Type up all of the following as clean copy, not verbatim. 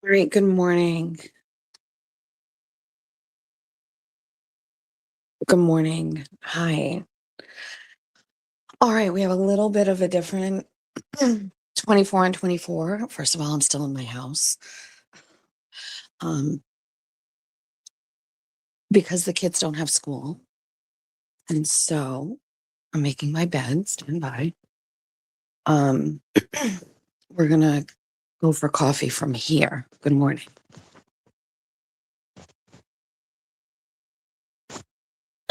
Great. Good morning. Good morning. Hi. All right. We have a little bit of a different 24 and 24. First of all, I'm still in my house um, because the kids don't have school. And so I'm making my bed, stand by. Um, we're going to go for coffee from here. Good morning.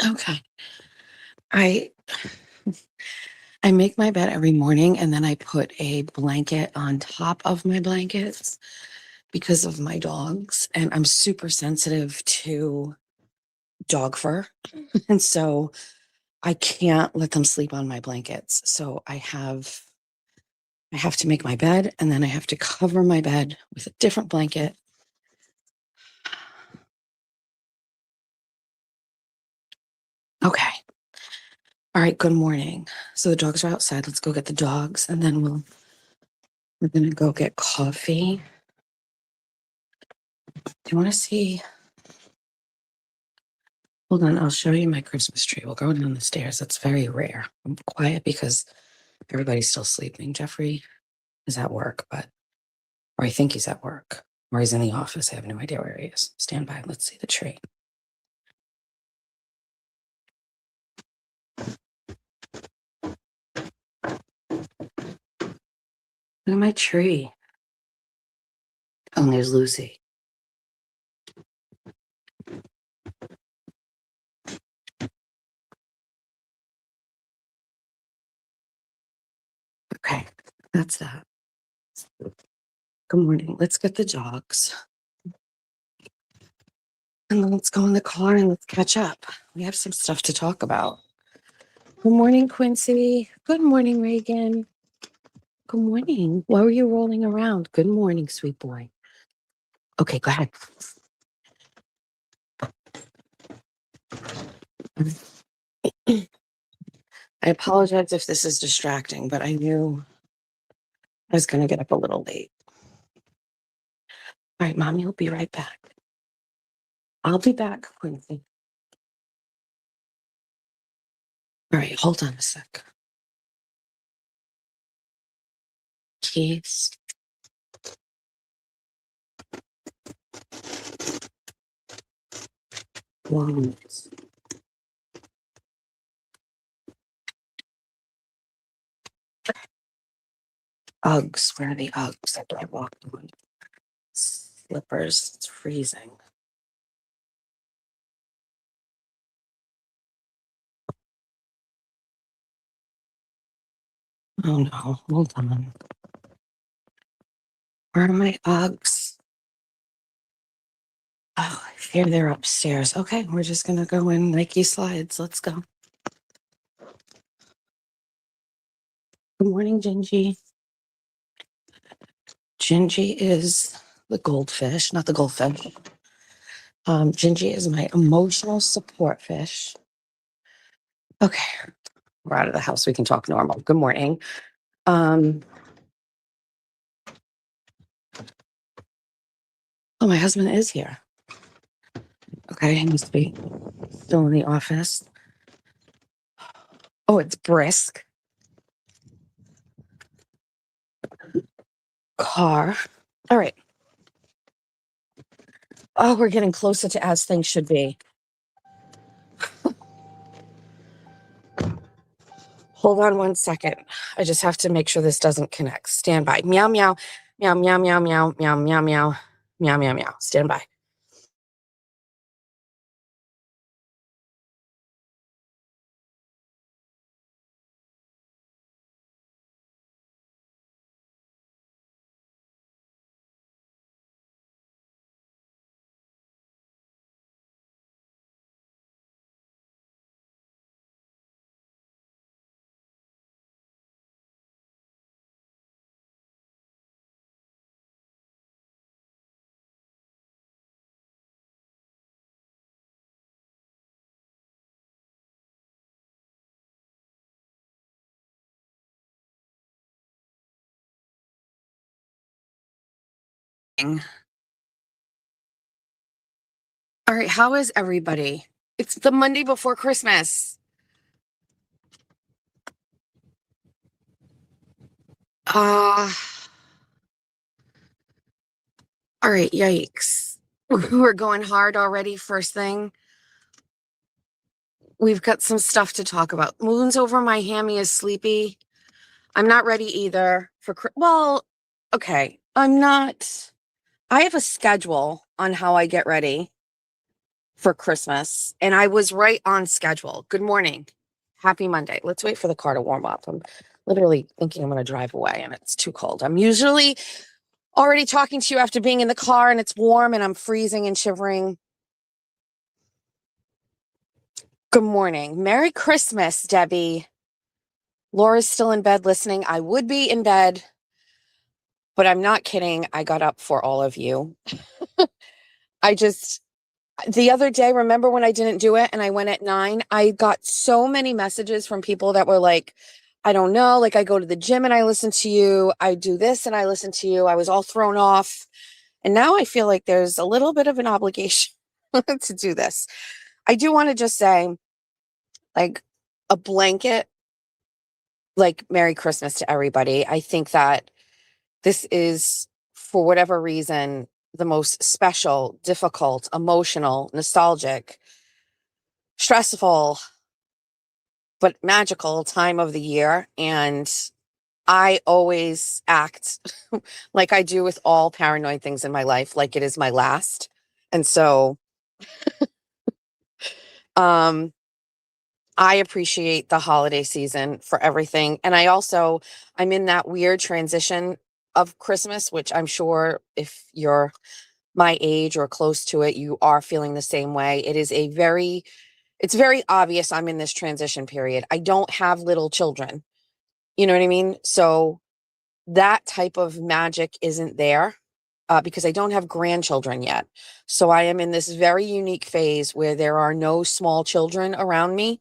Okay. I I make my bed every morning and then I put a blanket on top of my blankets because of my dogs, and I'm super sensitive to dog fur. And so I can't let them sleep on my blankets. So I have to make my bed and then I have to cover my bed with a different blanket. Okay. All right, good morning. So the dogs are outside. Let's go get the dogs and then we're gonna go get coffee. Do you want to see? Hold on, I'll show you my Christmas tree. We'll go down the stairs. That's very rare. I'm quiet because everybody's still sleeping. Jeffrey is at work, or I think he's at work, or he's in the office. I have no idea where he is. Stand by. Let's see the tree. Look at my tree. Oh, and there's Lucy. Okay, that's that. Good morning. Let's get the dogs. And then let's go in the car and let's catch up. We have some stuff to talk about. Good morning, Quincy. Good morning, Reagan. Good morning. Why were you rolling around? Good morning, sweet boy. Okay, go ahead. I apologize if this is distracting, but I knew I was going to get up a little late. All right, Mommy will be right back. I'll be back, Quincy. All right, hold on a sec. Keys. Wallets. Uggs. Where are the Uggs that I walked on? Slippers. It's freezing. Oh no, hold on. Where are my Uggs? Oh, here they're upstairs. Okay, we're just gonna go in Nike slides. Let's go. Good morning, Gingy. Gingy is the goldfish, not the goldfish. Gingy is my emotional support fish. Okay, we're out of the house. We can talk normal. Good morning. Oh, my husband is here. Okay, he must be still in the office. Oh, it's brisk. Car. All right. Oh, we're getting closer to as things should be. Hold on one second. I just have to make sure this doesn't connect. Stand by. Meow, meow, meow, meow, meow, meow, meow, meow, meow, meow, meow, meow. Stand by. All right, how is everybody? It's the Monday before Christmas. Uh, all right, yikes. We're going hard already, first thing. We've got some stuff to talk about. Moon's over my hammy is sleepy. I'm not ready either for, well, okay. I have a schedule on how I get ready for Christmas, and I was right on schedule. Good morning. Happy Monday. Let's wait for the car to warm up. I'm literally thinking I'm going to drive away and it's too cold. I'm usually already talking to you after being in the car and it's warm and I'm freezing and shivering. Good morning. Merry Christmas, Debbie. Laura's still in bed listening. I would be in bed, but I'm not kidding. I got up for all of you. The other day, remember when I didn't do it and I went at 9? I got so many messages from people that were like, I don't know, like I go to the gym and I listen to you. I do this and I listen to you. I was all thrown off. And now I feel like there's a little bit of an obligation to do this. I do want to just say, like, a blanket, like, Merry Christmas to everybody. I think that this is, for whatever reason, the most special, difficult, emotional, nostalgic, stressful, but magical time of the year. And I always act like I do with all paranoid things in my life, like it is my last. And so, um, I appreciate the holiday season for everything. And I'm in that weird transition of Christmas, which I'm sure if you're my age or close to it, you are feeling the same way. It's very obvious I'm in this transition period. I don't have little children. You know what I mean? So that type of magic isn't there because I don't have grandchildren yet. So I am in this very unique phase where there are no small children around me.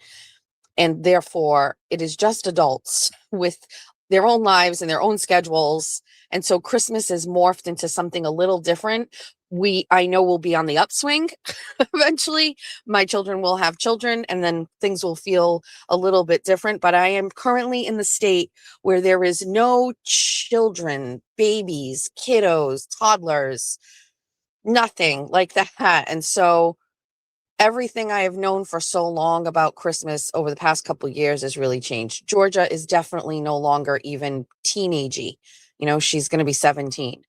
And therefore, it is just adults with their own lives and their own schedules. And so Christmas is morphed into something a little different. I know we'll be on the upswing eventually. My children will have children, and then things will feel a little bit different. But I am currently in the state where there is no children, babies, kiddos, toddlers, nothing like that. And so everything I have known for so long about Christmas over the past couple of years has really changed. Georgia is definitely no longer even teenagey. She's going to be 17.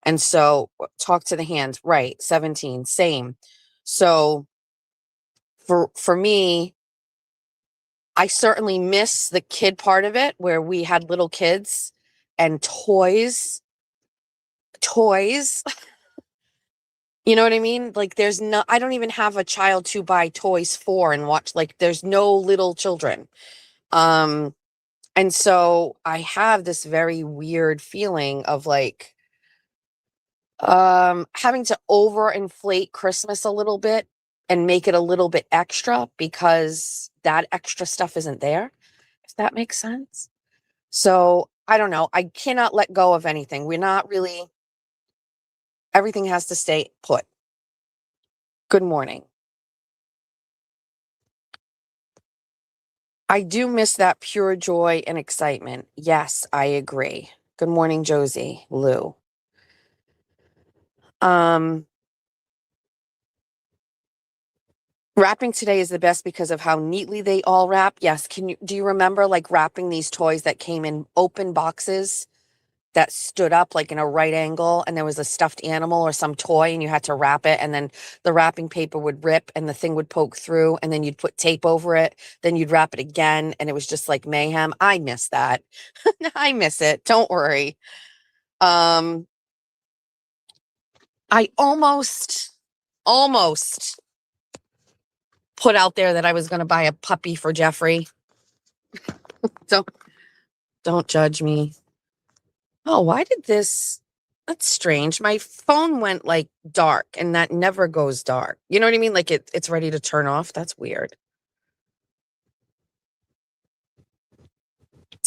And so talk to the hands, right? 17, same. So for me, I certainly miss the kid part of it where we had little kids and toys. Toys. You know what I mean? Like I don't even have a child to buy toys for and watch. Like there's no little children. Um, and so I have this very weird feeling of like, having to overinflate Christmas a little bit and make it a little bit extra because that extra stuff isn't there. If that makes sense. So I don't know. I cannot let go of anything. Everything has to stay put. Good morning. I do miss that pure joy and excitement. Yes, I agree. Good morning, Josie, Lou. Wrapping today is the best because of how neatly they all wrap. Yes, do you remember like wrapping these toys that came in open boxes that stood up like in a right angle, and there was a stuffed animal or some toy and you had to wrap it, and then the wrapping paper would rip and the thing would poke through, and then you'd put tape over it, then you'd wrap it again, and it was just like mayhem. I miss that. I miss it. Don't worry. I almost put out there that I was going to buy a puppy for Jeffrey. Don't judge me. Oh, that's strange. My phone went like dark, and that never goes dark. You know what I mean? Like it's ready to turn off. That's weird.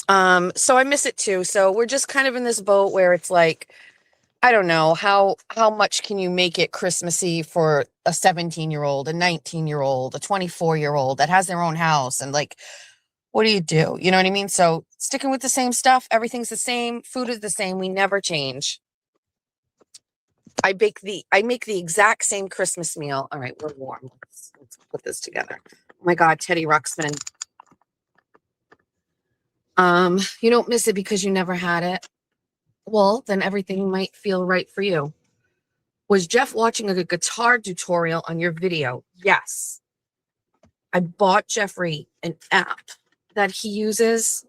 So I miss it too. So we're just kind of in this boat where it's like, I don't know how much can you make it Christmassy for a 17-year-old, a 19-year-old, a 24-year-old that has their own house, and like, what do? You know what I mean? So sticking with the same stuff, everything's the same, food is the same, we never change. I make the exact same Christmas meal. All right, we're warm. Let's put this together. Oh my God, Teddy Ruxpin. You don't miss it because you never had it. Well, then everything might feel right for you. Was Jeff watching a guitar tutorial on your video? Yes. I bought Jeffrey an app that he uses.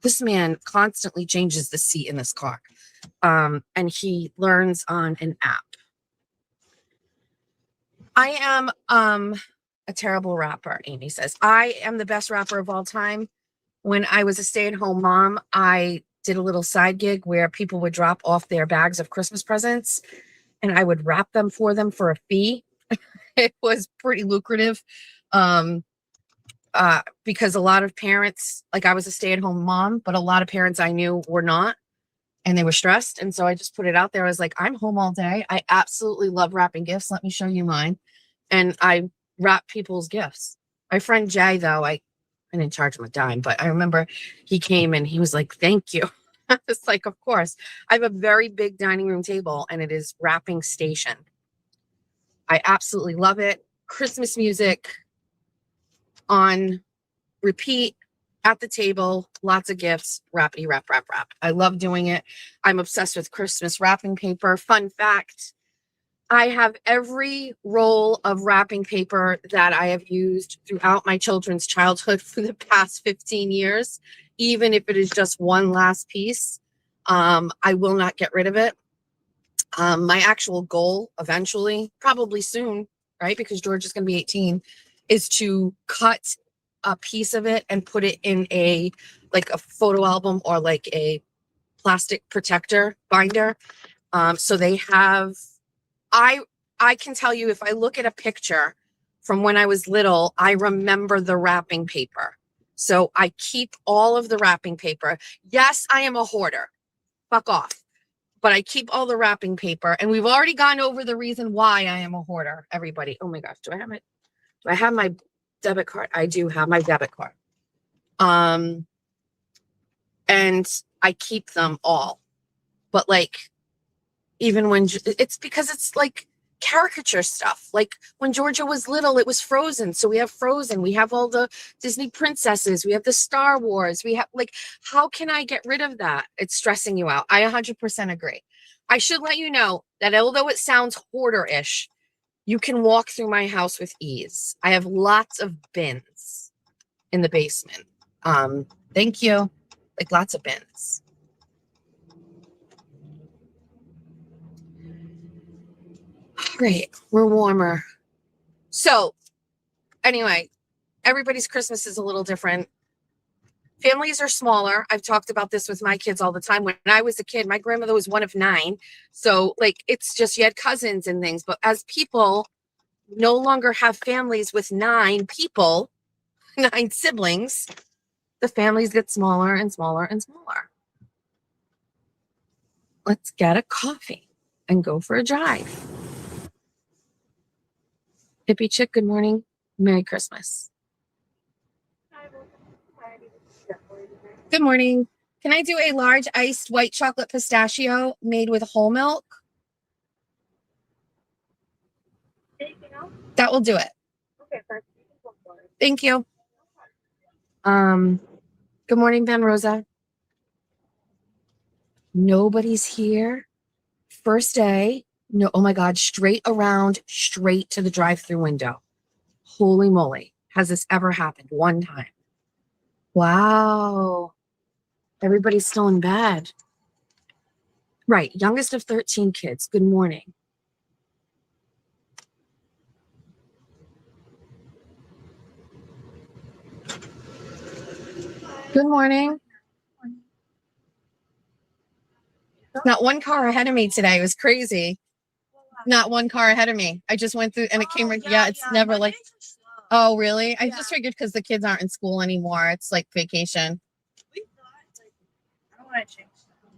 This man constantly changes the seat in this car. And he learns on an app. I am a terrible rapper, Amy says. I am the best rapper of all time. When I was a stay-at-home mom, I did a little side gig where people would drop off their bags of Christmas presents and I would wrap them for a fee. It was pretty lucrative. Because a lot of parents, like I was a stay-at-home mom, but a lot of parents I knew were not, and they were stressed. And so I just put it out there. I was like, I'm home all day. I absolutely love wrapping gifts. Let me show you mine. And I wrap people's gifts. My friend Jay, though, I didn't charge him a dime, but I remember he came and he was like, thank you. I was like, of course. I have a very big dining room table and it is wrapping station. I absolutely love it. Christmas music on repeat at the table, lots of gifts, wrappity wrap, wrap, wrap. I love doing it. I'm obsessed with Christmas wrapping paper. Fun fact, I have every roll of wrapping paper that I have used throughout my children's childhood for the past 15 years, even if it is just one last piece. I will not get rid of it. My actual goal eventually, probably soon, right? Because George is going to be 18, is to cut a piece of it and put it in a photo album or like a plastic protector binder. So they have, I can tell you, if I look at a picture from when I was little, I remember the wrapping paper. So I keep all of the wrapping paper. Yes, I am a hoarder. Fuck off. But I keep all the wrapping paper. And we've already gone over the reason why I am a hoarder, everybody. Oh my gosh, do I have it? Do I have my debit card? I do have my debit card. And I keep them all. But like, even when it's because it's like caricature stuff. Like when Georgia was little, it was Frozen. So we have Frozen. We have all the Disney princesses. We have the Star Wars. We have like, how can I get rid of that? It's stressing you out. I 100% agree. I should let you know that although it sounds hoarder-ish, you can walk through my house with ease. I have lots of bins in the basement. Thank you. Like lots of bins. Great. We're warmer. So anyway, everybody's Christmas is a little different. Families are smaller. I've talked about this with my kids all the time. When I was a kid, my grandmother was one of 9. So like, it's just, you had cousins and things. But as people no longer have families with 9 people, 9 siblings, the families get smaller and smaller and smaller. Let's get a coffee and go for a drive. Hippie Chick, good morning. Merry Christmas. Good morning. Can I do a large iced white chocolate pistachio made with whole milk? Anything else? That will do it. Okay, perfect. Thank you. Good morning, Van Rosa. Nobody's here. First day. No, oh my God, straight around, straight to the drive-through window. Holy moly. Has this ever happened? One time. Wow. Everybody's still in bed. Right. Youngest of 13 kids. Good morning. Good morning. Not one car ahead of me today. It was crazy. Not one car ahead of me. I just went through and it came right. Yeah, it's never like. Oh, really? I just figured because the kids aren't in school anymore. It's like vacation. I don't want to change.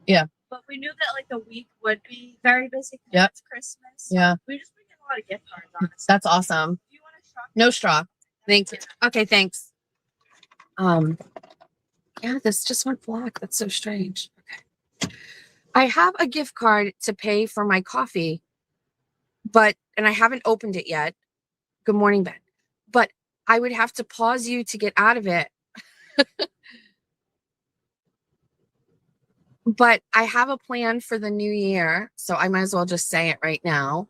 Yeah. But we knew that like the week would be very busy. Yep. It's Christmas. So yeah. We just been getting a lot of gift cards, honestly. That's awesome. Do you want a straw? No straw. Thank you. Okay, thanks. Yeah, this just went black. That's so strange. Okay. I have a gift card to pay for my coffee, and I haven't opened it yet. Good morning, Ben. But I would have to pause you to get out of it. But I have a plan for the new year, so I might as well just say it right now.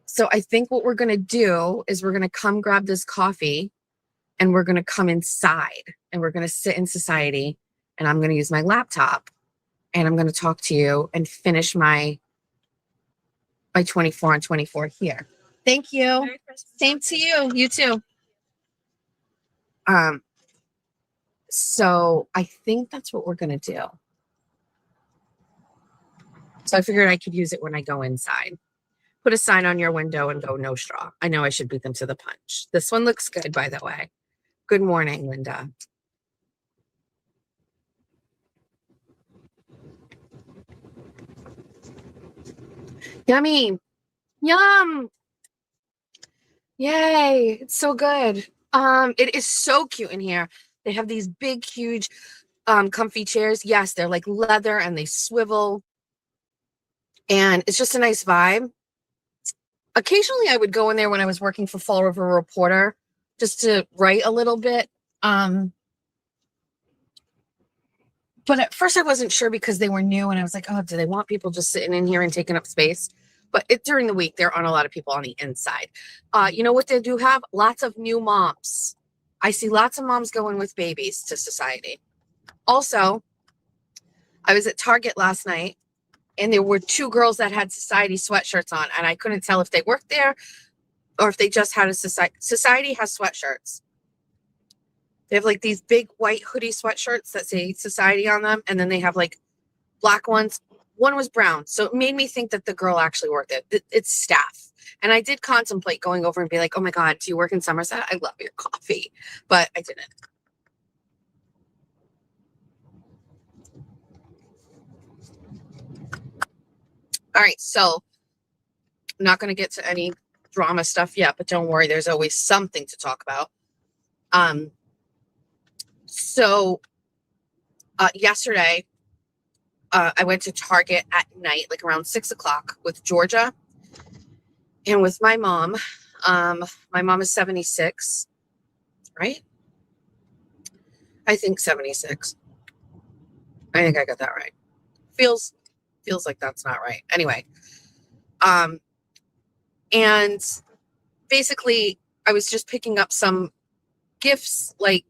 So I think what we're going to do is we're going to come grab this coffee and we're going to come inside and we're going to sit in society and I'm going to use my laptop and I'm going to talk to you and finish my 24 on 24 here. Thank you. Same to you. You too. So I think that's what we're going to do. So I figured I could use it when I go inside. Put a sign on your window and go no straw. I know I should beat them to the punch. This one looks good, by the way. Good morning, Linda. Yummy. Yum. Yay. It's so good. It is so cute in here. They have these big, huge, comfy chairs. Yes, they're like leather and they swivel. And it's just a nice vibe. Occasionally I would go in there when I was working for Fall River Reporter just to write a little bit. But at first I wasn't sure because they were new and I was like, oh, do they want people just sitting in here and taking up space? But during the week, there aren't a lot of people on the inside. You know what they do have? Lots of new moms. I see lots of moms going with babies to society. Also, I was at Target last night and there were two girls that had society sweatshirts on and I couldn't tell if they worked there or if they just had a society. Society has sweatshirts. They have like these big white hoodie sweatshirts that say society on them. And then they have like black ones. One was brown. So it made me think that the girl actually worked it. It's staff. And I did contemplate going over and be like, oh my God, do you work in Somerset? I love your coffee. But I didn't. All right. So I'm not going to get to any drama stuff yet, but don't worry. There's always something to talk about. So yesterday, I went to Target at night, like around 6 o'clock with Georgia and with my mom. My mom is 76, right? I think 76. I think I got that right. Feels like that's not right. Anyway, and basically I was just picking up some gifts, like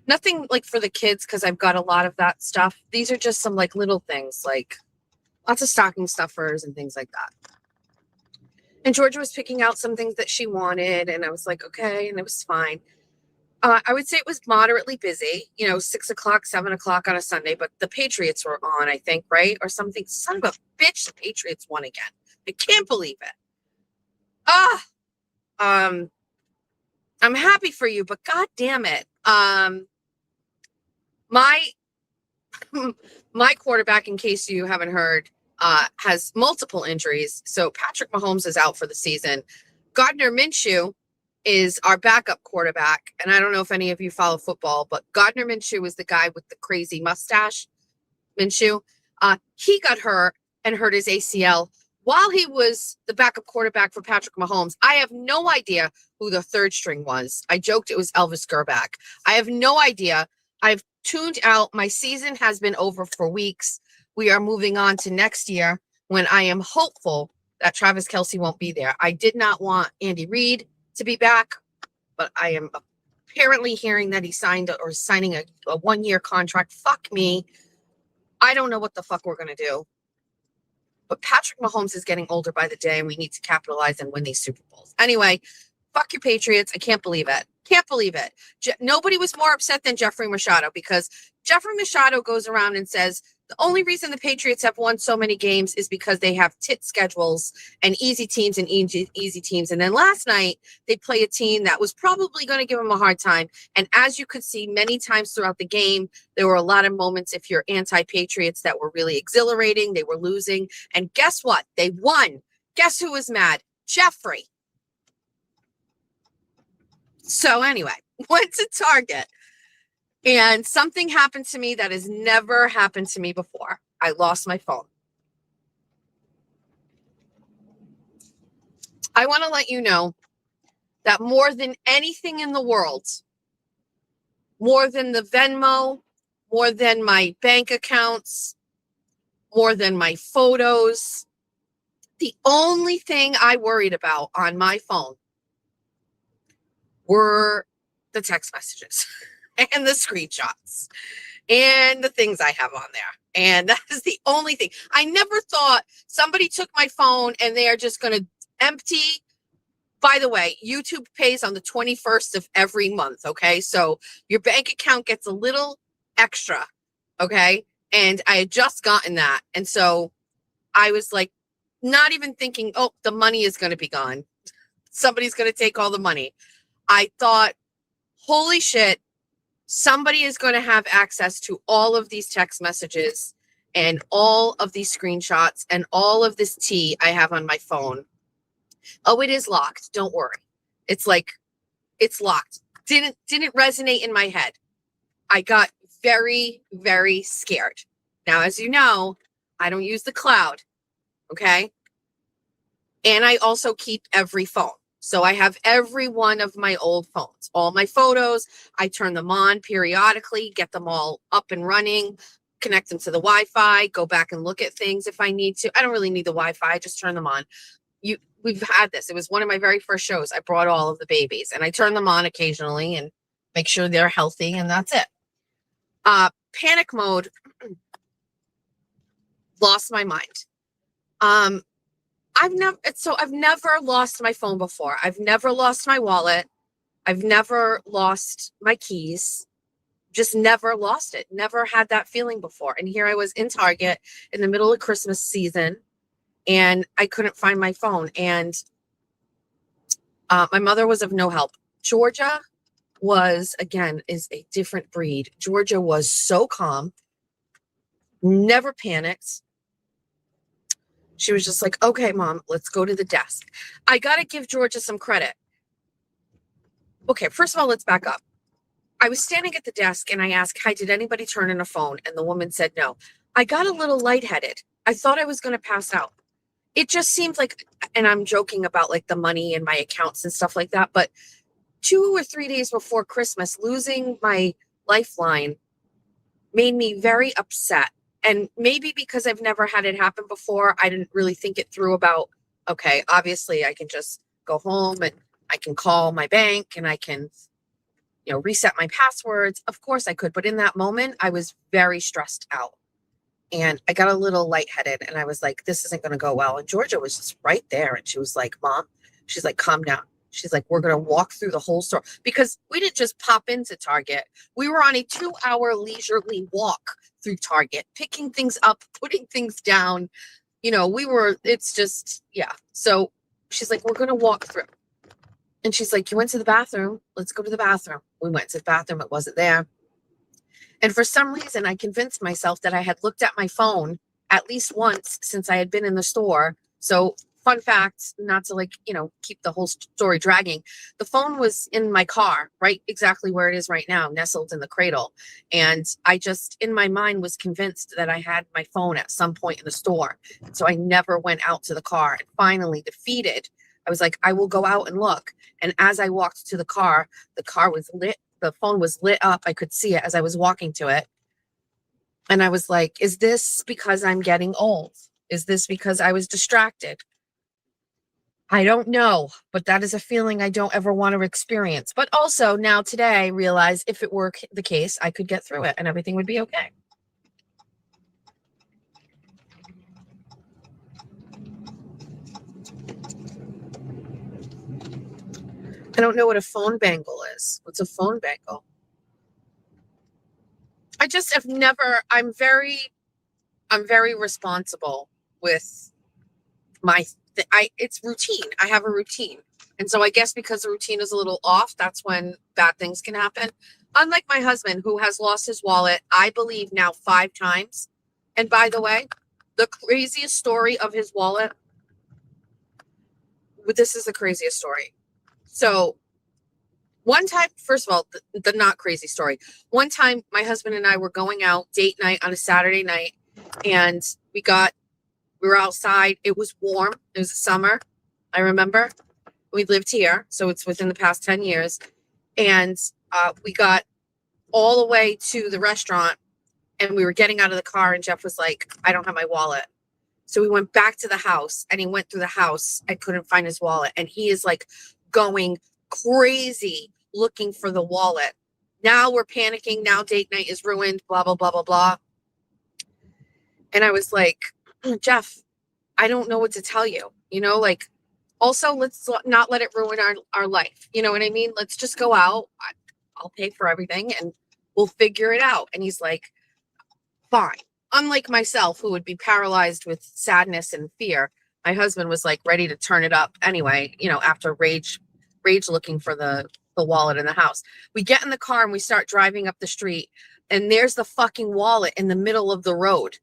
nothing like for the kids because I've got a lot of that stuff. These are just some like little things, like lots of stocking stuffers and things like that. And Georgia was picking out some things that she wanted, and I was like, okay, and it was fine. I would say it was moderately busy, 6 o'clock, 7 o'clock on a Sunday, but the Patriots were on, I think, right? Or something. Son of a bitch, the Patriots won again. I can't believe it. I'm happy for you, but God damn it. My quarterback, in case you haven't heard, has multiple injuries. So Patrick Mahomes is out for the season. Gardner Minshew is our backup quarterback. And I don't know if any of you follow football, but Gardner Minshew is the guy with the crazy mustache. Minshew. He got hurt and hurt his ACL while he was the backup quarterback for Patrick Mahomes. I have no idea who the third string was. I joked it was Elvis Gerback. I have no idea. I've tuned out. My season has been over for weeks. We are moving on to next year when I am hopeful that Travis Kelce won't be there. I did not want Andy Reid to be back, but I am apparently hearing that he signing a 1-year contract. Fuck me. I don't know what the fuck we're going to do. But Patrick Mahomes is getting older by the day, and we need to capitalize and win these Super Bowls. Anyway, fuck your Patriots. I can't believe it. Can't believe it. Nobody was more upset than Jeffrey Machado because Jeffrey Machado goes around and says The only reason the Patriots have won so many games is because they have tit schedules and easy teams and easy teams. And then last night, they play a team that was probably going to give them a hard time. And as you could see many times throughout the game, there were a lot of moments, if you're anti-Patriots, that were really exhilarating. They were losing. And guess what? They won. Guess who was mad? Jeffrey. So anyway, went to Target. And something happened to me that has never happened to me before. I lost my phone. I want to let you know that more than anything in the world, more than the Venmo, more than my bank accounts, more than my photos, the only thing I worried about on my phone were the text messages. And the screenshots and the things I have on there. And that is the only thing. I never thought somebody took my phone and they are just going to empty. By the way, YouTube pays on the 21st of every month. Okay. So your bank account gets a little extra. Okay. And I had just gotten that. And so I was like, not even thinking, oh, the money is going to be gone. Somebody's going to take all the money. I thought, holy shit. Somebody is going to have access to all of these text messages and all of these screenshots and all of this tea I have on my phone. Oh, it is locked. Don't worry. It's like, it's locked. Didn't resonate in my head. I got very, very scared. Now, as you know, I don't use the cloud. Okay. And I also keep every phone. So I have every one of my old phones, all my photos. I turn them on periodically, get them all up and running, connect them to the Wi-Fi, go back and look at things if I need to. I don't really need the Wi-Fi, just turn them on. We've had this. It was one of my very first shows. I brought all of the babies and I turn them on occasionally and make sure they're healthy, and that's it. Panic mode, lost my mind. I've never lost my phone before. I've never lost my wallet. I've never lost my keys. Just never lost it. Never had that feeling before. And here I was in Target in the middle of Christmas season, and I couldn't find my phone. And my mother was of no help. Georgia is a different breed. Georgia was so calm, never panicked. She was just like, okay, Mom, let's go to the desk. I got to give Georgia some credit. Okay, first of all, let's back up. I was standing at the desk and I asked, hi, did anybody turn in a phone? And the woman said no. I got a little lightheaded. I thought I was going to pass out. It just seemed like, and I'm joking about like the money in my accounts and stuff like that, but 2 or 3 days before Christmas, losing my lifeline made me very upset. And maybe because I've never had it happen before, I didn't really think it through about, okay, obviously I can just go home and I can call my bank and I can, reset my passwords. Of course I could. But in that moment, I was very stressed out and I got a little lightheaded and I was like, this isn't going to go well. And Georgia was just right there. And she was like, Mom, she's like, calm down. She's like, we're going to walk through the whole store, because we didn't just pop into Target. We were on a 2-hour leisurely walk through Target, picking things up, putting things down. It's just, yeah. So she's like, we're going to walk through. And she's like, you went to the bathroom. Let's go to the bathroom. We went to the bathroom. It wasn't there. And for some reason, I convinced myself that I had looked at my phone at least once since I had been in the store. So fun fact, not to keep the whole story dragging. The phone was in my car, right exactly where it is right now, nestled in the cradle. And I just, in my mind, was convinced that I had my phone at some point in the store. So I never went out to the car. And finally, defeated, I was like, I will go out and look. And as I walked to the car was lit. The phone was lit up. I could see it as I was walking to it. And I was like, is this because I'm getting old? Is this because I was distracted? I don't know, but that is a feeling I don't ever want to experience. But also now today, I realize if it were the case, I could get through it and everything would be okay. I don't know what a phone bangle is. What's a phone bangle? I just have never, I'm very I'm very responsible with my it's routine. I have a routine. And so I guess because the routine is a little off, that's when bad things can happen. Unlike my husband, who has lost his wallet, I believe now 5 times. And by the way, the craziest story of his wallet, this is the craziest story. So one time, first of all, the not crazy story. One time, my husband and I were going out date night on a Saturday night, and we were outside. It was warm. It was the summer. I remember we lived here, so it's within the past 10 years. And we got all the way to the restaurant, and we were getting out of the car, and Jeff was like, I don't have my wallet. So we went back to the house, and he went through the house. I couldn't find his wallet. And he is like going crazy looking for the wallet. Now we're panicking. Now date night is ruined, blah, blah, blah, blah, blah. And I was like, Jeff, I don't know what to tell you. You know, like, also, let's not let it ruin our life. You know what I mean? Let's just go out. I'll pay for everything and we'll figure it out. And he's like, fine. Unlike myself, who would be paralyzed with sadness and fear, my husband was like ready to turn it up anyway, you know, after rage looking for the wallet in the house. We get in the car and we start driving up the street, and there's the fucking wallet in the middle of the road.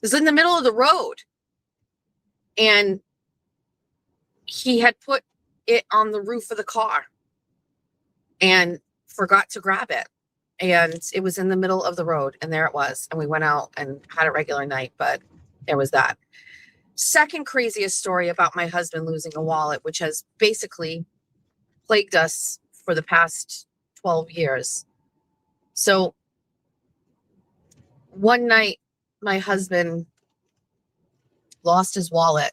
It's in the middle of the road. And he had put it on the roof of the car and forgot to grab it. And it was in the middle of the road, and there it was. And we went out and had a regular night, but there was that. Second craziest story about my husband losing a wallet, which has basically plagued us for the past 12 years. So one night, my husband lost his wallet,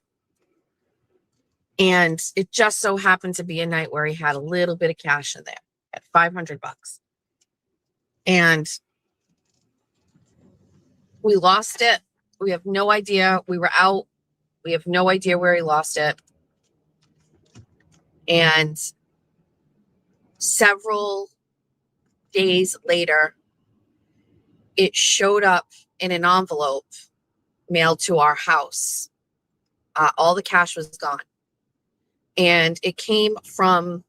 and it just so happened to be a night where he had a little bit of cash in there at $500. And we lost it. We have no idea. We were out. We have no idea where he lost it. And several days later, it showed up in an envelope mailed to our house. All the cash was gone. And it came from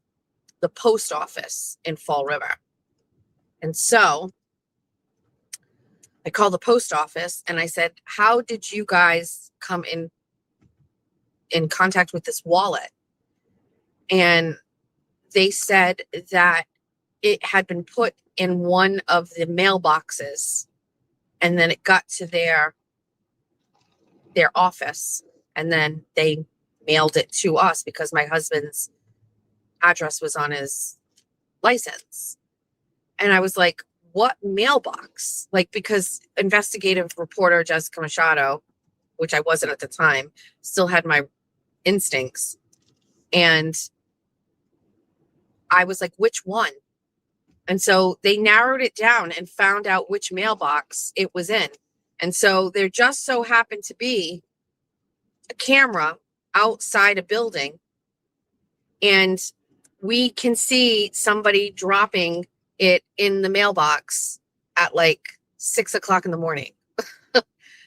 the post office in Fall River. And so I called the post office and I said, how did you guys come in contact with this wallet? And they said that it had been put in one of the mailboxes, and then it got to their office, and then they mailed it to us because my husband's address was on his license. And I was like, what mailbox? Like, because investigative reporter Jessica Machado, which I wasn't at the time, still had my instincts. And I was like, which one? And so they narrowed it down and found out which mailbox it was in. And so there just so happened to be a camera outside a building, and we can see somebody dropping it in the mailbox at like 6 o'clock in the morning.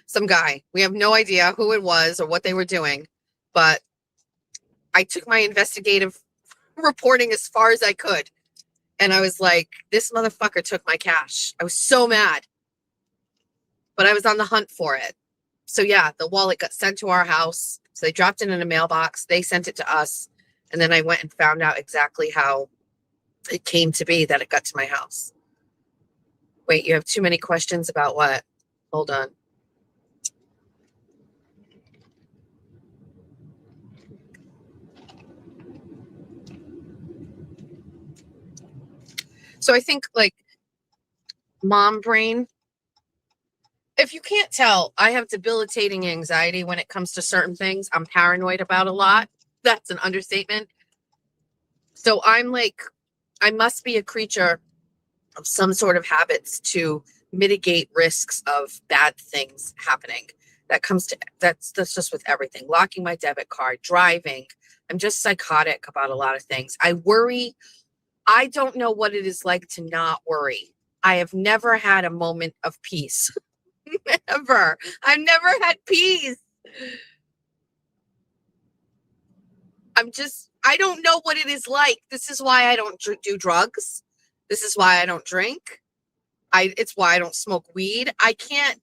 Some guy. We have no idea who it was or what they were doing, but I took my investigative reporting as far as I could. And I was like, this motherfucker took my cash. I was so mad, but I was on the hunt for it. So yeah, the wallet got sent to our house. So they dropped it in a mailbox. They sent it to us. And then I went and found out exactly how it came to be that it got to my house. Wait, you have too many questions about what? Hold on. So I think like mom brain. If you can't tell, I have debilitating anxiety when it comes to certain things. I'm paranoid about a lot. That's an understatement. So I'm like, I must be a creature of some sort of habits to mitigate risks of bad things happening. That's just with everything. Locking my debit card, driving. I'm just psychotic about a lot of things. I worry. I don't know what it is like to not worry. I have never had a moment of peace. Never. I've never had peace. I don't know what it is like. This is why I don't do drugs. This is why I don't drink. It's why I don't smoke weed. I can't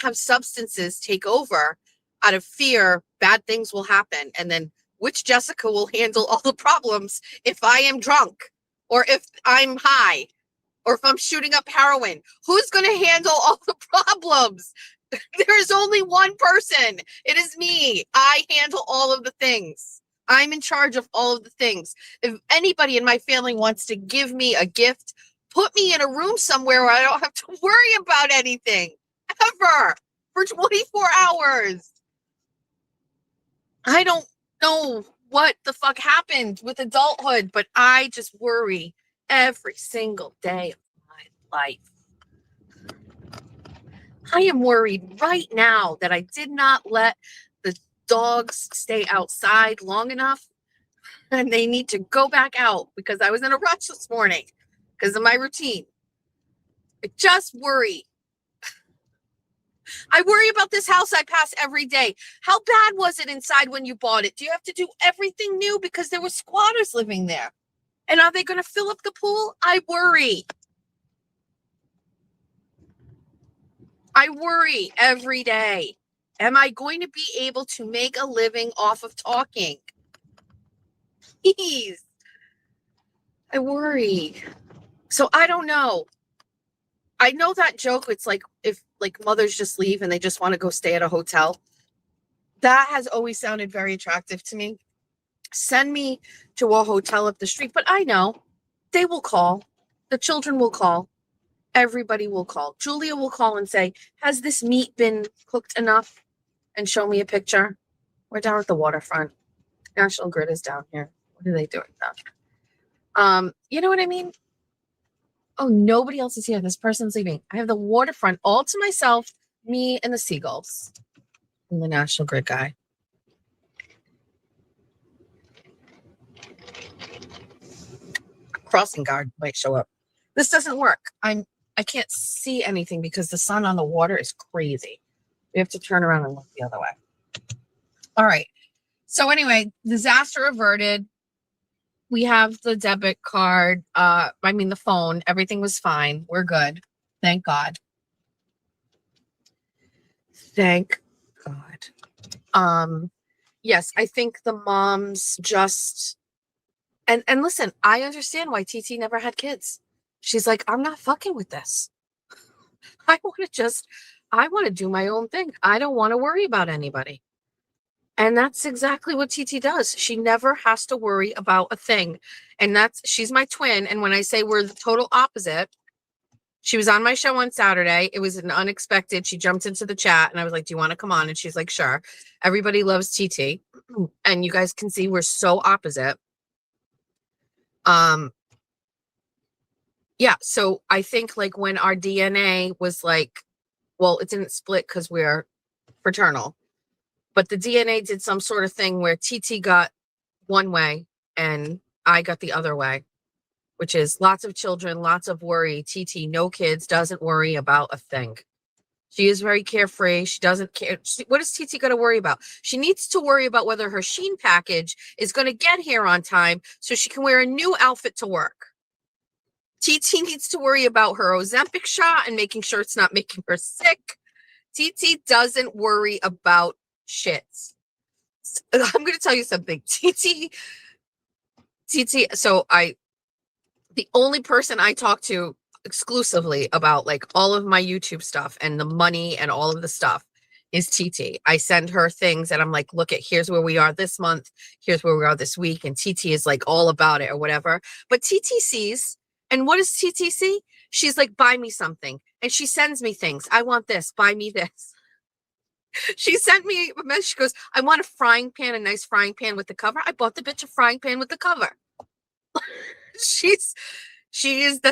have substances take over out of fear bad things will happen. And then which Jessica will handle all the problems if I am drunk or if I'm high or if I'm shooting up heroin? Who's going to handle all the problems? There is only one person. It is me. I handle all of the things. I'm in charge of all of the things. If anybody in my family wants to give me a gift, put me in a room somewhere where I don't have to worry about anything ever for 24 hours. I don't know what the fuck happened with adulthood, but I just worry every single day of my life. I am worried right now that I did not let the dogs stay outside long enough and they need to go back out because I was in a rush this morning because of my routine. I just worry. I worry about this house I pass every day. How bad was it inside when you bought it? Do you have to do everything new because there were squatters living there? And are they going to fill up the pool? I worry. I worry every day. Am I going to be able to make a living off of talking? Please. I worry. So I don't know. I know that joke. It's like if like mothers just leave and they just want to go stay at a hotel. That has always sounded very attractive to me. Send me to a hotel up the street. But I know they will call. The children will call. Everybody will call. Julia will call and say, has this meat been cooked enough? And show me a picture. We're down at the waterfront. National Grid is down here. What are they doing now? You know what I mean? Oh, nobody else is here. This person's leaving. I have the waterfront all to myself, me and the seagulls. And the National Grid guy. Crossing guard might show up. This doesn't work. I can't see anything because the sun on the water is crazy. We have to turn around and look the other way. All right. So anyway, disaster averted. We have the debit card. The phone. Everything was fine. We're good. Thank God. Thank God. Yes, I think the moms just and listen, I understand why TT never had kids. She's like, I'm not fucking with this. I want to do my own thing. I don't want to worry about anybody. And that's exactly what TT does. She never has to worry about a thing. And she's my twin. And when I say we're the total opposite, she was on my show on Saturday. It was an unexpected. She jumped into the chat and I was like, do you want to come on? And she's like, sure. Everybody loves TT. And you guys can see we're so opposite. Yeah. So I think like when our DNA was like, well, it didn't split because we're fraternal. But the DNA did some sort of thing where TT got one way and I got the other way, which is lots of children, lots of worry. TT, no kids, doesn't worry about a thing. She is very carefree. She doesn't care. What does TT got to worry about? She needs to worry about whether her Shein package is going to get here on time so she can wear a new outfit to work. TT needs to worry about her Ozempic shot and making sure it's not making her sick. TT doesn't worry about shit. I'm going to tell you something. TT, so the only person I talk to exclusively about like all of my YouTube stuff and the money and all of the stuff is TT. I send her things and I'm like, look here's where we are this month. Here's where we are this week. And TT is like all about it or whatever. But TT sees, and what does TT see? She's like, buy me something. And she sends me things. I want this. Buy me this. She sent me a message. She goes, I want a frying pan, a nice frying pan with the cover. I bought the bitch a frying pan with the cover. That's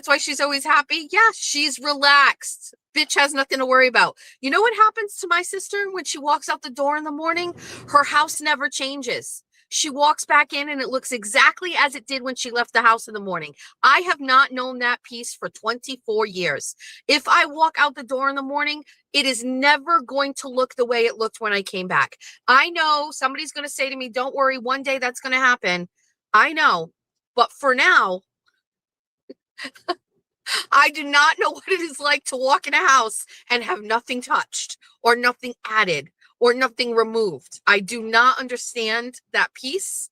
why she's always happy. Yeah, she's relaxed. Bitch has nothing to worry about. You know what happens to my sister when she walks out the door in the morning? Her house never changes. She walks back in and it looks exactly as it did when she left the house in the morning. I have not known that piece for 24 years. If I walk out the door in the morning, it is never going to look the way it looked when I came back. I know somebody's going to say to me, don't worry, one day that's going to happen. I know. But for now, I do not know what it is like to walk in a house and have nothing touched or nothing added or nothing removed. I do not understand that piece.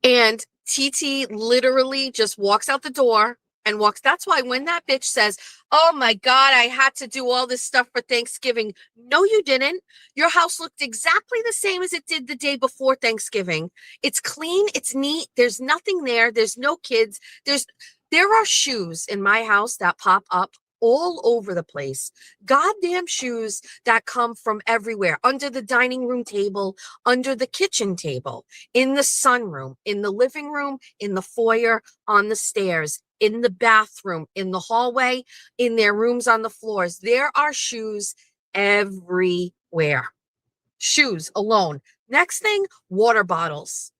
And TT literally just walks out the door and walks. That's why when that bitch says, oh my God, I had to do all this stuff for Thanksgiving. No, you didn't. Your house looked exactly the same as it did the day before Thanksgiving. It's clean. It's neat. There's nothing there. There's no kids. There are shoes in my house that pop up all over the place. Goddamn shoes that come from everywhere, under the dining room table, under the kitchen table, in the sunroom, in the living room, in the foyer, on the stairs, in the bathroom, in the hallway, in their rooms on the floors. There are shoes everywhere. Shoes alone. Next thing, water bottles.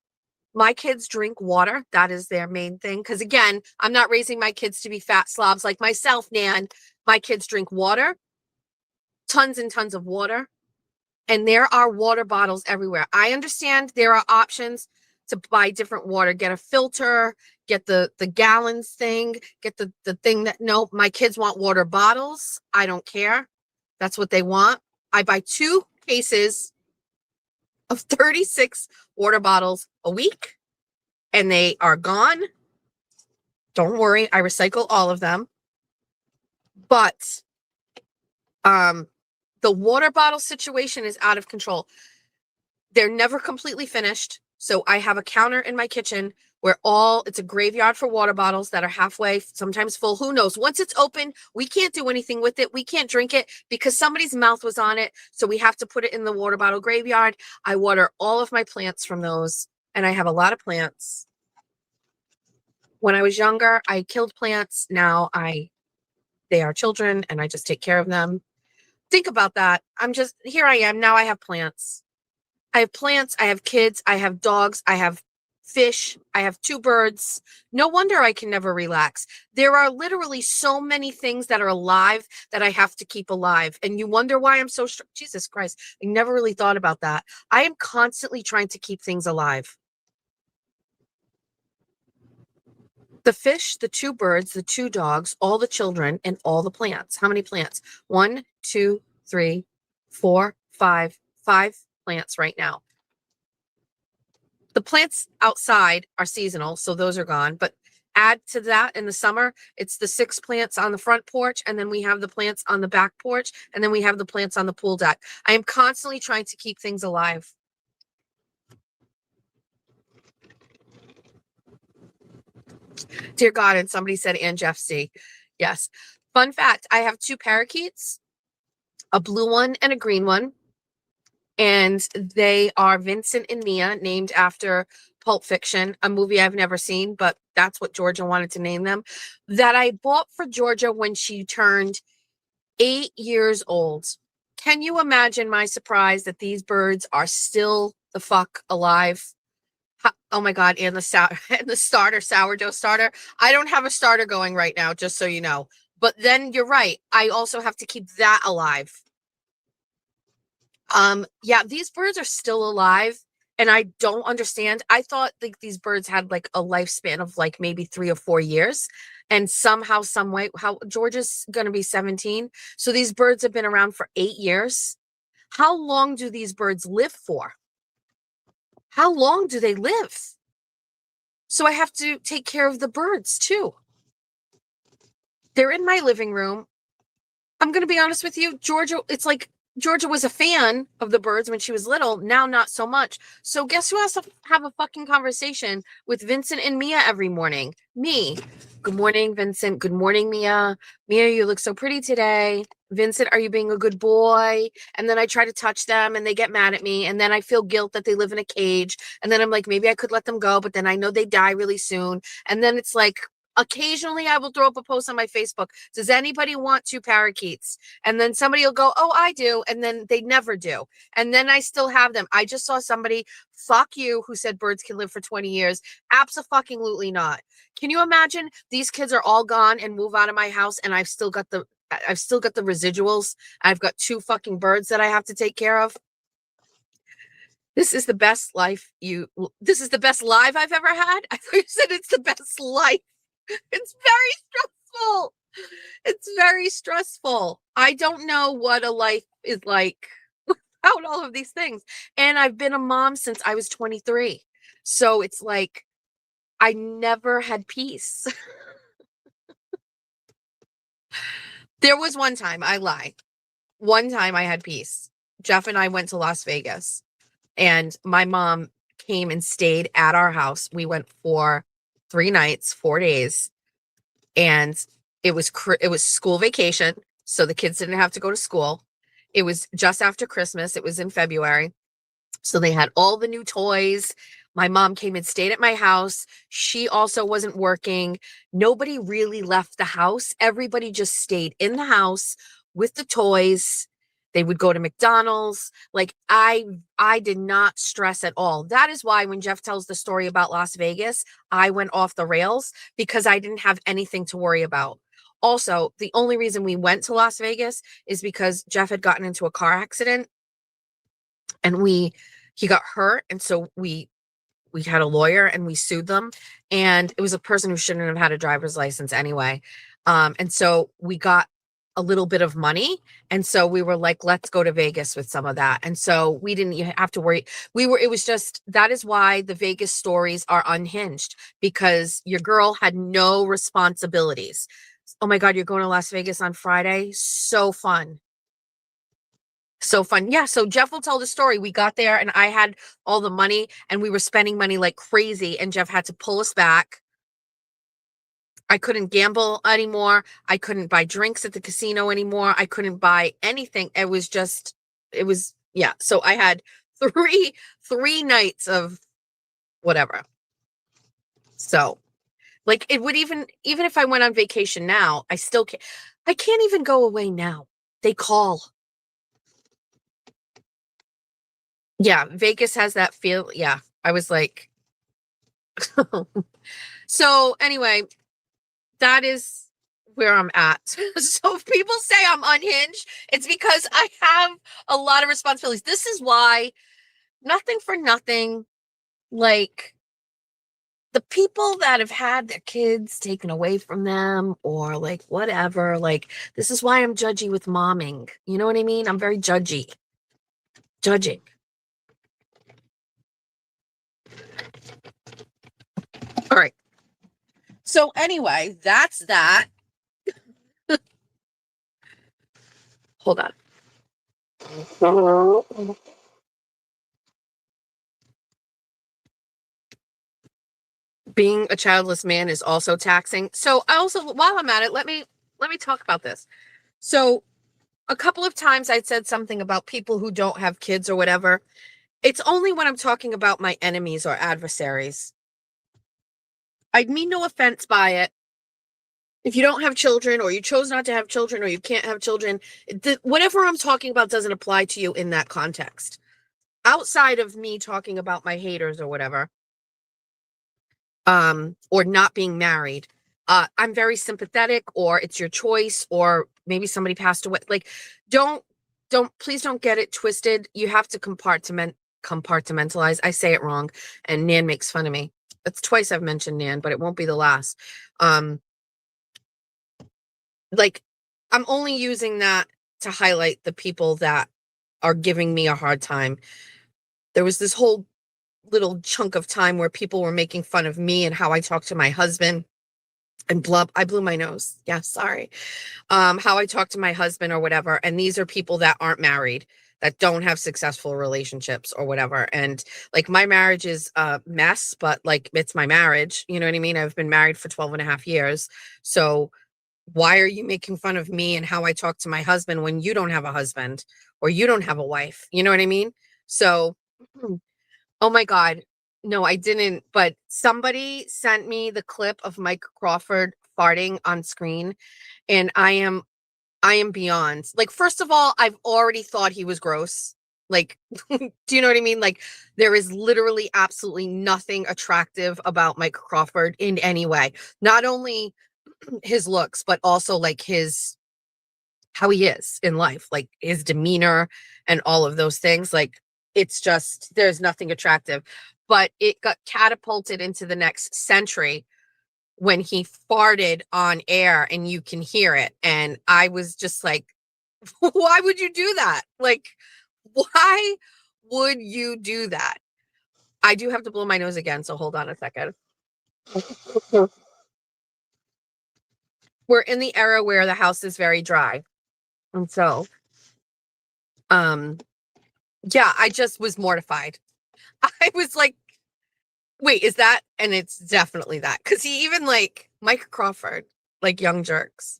My kids drink water. That is their main thing. Because again, I'm not raising my kids to be fat slobs like myself, Nan. My kids drink water, tons and tons of water. And there are water bottles everywhere. I understand there are options to buy different water. Get a filter, get the gallons thing, get the thing that, no, my kids want water bottles. I don't care. That's what they want. I buy 2 cases of 36 water bottles a week, and they are gone. Don't worry, I recycle all of them. But the water bottle situation is out of control. They're never completely finished. So I have a counter in my kitchen where it's a graveyard for water bottles that are halfway, sometimes full. Who knows? Once it's open, we can't do anything with it. We can't drink it because somebody's mouth was on it. So we have to put it in the water bottle graveyard. I water all of my plants from those, and I have a lot of plants. When I was younger, I killed plants. Now they are children and I just take care of them. Think about that. Here I am. Now I have plants. I have plants. I have kids. I have dogs. I have fish. I have 2 birds. No wonder I can never relax. There are literally so many things that are alive that I have to keep alive. And you wonder why I'm so Jesus Christ. I never really thought about that. I am constantly trying to keep things alive. The fish, the 2 birds, the 2 dogs, all the children, and all the plants. How many plants? 1, 2, 3, 4, 5. 5 plants right now. The plants outside are seasonal, so those are gone. But add to that in the summer, it's the 6 plants on the front porch, and then we have the plants on the back porch, and then we have the plants on the pool deck. I am constantly trying to keep things alive. Dear God, and somebody said, and Jeff C. Yes. Fun fact, I have 2 parakeets, a blue one and a green one. And they are Vincent and Mia, named after Pulp Fiction, a movie I've never seen, but that's what Georgia wanted to name them, that I bought for Georgia when she turned 8 years old. Can you imagine my surprise that these birds are still the fuck alive? Oh my God, and the starter, sourdough starter. I don't have a starter going right now, just so you know. But then you're right. I also have to keep that alive. Yeah, these birds are still alive, and I don't understand. I thought like these birds had like a lifespan of like maybe 3 or 4 years, and somehow, some way, how Georgia's going to be 17. So these birds have been around for 8 years. How long do these birds live for? How long do they live? So I have to take care of the birds too. They're in my living room. I'm going to be honest with you, Georgia, it's like Georgia was a fan of the birds when she was little. Now, not so much. So guess who has to have a fucking conversation with Vincent and Mia every morning? Me. Good morning, Vincent. Good morning, Mia. Mia, you look so pretty today. Vincent, are you being a good boy? And then I try to touch them and they get mad at me. And then I feel guilt that they live in a cage. And then I'm like, maybe I could let them go, but then I know they die really soon. And then it's like, Occasionally I will throw up a post on my Facebook. Does anybody want 2 parakeets? And then somebody will go, oh, I do. And then they never do. And then I still have them. I just saw somebody, fuck you, who said birds can live for 20 years. Absolutely not. Can you imagine these kids are all gone and move out of my house and I've still got the residuals. I've got 2 fucking birds that I have to take care of. This is the best this is the best life I've ever had. I thought you said it's the best life. It's very stressful. It's very stressful. I don't know what a life is like without all of these things. And I've been a mom since I was 23. So it's like I never had peace. There was one time, I lie. One time I had peace. Jeff and I went to Las Vegas and my mom came and stayed at our house. We went for 3 nights, 4 days. And it was school vacation. So the kids didn't have to go to school. It was just after Christmas. It was in February. So they had all the new toys. My mom came and stayed at my house. She also wasn't working. Nobody really left the house. Everybody just stayed in the house with the toys. They would go to McDonald's. Like I did not stress at all. That is why when Jeff tells the story about Las Vegas, I went off the rails because I didn't have anything to worry about. Also, the only reason we went to Las Vegas is because Jeff had gotten into a car accident and he got hurt. And so we had a lawyer and we sued them. And it was a person who shouldn't have had a driver's license anyway. And so we got a little bit of money. And so we were like, let's go to Vegas with some of that. And so we didn't have to worry. It was just, that is why the Vegas stories are unhinged, because your girl had no responsibilities. Oh my God, you're going to Las Vegas on Friday? So fun. So fun. Yeah. So Jeff will tell the story. We got there and I had all the money and we were spending money like crazy and Jeff had to pull us back. I couldn't gamble anymore. I couldn't buy drinks at the casino anymore. I couldn't buy anything. Yeah. So I had three nights of whatever. So like it would even if I went on vacation now, I can't even go away now. They call. Yeah. Vegas has that feel. Yeah. I was like, so anyway, that is where I'm at. So if people say I'm unhinged, it's because I have a lot of responsibilities. This is why, nothing for nothing, like the people that have had their kids taken away from them or like whatever, like this is why I'm judgy with momming. You know what I mean? I'm very judging. All right. So anyway, that's that. Hold on. Being a childless man is also taxing. So I also, while I'm at it, let me talk about this. So a couple of times I said something about people who don't have kids or whatever. It's only when I'm talking about my enemies or adversaries. I mean no offense by it. If you don't have children or you chose not to have children or you can't have children, whatever I'm talking about doesn't apply to you in that context. Outside of me talking about my haters or whatever, or not being married, I'm very sympathetic, or it's your choice, or maybe somebody passed away. Like, please don't get it twisted. You have to compartmentalize. I say it wrong, and Nan makes fun of me. It's twice I've mentioned Nan, but it won't be the last. Like, I'm only using that to highlight the people that are giving me a hard time. There was this whole little chunk of time where people were making fun of me and how I talk to my husband and I blew my nose. Yeah, sorry. How I talk to my husband or whatever. And these are people that aren't married, that don't have successful relationships or whatever. And like, my marriage is a mess, but like, it's my marriage. You know what I mean? I've been married for 12 and a half years. So why are you making fun of me and how I talk to my husband when you don't have a husband or you don't have a wife? You know what I mean? So, oh my God. No, I didn't. But somebody sent me the clip of Mike Crawford farting on screen, and I am beyond. Like, first of all, I've already thought he was gross. Like, do you know what I mean? Like, there is literally absolutely nothing attractive about Mike Crawford in any way. Not only his looks, but also like his how he is in life, like his demeanor and all of those things. Like, it's just there's nothing attractive. But it got catapulted into the next century when he farted on air and you can hear it. And I was just like, why would you do that? Like, why would you do that? I do have to blow my nose again, so hold on a second. We're in the era where the house is very dry. And so, yeah, I just was mortified. I was like, wait, is that? And it's definitely that. Because he even like Mike Crawford, like Young Jerks.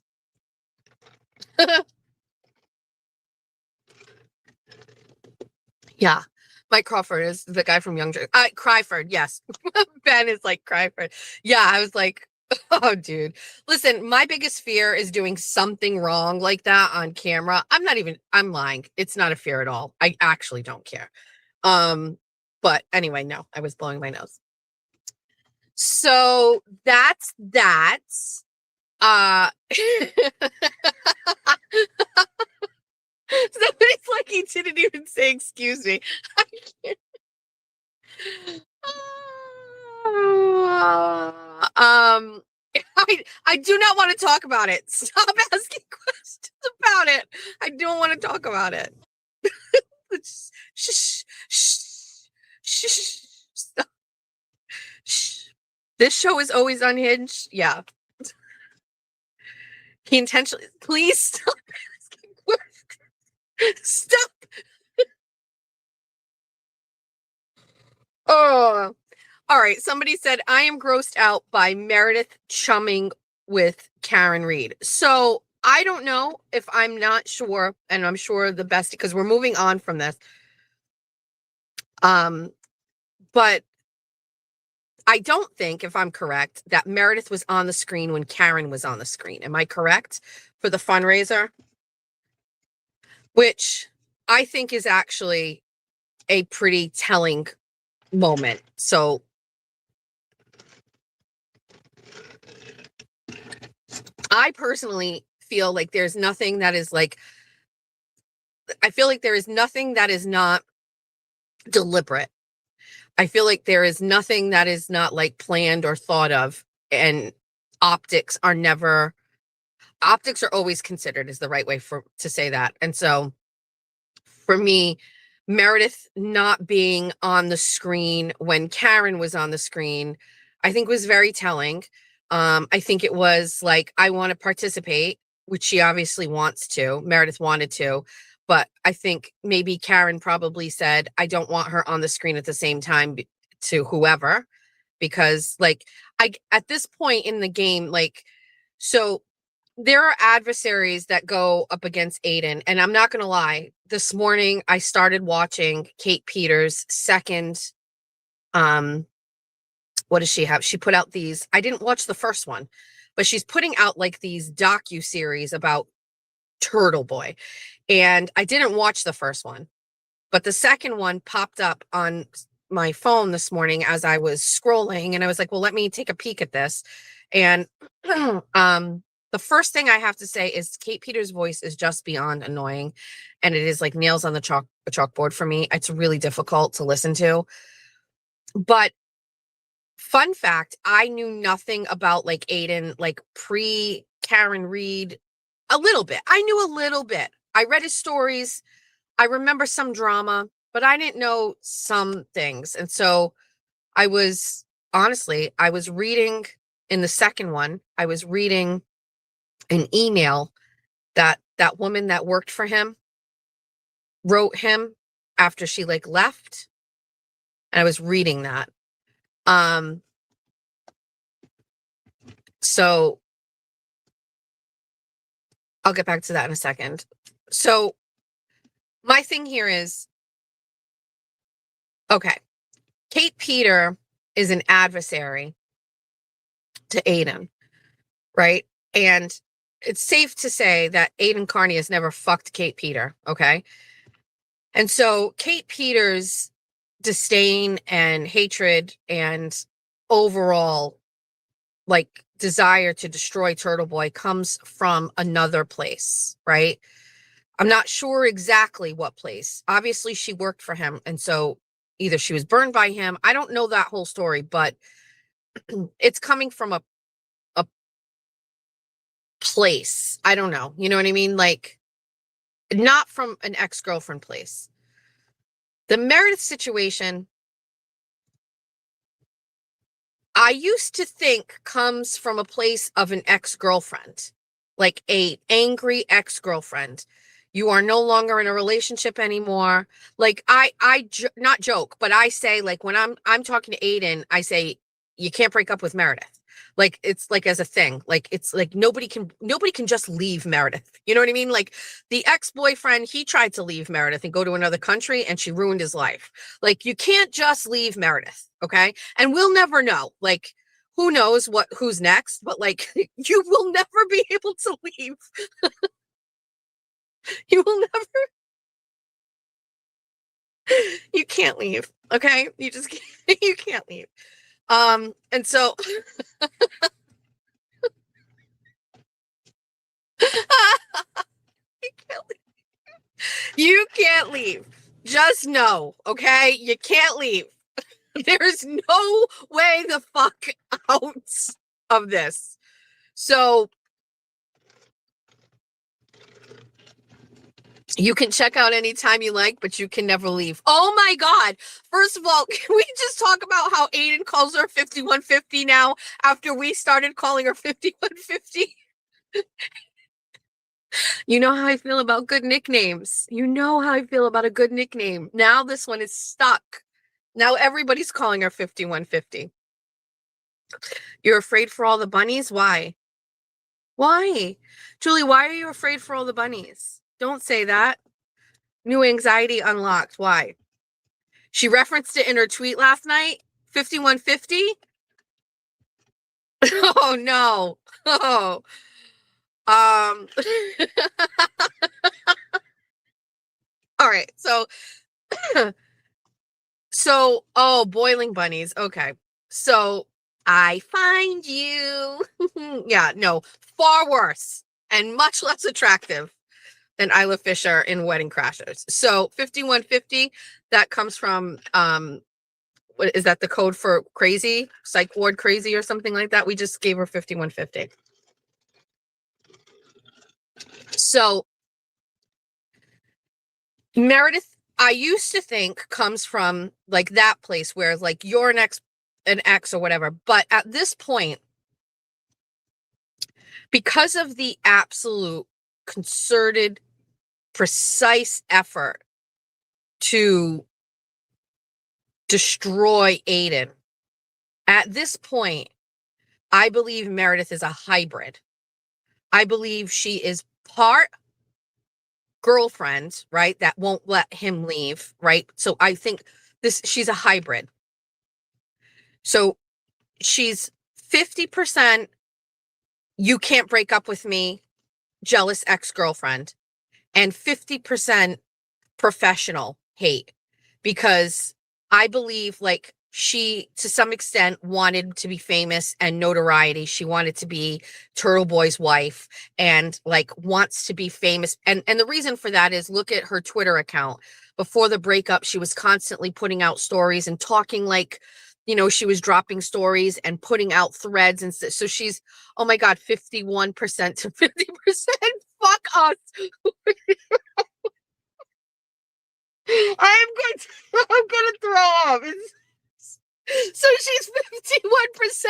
Yeah. Mike Crawford is the guy from Young Jerks. Cryford, yes. Ben is like Cryford. Yeah, I was like, oh, dude. Listen, my biggest fear is doing something wrong like that on camera. I'm lying. It's not a fear at all. I actually don't care. But anyway, no, I was blowing my nose. So that's that. Somebody's like, he didn't even say excuse me. I can't. I do not want to talk about it. Stop asking questions about it. I don't want to talk about it. Shh, shh, shh, stop. Shh. This show is always unhinged. Yeah. He intentionally. Please stop asking questions. Stop. Oh. All right. Somebody said, I am grossed out by Meredith chumming with Karen Reed. So I don't know if I'm not sure, and I'm sure the best because we're moving on from this. But I don't think, if I'm correct, that Meredith was on the screen when Karen was on the screen. Am I correct for the fundraiser? Which I think is actually a pretty telling moment. So I personally feel like there's nothing that is like, I feel like there is nothing that is not deliberate. I feel like there is nothing that is not like planned or thought of. And optics are always considered is the right way to say that. And so for me, Meredith not being on the screen when Karen was on the screen, I think was very telling. I think it was like, I want to participate, which she obviously wants to. Meredith wanted to, but I think maybe Karen probably said, I don't want her on the screen at the same time to whoever, because like at this point in the game, like, so there are adversaries that go up against Aiden. And I'm not going to lie, this morning I started watching Kate Peters' second, what does she have? She put out these, I didn't watch the first one, but she's putting out like these docu-series about Turtle Boy. And I didn't watch the first one, but the second one popped up on my phone this morning as I was scrolling. And I was like, well, let me take a peek at this. And, the first thing I have to say is Kate Peters' voice is just beyond annoying. And it is like nails on the chalkboard for me. It's really difficult to listen to. But fun fact, I knew nothing about like Aiden, like pre Karen Reed, a little bit. I knew a little bit. I read his stories. I remember some drama, but I didn't know some things. And so I was reading in the second one, I was reading an email that woman that worked for him wrote him after she like left. And I was reading that. So I'll get back to that in a second. So my thing here is, okay, Kate Peter is an adversary to Aiden, right? And it's safe to say that Aiden Carney has never fucked Kate Peter, okay? And so Kate Peters' disdain and hatred and overall like desire to destroy Turtle Boy comes from another place, right? I'm not sure exactly what place. Obviously, she worked for him. And so either she was burned by him. I don't know that whole story, but it's coming from a place. I don't know. You know what I mean? Like, not from an ex-girlfriend place. The Meredith situation, I used to think comes from a place of an ex-girlfriend, like a angry ex-girlfriend. You are no longer in a relationship anymore. Like not joke, but I say, like, when I'm talking to Aiden, I say, you can't break up with Meredith. Like, it's like as a thing, like, it's like nobody can just leave Meredith. You know what I mean? Like, the ex-boyfriend, he tried to leave Meredith and go to another country, and she ruined his life. Like, you can't just leave Meredith. Okay. And we'll never know. Like, who knows who's next, but like, you will never be able to leave. You will never. You can't leave. Okay. You just can't, you can't leave. And so you can't leave. You can't leave. Just know, okay? You can't leave. There's no way the fuck out of this. So you can check out anytime you like, but you can never leave. Oh my God. First of all, can we just talk about how Aiden calls her 5150 now after we started calling her 5150? You know how I feel about good nicknames. You know how I feel about a good nickname. Now this one is stuck. Now everybody's calling her 5150. You're afraid for all the bunnies? Why? Why? Julie, why are you afraid for all the bunnies? Don't say that. New anxiety unlocked. Why? She referenced it in her tweet last night. 5150? Oh no. Oh. All right. So boiling bunnies. Okay. So I find you. Yeah, no, far worse and much less attractive than Isla Fisher in Wedding Crashers. So 5150, that comes from what is that, the code for crazy, psych ward crazy or something like that? We just gave her 5150. So Meredith, I used to think, comes from like that place where like you're an ex or whatever. But at this point, because of the absolute concerted, precise effort to destroy Aiden, at this point, I believe Meredith is a hybrid. I believe she is part girlfriend, right? That won't let him leave, right? So I think she's a hybrid. So she's 50% you can't break up with me, jealous ex-girlfriend, and 50% professional hate, because I believe like she to some extent wanted to be famous and notoriety. She wanted to be Turtle Boy's wife and like wants to be famous. And the reason for that is, look at her Twitter account. Before the breakup, she was constantly putting out stories and talking like, you know, she was dropping stories and putting out threads. And so she's, oh my God, 51% to 50%. Fuck us. I'm gonna throw up. So she's 51%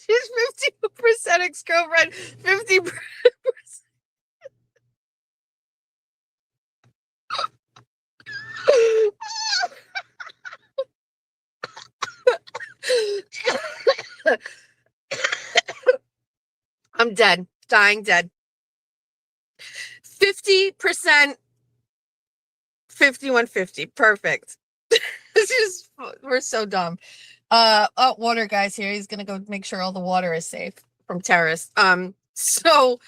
she's 50% ex-girlfriend, 50%. I'm dead, dying dead. 50%, 5150. Perfect. This is, we're so dumb. Oh, water guy's here. He's gonna go make sure all the water is safe from terrorists. So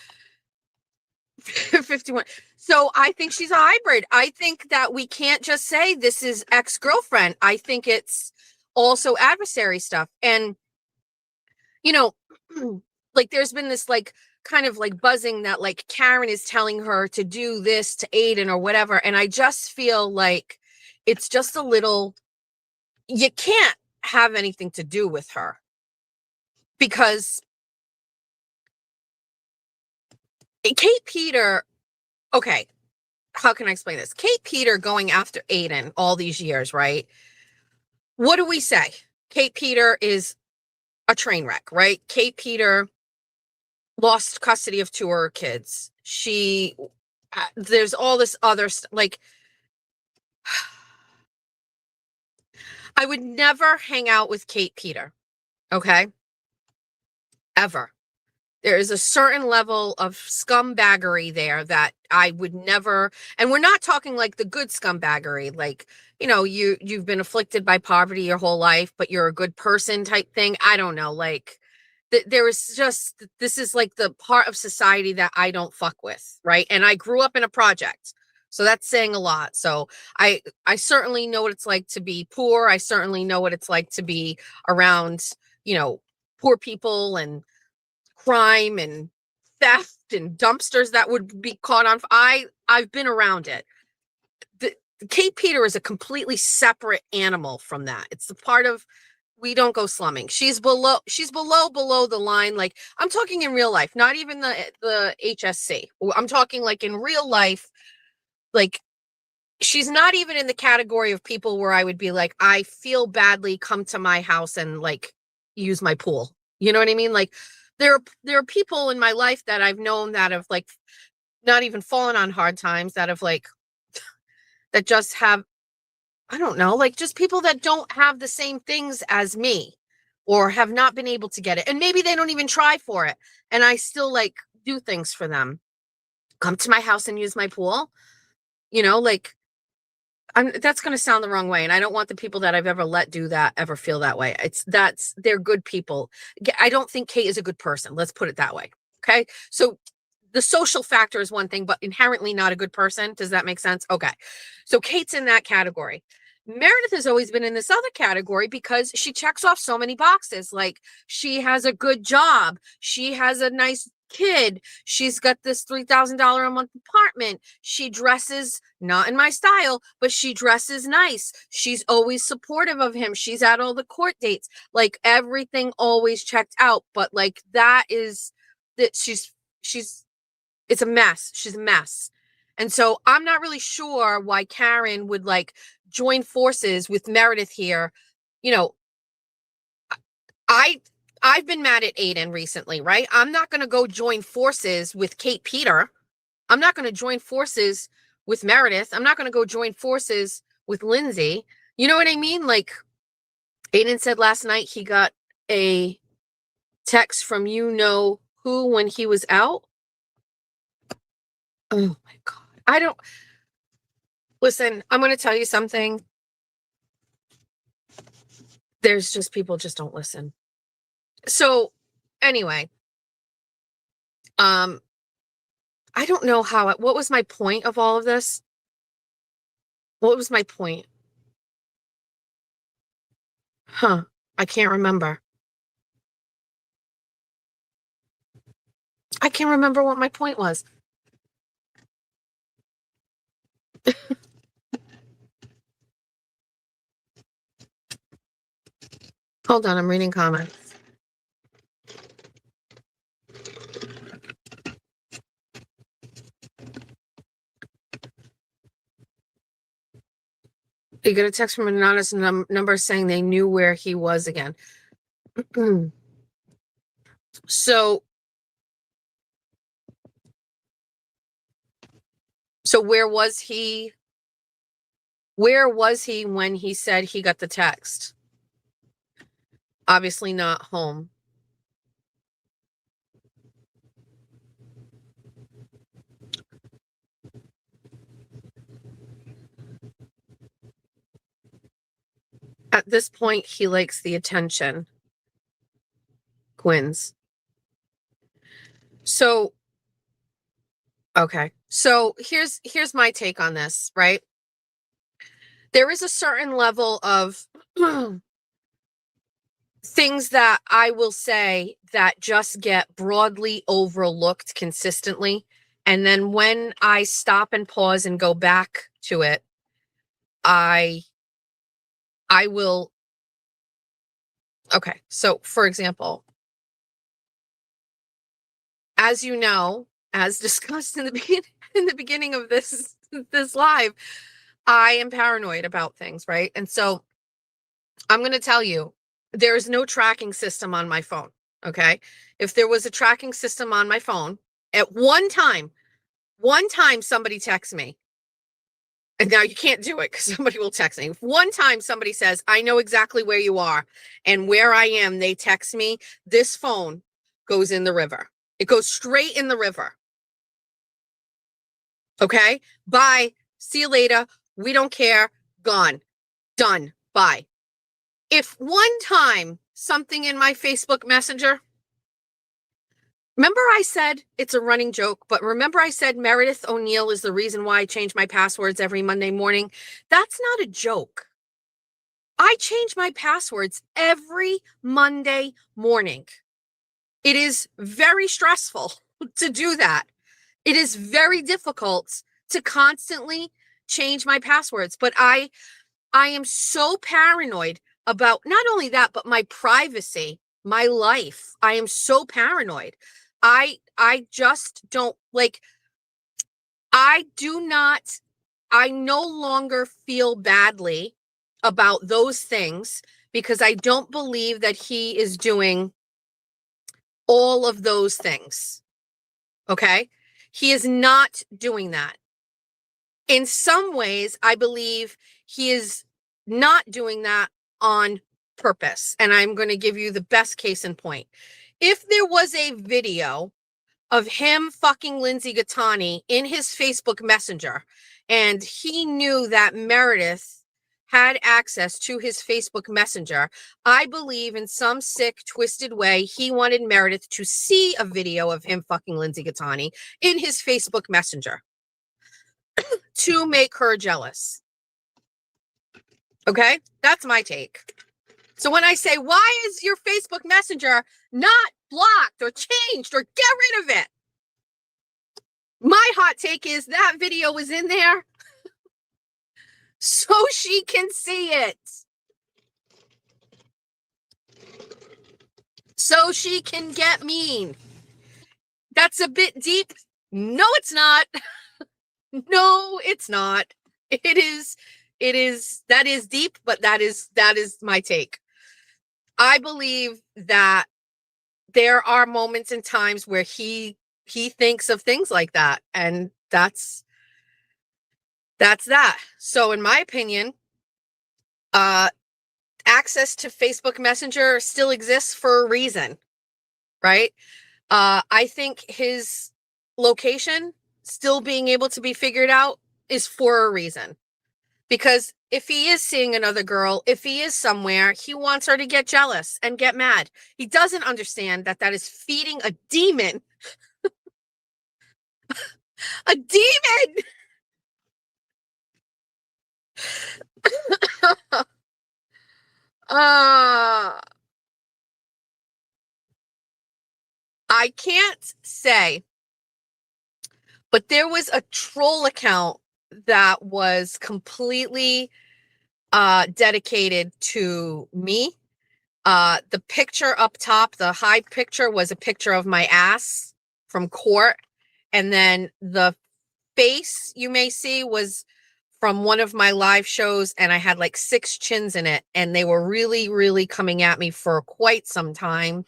51. So I think she's a hybrid. I think that we can't just say this is ex-girlfriend. I think it's also adversary stuff. And you know, like there's been this like kind of like buzzing that like Karen is telling her to do this to Aiden or whatever. And I just feel like it's just a little, you can't have anything to do with her because Kate Peter, okay, how can I explain this? Kate Peter going after Aiden all these years, right? What do we say? Kate Peter is a train wreck, right? Kate Peter lost custody of 2 of her kids. She, there's all this other like, I would never hang out with Kate Peter, okay? Ever. There is a certain level of scumbaggery there that I would never, and we're not talking like the good scumbaggery, like, you know, you've been afflicted by poverty your whole life, but you're a good person type thing. I don't know, like there is just, this is like the part of society that I don't fuck with, right? And I grew up in a project. So that's saying a lot. So I certainly know what it's like to be poor. I certainly know what it's like to be around, you know, poor people and crime and theft and dumpsters that would be caught on. I've been around it. Kate Peter is a completely separate animal from that. It's the part of, we don't go slumming. She's below the line. Like I'm talking in real life, not even the HSC. I'm talking like in real life. Like she's not even in the category of people where I would be like, I feel badly, come to my house and like use my pool. You know what I mean? Like there are people in my life that I've known that have like not even fallen on hard times, that have like, that just have, I don't know, like just people that don't have the same things as me or have not been able to get it. And maybe they don't even try for it. And I still like do things for them. Come to my house and use my pool. You know, like that's going to sound the wrong way. And I don't want the people that I've ever let do that ever feel that way. They're good people. I don't think Kate is a good person. Let's put it that way. Okay. So the social factor is one thing, but inherently not a good person. Does that make sense? Okay. So Kate's in that category. Meredith has always been in this other category because she checks off so many boxes. Like she has a good job. She has a nice kid. She's got this $3,000 a month apartment. She dresses not in my style, but she dresses nice. She's always supportive of him. She's at all the court dates. Like everything always checked out. But like that is that she's it's a mess. She's a mess. And so I'm not really sure why Karen would like join forces with Meredith here. You know, I've been mad at Aiden recently, right? I'm not going to go join forces with Kate Peter. I'm not going to join forces with Meredith. I'm not going to go join forces with Lindsay. You know what I mean? Like Aiden said last night he got a text from you know who when he was out. Oh my God. I don't listen. I'm going to tell you something. There's just people just don't listen. So anyway, I don't know what was my point of all of this? What was my point? I can't remember. I can't remember what my point was. Hold on, I'm reading comments. You get a text from an anonymous number saying they knew where he was again. So where was he? Where was he when he said he got the text? Obviously not home. At this point, he likes the attention. Quinn's. So, okay. So here's my take on this, right? There is a certain level of things that I will say that just get broadly overlooked consistently. And then when I stop and pause and go back to it, I will. Okay. So for example, as you know, as discussed in the beginning of this live, I am paranoid about things, right? And so I'm going to tell you, there is no tracking system on my phone. Okay. If there was a tracking system on my phone, at one time somebody texts me, and now you can't do it because somebody will text me. If one time somebody says, I know exactly where you are and where I am, they text me, this phone goes in the river. It goes straight in the river. Okay. Bye. See you later. We don't care. Gone. Done. Bye. If one time something in my Facebook Messenger, remember I said it's a running joke, but remember I said Meredith O'Neill is the reason why I change my passwords every Monday morning? That's not a joke. I change my passwords every Monday morning. It is very stressful to do that. It is very difficult to constantly change my passwords, but I am so paranoid about not only that, but my privacy, my life. I am so paranoid. I just don't like, I no longer feel badly about those things because I don't believe that he is doing all of those things. Okay? He is not doing that. In some ways, I believe he is not doing that on purpose. And I'm going to give you the best case in point. If there was a video of him fucking Lindsay Gattani in his Facebook Messenger, and he knew that Meredith had access to his Facebook Messenger, I believe in some sick, twisted way, he wanted Meredith to see a video of him fucking Lindsay Gattani in his Facebook Messenger to make her jealous. Okay? That's my take. So when I say, why is your Facebook Messenger not blocked or changed or get rid of it? My hot take is that video was in there so she can see it. So she can get mean. That's a bit deep. No, it's not. No, it's not. It is, that is deep, but that is my take. I believe that there are moments and times where he thinks of things like that. And that's that. So in my opinion, access to Facebook Messenger still exists for a reason, right? I think his location still being able to be figured out is for a reason. Because if he is seeing another girl, if he is somewhere, he wants her to get jealous and get mad. He doesn't understand that is feeding a demon. A demon! I can't say, but there was a troll account that was completely dedicated to me. The picture up top, the high picture, was a picture of my ass from court. And then the face you may see was from one of my live shows, and I had like 6 chins in it, and they were really, really coming at me for quite some time.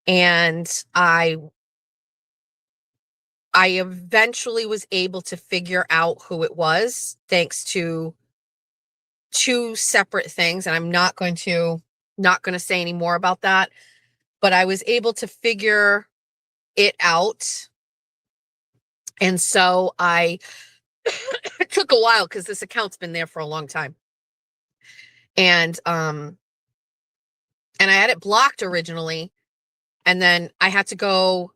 And I eventually was able to figure out who it was, thanks to 2 separate things. And I'm not going to say any more about that, but I was able to figure it out. And so it took a while because this account's been there for a long time. And I had it blocked originally, and then I had to go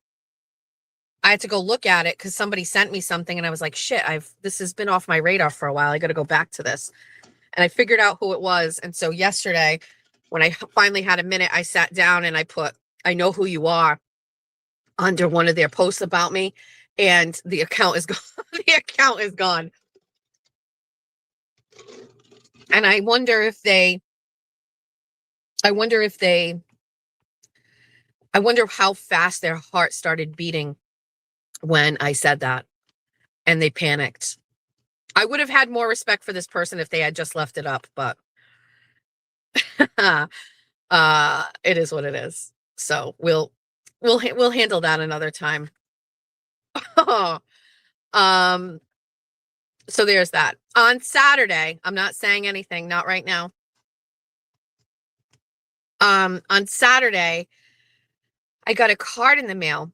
look at it because somebody sent me something, and I was like, shit, this has been off my radar for a while. I got to go back to this. And I figured out who it was. And so yesterday, when I finally had a minute, I sat down and I put, I know who you are, under one of their posts about me, and the account is gone. The account is gone. And I wonder if how fast their heart started beating when I said that and they panicked. I would have had more respect for this person if they had just left it up, but it is what it is. So we'll handle that another time. So there's that. On Saturday, I'm not saying anything, not right now. On Saturday, I got a card in the mail,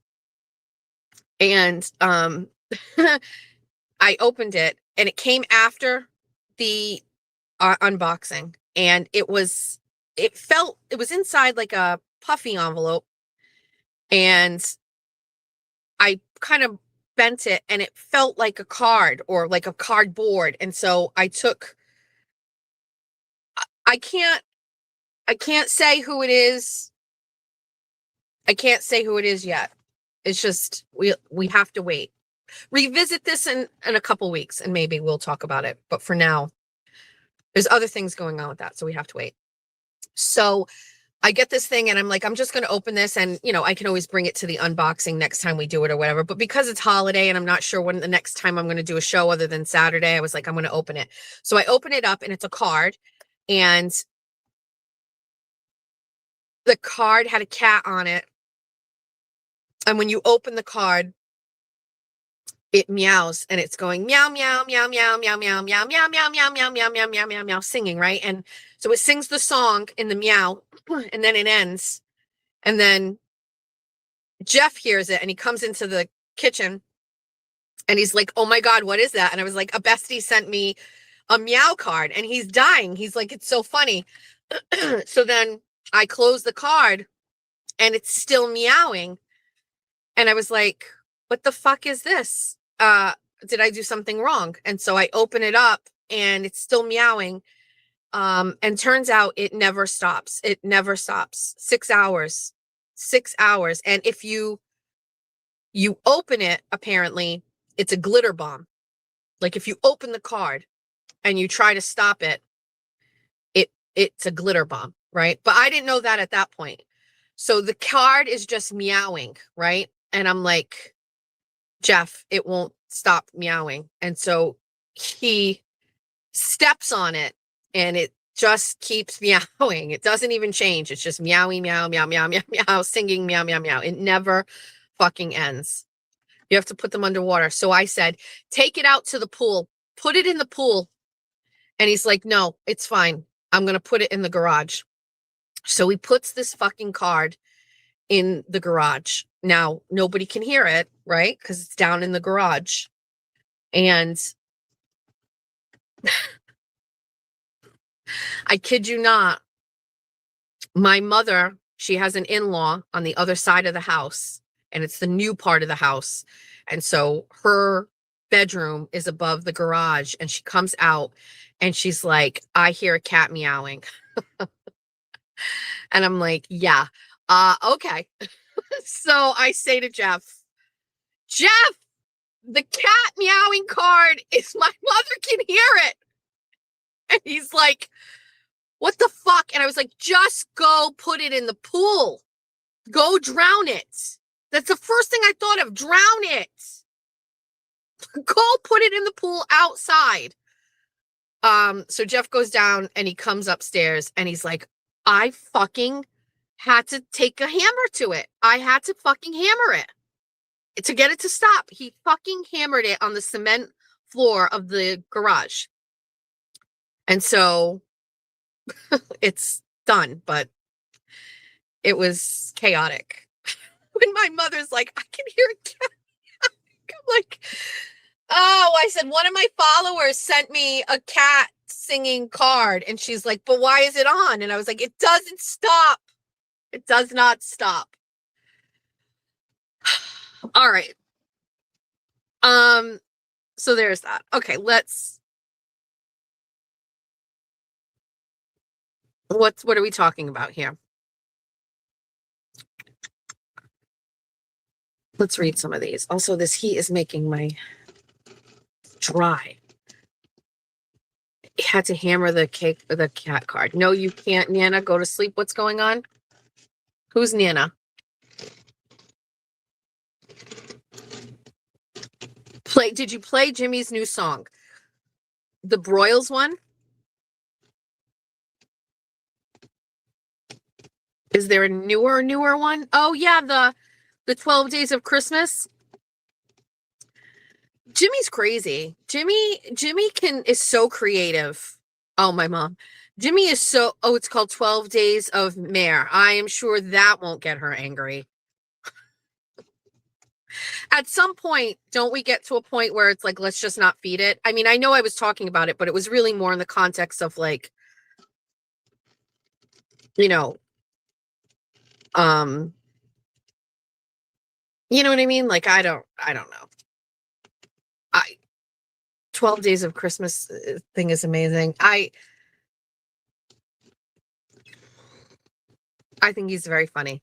and I opened it, and it came after the unboxing, and it was inside like a puffy envelope, and I kind of bent it, and it felt like a card or like a cardboard. And so I can't say who it is. I can't say who it is yet. It's just, we have to wait. Revisit this in a couple weeks, and maybe we'll talk about it. But for now, there's other things going on with that, so we have to wait. So I get this thing, and I'm like, I'm just going to open this, and I can always bring it to the unboxing next time we do it or whatever. But because it's holiday and I'm not sure when the next time I'm going to do a show other than Saturday, I was like, I'm going to open it. So I open it up, and it's a card, and the card had a cat on it. And when you open the card, it meows, and it's going meow, meow, meow, meow, meow, meow, meow, meow, meow, meow, meow, meow, meow, meow, meow, meow, singing, right? And so it sings the song in the meow, and then it ends. And then Jeff hears it, and he comes into the kitchen, and he's like, oh my God, what is that? And I was like, a bestie sent me a meow card, and he's dying. He's like, it's so funny. So then I close the card, and it's still meowing. And I was like, what the fuck is this? Did I do something wrong? And so I open it up, and it's still meowing. And turns out it never stops. It never stops. 6 hours. 6 hours. And if you open it, apparently it's a glitter bomb. Like if you open the card and you try to stop it, it's a glitter bomb, right? But I didn't know that at that point. So the card is just meowing, right? And I'm like, Jeff, it won't stop meowing. And so he steps on it, and it just keeps meowing. It doesn't even change. It's just meowing, meow, meow, meow, meow, meow, singing, meow, meow, meow. It never fucking ends. You have to put them underwater. So I said, take it out to the pool, put it in the pool. And he's like, no, it's fine. I'm going to put it in the garage. So he puts this fucking card in the garage. Now, nobody can hear it, right? Because it's down in the garage. And I kid you not, my mother, she has an in-law on the other side of the house, and it's the new part of the house. And so her bedroom is above the garage, and she comes out, and she's like, I hear a cat meowing. And I'm like, yeah, okay. So I say to Jeff, the cat meowing card is my mother can hear it. And he's like, what the fuck? And I was like, just go put it in the pool. Go drown it. That's the first thing I thought of. Drown it. Go put it in the pool outside. So Jeff goes down, and he comes upstairs, and he's like, I fucking had to take a hammer to it. I had to fucking hammer it to get it to stop. He fucking hammered it on the cement floor of the garage. And so it's done, but it was chaotic. When my mother's like, I can hear a cat. I'm like, oh, I said, one of my followers sent me a cat singing card. And she's like, but why is it on? And I was like, it doesn't stop. It does not stop. All right. So there's that. Okay, what are we talking about here? Let's read some of these. Also, this heat is making my dry. Had to hammer the cat card. No, you can't, Nana. Go to sleep. What's going on? Who's Nana? Did you play Jimmy's new song? The Broyles one? Is there a newer one? Oh yeah, the 12 Days of Christmas. Jimmy's crazy. Jimmy is so creative. Oh, my mom. Jimmy is so, it's called 12 Days of Mare. I am sure that won't get her angry. At some point, don't we get to a point where it's like, let's just not feed it? I mean, I know I was talking about it, but it was really more in the context of like, you know what I mean? Like, I don't know. 12 Days of Christmas thing is amazing. I think he's very funny.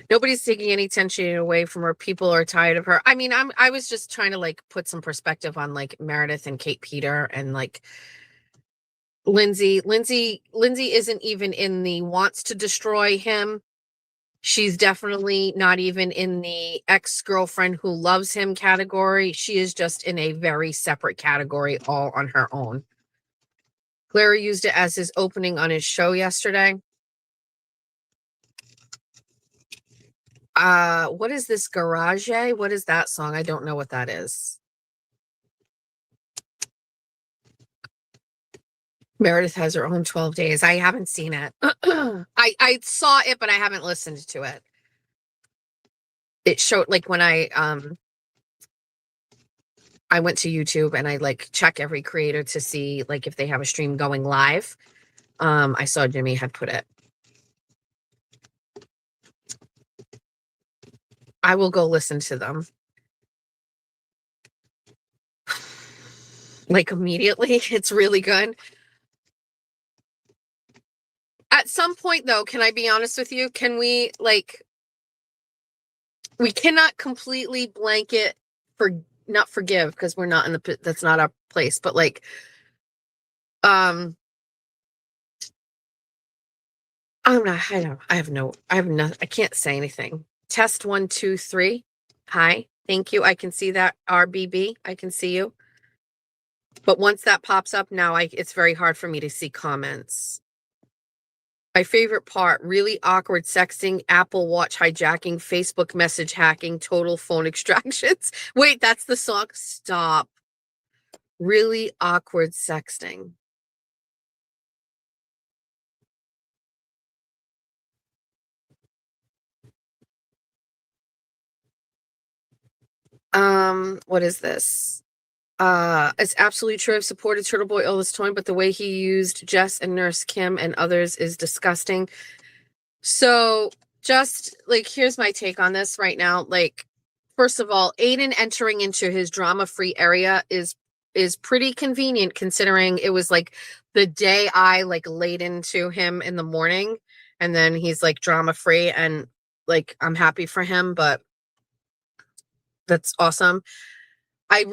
Nobody's taking any attention away from her. People are tired of her. I mean, I was just trying to like put some perspective on like Meredith and Kate Peter and like Lindsay. Lindsay isn't even in the wants to destroy him. She's definitely not even in the ex-girlfriend who loves him category. She is just in a very separate category all on her own. Larry used it as his opening on his show yesterday. What is this, Garage? What is that song? I don't know what that is. Meredith has her own 12 days. I haven't seen it. I saw it, but I haven't listened to it. It showed like when I went to YouTube and I like check every creator to see like if they have a stream going live. I saw Jimmy had put it. I will go listen to them. Like immediately. It's really good. At some point though, can I be honest with you? Can we like, we cannot completely blanket not forgive because we're not in that's not our place, but like, I can't say anything. Test 1, 2, 3. Hi. Thank you. I can see that. RBB. I can see you. But once that pops up now, it's very hard for me to see comments. My favorite part, really awkward sexting, Apple Watch hijacking, Facebook message hacking, total phone extractions. Wait, that's the song? Stop. Really awkward sexting. What is this? It's absolutely true. I've supported Turtle Boy all this time, but the way he used Jess and Nurse Kim and others is disgusting. So just like, here's my take on this right now. Like, first of all, Aiden entering into his drama-free area is pretty convenient considering it was like the day I like laid into him in the morning and then he's like drama-free and like, I'm happy for him, but that's awesome. I'm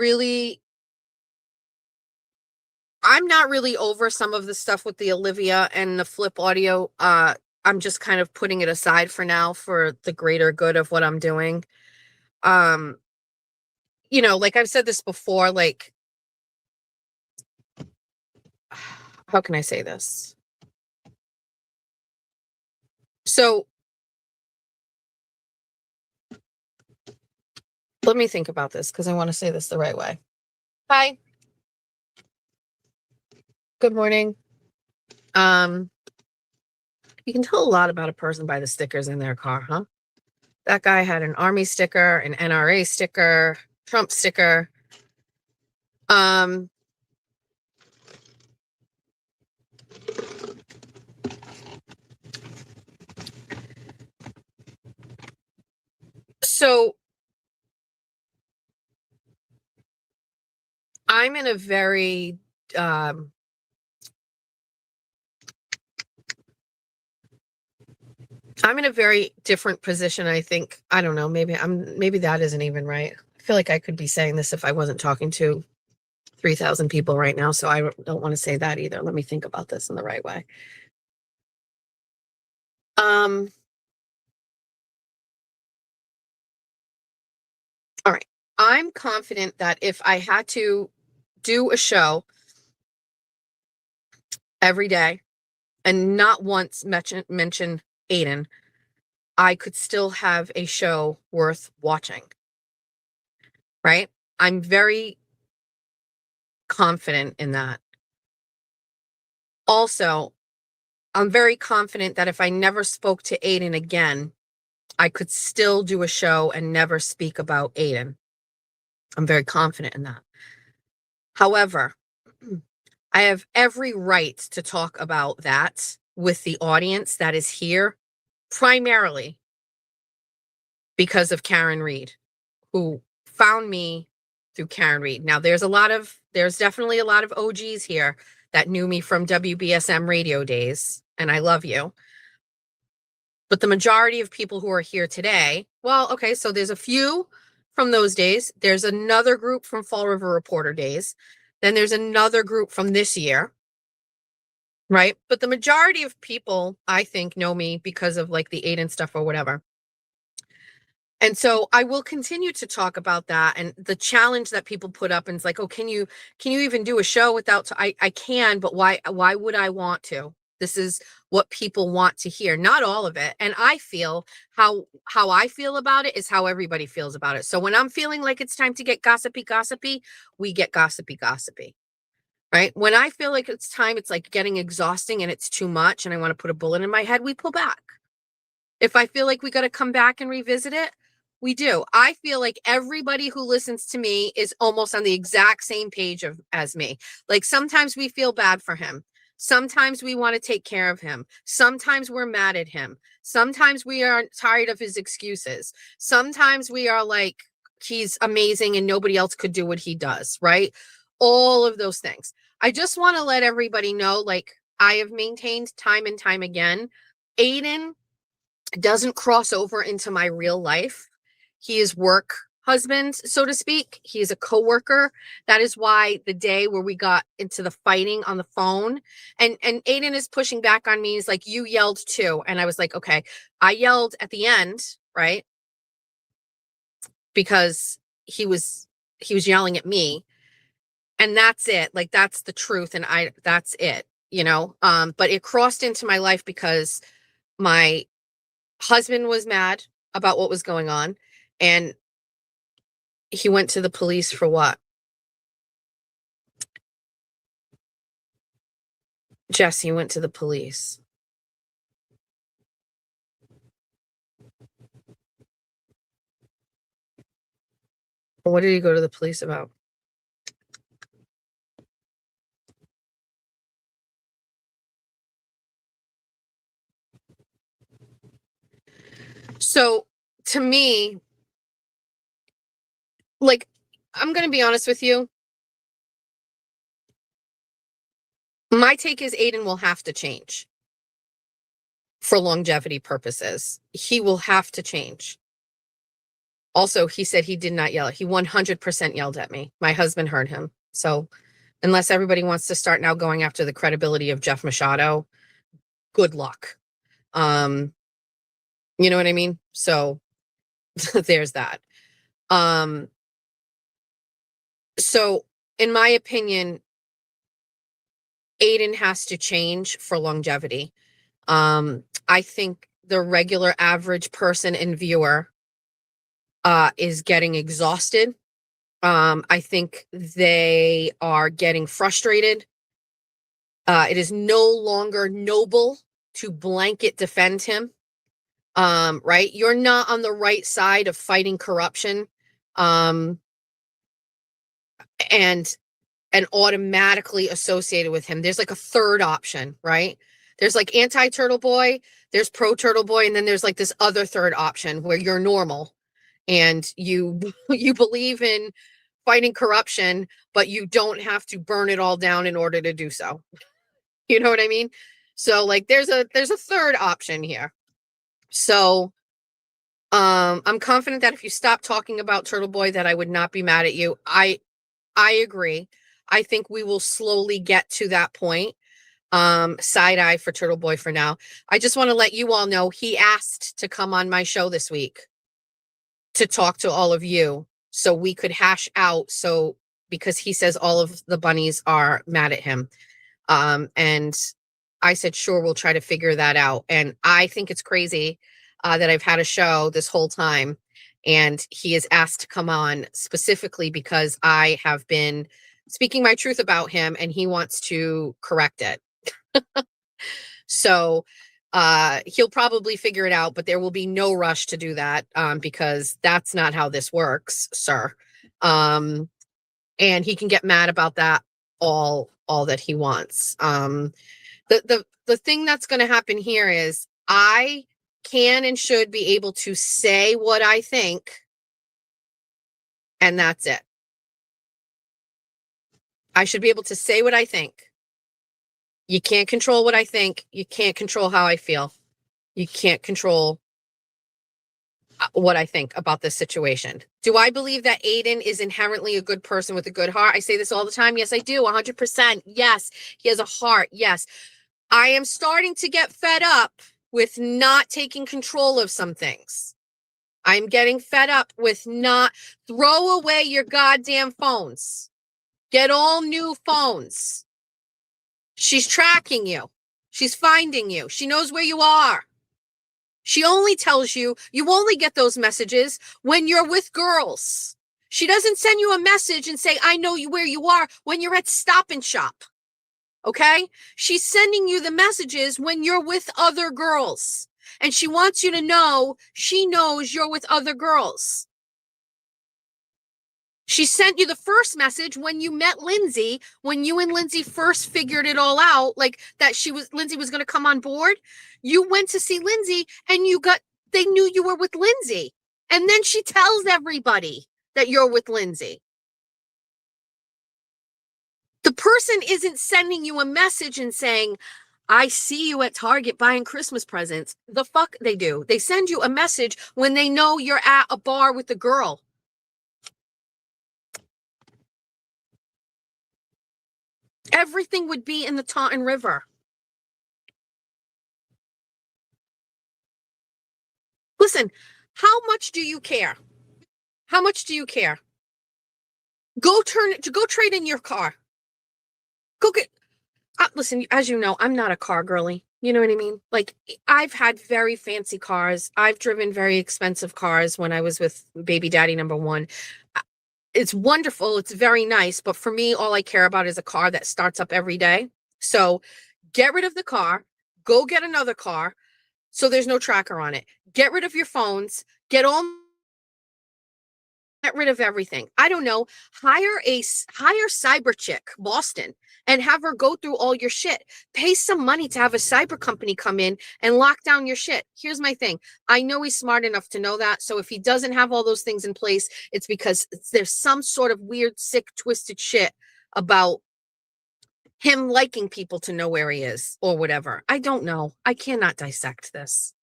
not really over some of the stuff with the Olivia and the Flip audio. I'm just kind of putting it aside for now for the greater good of what I'm doing. Like I've said this before, like, how can I say this? So let me think about this because I want to say this the right way. Hi. Good morning. You can tell a lot about a person by the stickers in their car, huh? That guy had an Army sticker, an NRA sticker, Trump sticker. Um, so I'm in a very, um, I'm in a very different position. I think, I don't know, maybe that isn't even right. I feel like I could be saying this if I wasn't talking to 3,000 people right now. So I don't want to say that either. Let me think about this in the right way. All right. I'm confident that if I had to do a show every day and not once mention Aiden, I could still have a show worth watching. Right? I'm very confident in that. Also, I'm very confident that if I never spoke to Aiden again, I could still do a show and never speak about Aiden. I'm very confident in that. However, I have every right to talk about that with the audience that is here, primarily because of Karen Reed, who found me through Karen Reed. Now, there's definitely a lot of OGs here that knew me from WBSM radio days, and I love you. But the majority of people who are here today, well, okay, so there's a few from those days. There's another group from Fall River Reporter days. Then there's another group from this year, right? But the majority of people, I think, know me because of like the Aiden stuff or whatever. And so I will continue to talk about that and the challenge that people put up, and it's like, oh, can you even do a show without I can, but why would I want to? This is what people want to hear, not all of it. And I feel how I feel about it is how everybody feels about it. So when I'm feeling like it's time to get gossipy, we get gossipy. Right? When I feel like it's time, it's like getting exhausting and it's too much and I want to put a bullet in my head, we pull back. If I feel like we got to come back and revisit it, we do. I feel like everybody who listens to me is almost on the exact same page as me. Like sometimes we feel bad for him. Sometimes we want to take care of him. Sometimes we're mad at him. Sometimes we are tired of his excuses. Sometimes we are like, he's amazing and nobody else could do what he does, right? All of those things. I just want to let everybody know, like I have maintained time and time again, Aiden doesn't cross over into my real life. He is work husband, so to speak. He is a coworker. That is why the day where we got into the fighting on the phone, and Aiden is pushing back on me. He's like, you yelled too. And I was like, okay, I yelled at the end, right? Because he was yelling at me. And that's it. Like, that's the truth. And that's it, but it crossed into my life because my husband was mad about what was going on, and he went to the police for what? Jesse went to the police. What did he go to the police about? So to me, like, I'm going to be honest with you. My take is Aiden will have to change for longevity purposes. He will have to change. Also, he said he did not yell. He 100% yelled at me. My husband heard him. So unless everybody wants to start now going after the credibility of Jeff Machado, good luck. You know what I mean? So there's that. So in my opinion, Aiden has to change for longevity. I think the regular average person and viewer is getting exhausted. I think they are getting frustrated. It is no longer noble to blanket defend him. Right? You're not on the right side of fighting corruption. And and automatically associated with him. There's like a third option, right? There's like anti-Turtle Boy, there's pro-Turtle Boy, and then there's like this other third option where you're normal and you you believe in fighting corruption, but you don't have to burn it all down in order to do so. You know what I mean? So like there's a third option here. So I'm confident that if you stop talking about Turtle Boy, that I would not be mad at you. I agree. I think we will slowly get to that point. Side eye for Turtle Boy for now. I just want to let you all know he asked to come on my show this week to talk to all of you so we could hash out, so because he says all of the bunnies are mad at him. And I said, sure, we'll try to figure that out. And I think it's crazy that I've had a show this whole time and he is asked to come on specifically because I have been speaking my truth about him and he wants to correct it. So he'll probably figure it out, but there will be no rush to do that because that's not how this works, sir. And he can get mad about that all that he wants. The thing that's going to happen here is I can and should be able to say what I think, and that's it. I should be able to say what I think. You can't control what I think. You can't control how I feel. You can't control what I think about this situation. Do I believe that Aiden is inherently a good person with a good heart? I say this all the time. Yes, I do. 100%. Yes, he has a heart. Yes. I am starting to get fed up with not taking control of some things. I'm getting fed up with not throw away your goddamn phones. Get all new phones. She's tracking you. She's finding you. She knows where you are. She only tells you, you only get those messages when you're with girls. She doesn't send you a message and say, I know you where you are when you're at Stop and Shop. Okay? She's sending you the messages when you're with other girls. And she wants you to know she knows you're with other girls. She sent you the first message when you met Lindsay, when you and Lindsay first figured it all out, like that Lindsay was going to come on board. You went to see Lindsay and they knew you were with Lindsay. And then she tells everybody that you're with Lindsay. The person isn't sending you a message and saying, I see you at Target buying Christmas presents. The fuck they do. They send you a message when they know you're at a bar with a girl. Everything would be in the Taunton River. Listen, how much do you care? How much do you care? Go trade in your car. Go get, listen, as you know, I'm not a car girly. You know what I mean? Like, I've had very fancy cars. I've driven very expensive cars when I was with baby daddy number one. It's wonderful. It's very nice. But for me, all I care about is a car that starts up every day. So get rid of the car. Go get another car so there's no tracker on it. Get rid of your phones. Get rid of everything. I don't know. Hire Cyber Chick, Boston, and have her go through all your shit. Pay some money to have a cyber company come in and lock down your shit. Here's my thing. I know he's smart enough to know that. So if he doesn't have all those things in place, it's because there's some sort of weird, sick, twisted shit about him liking people to know where he is or whatever. I don't know. I cannot dissect this.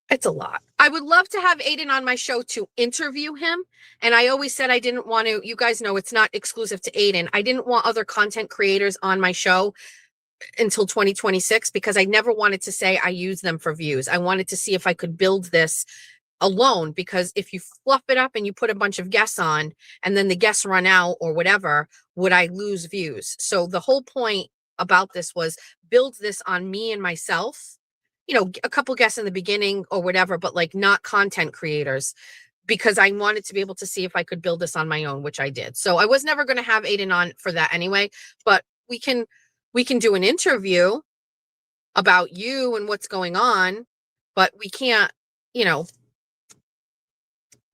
It's a lot. I would love to have Aiden on my show to interview him. And I always said I didn't want to, you guys know it's not exclusive to Aiden. I didn't want other content creators on my show until 2026 because I never wanted to say I use them for views. I wanted to see if I could build this alone, because if you fluff it up and you put a bunch of guests on and then the guests run out or whatever, would I lose views? So the whole point about this was build this on me and myself. You know, a couple guests in the beginning or whatever, but like not content creators, because I wanted to be able to see if I could build this on my own, which I did. So I was never going to have Aiden on for that anyway, but we can do an interview about you and what's going on, but we can't, you know,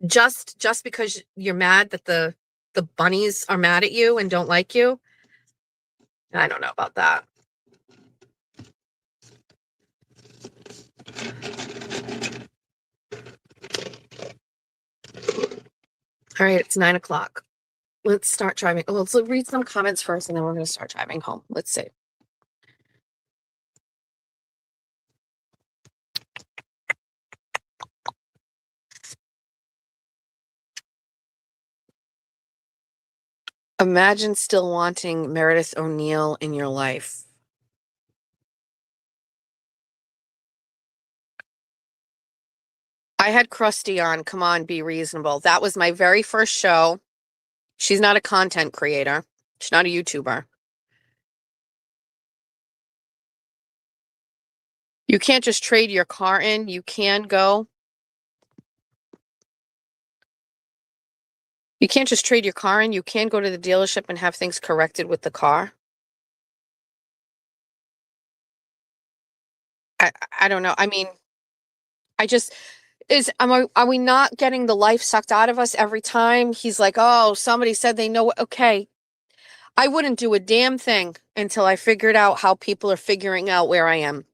just because you're mad that the the bunnies are mad at you and don't like you. I don't know about that. All right, it's 9 o'clock. Let's start driving. Well, let's read some comments first, and then we're going to start driving home. Let's see. Imagine still wanting Meredith O'Neill in your life. I had Krusty on. Come on, be reasonable. That was my very first show. She's not a content creator. She's not a YouTuber. You can't just trade your car in. You can go. You can't just trade your car in. You can go to the dealership and have things corrected with the car. I don't know. I mean, are we not getting the life sucked out of us every time? He's like, oh, somebody said they know. Okay. I wouldn't do a damn thing until I figured out how people are figuring out where I am.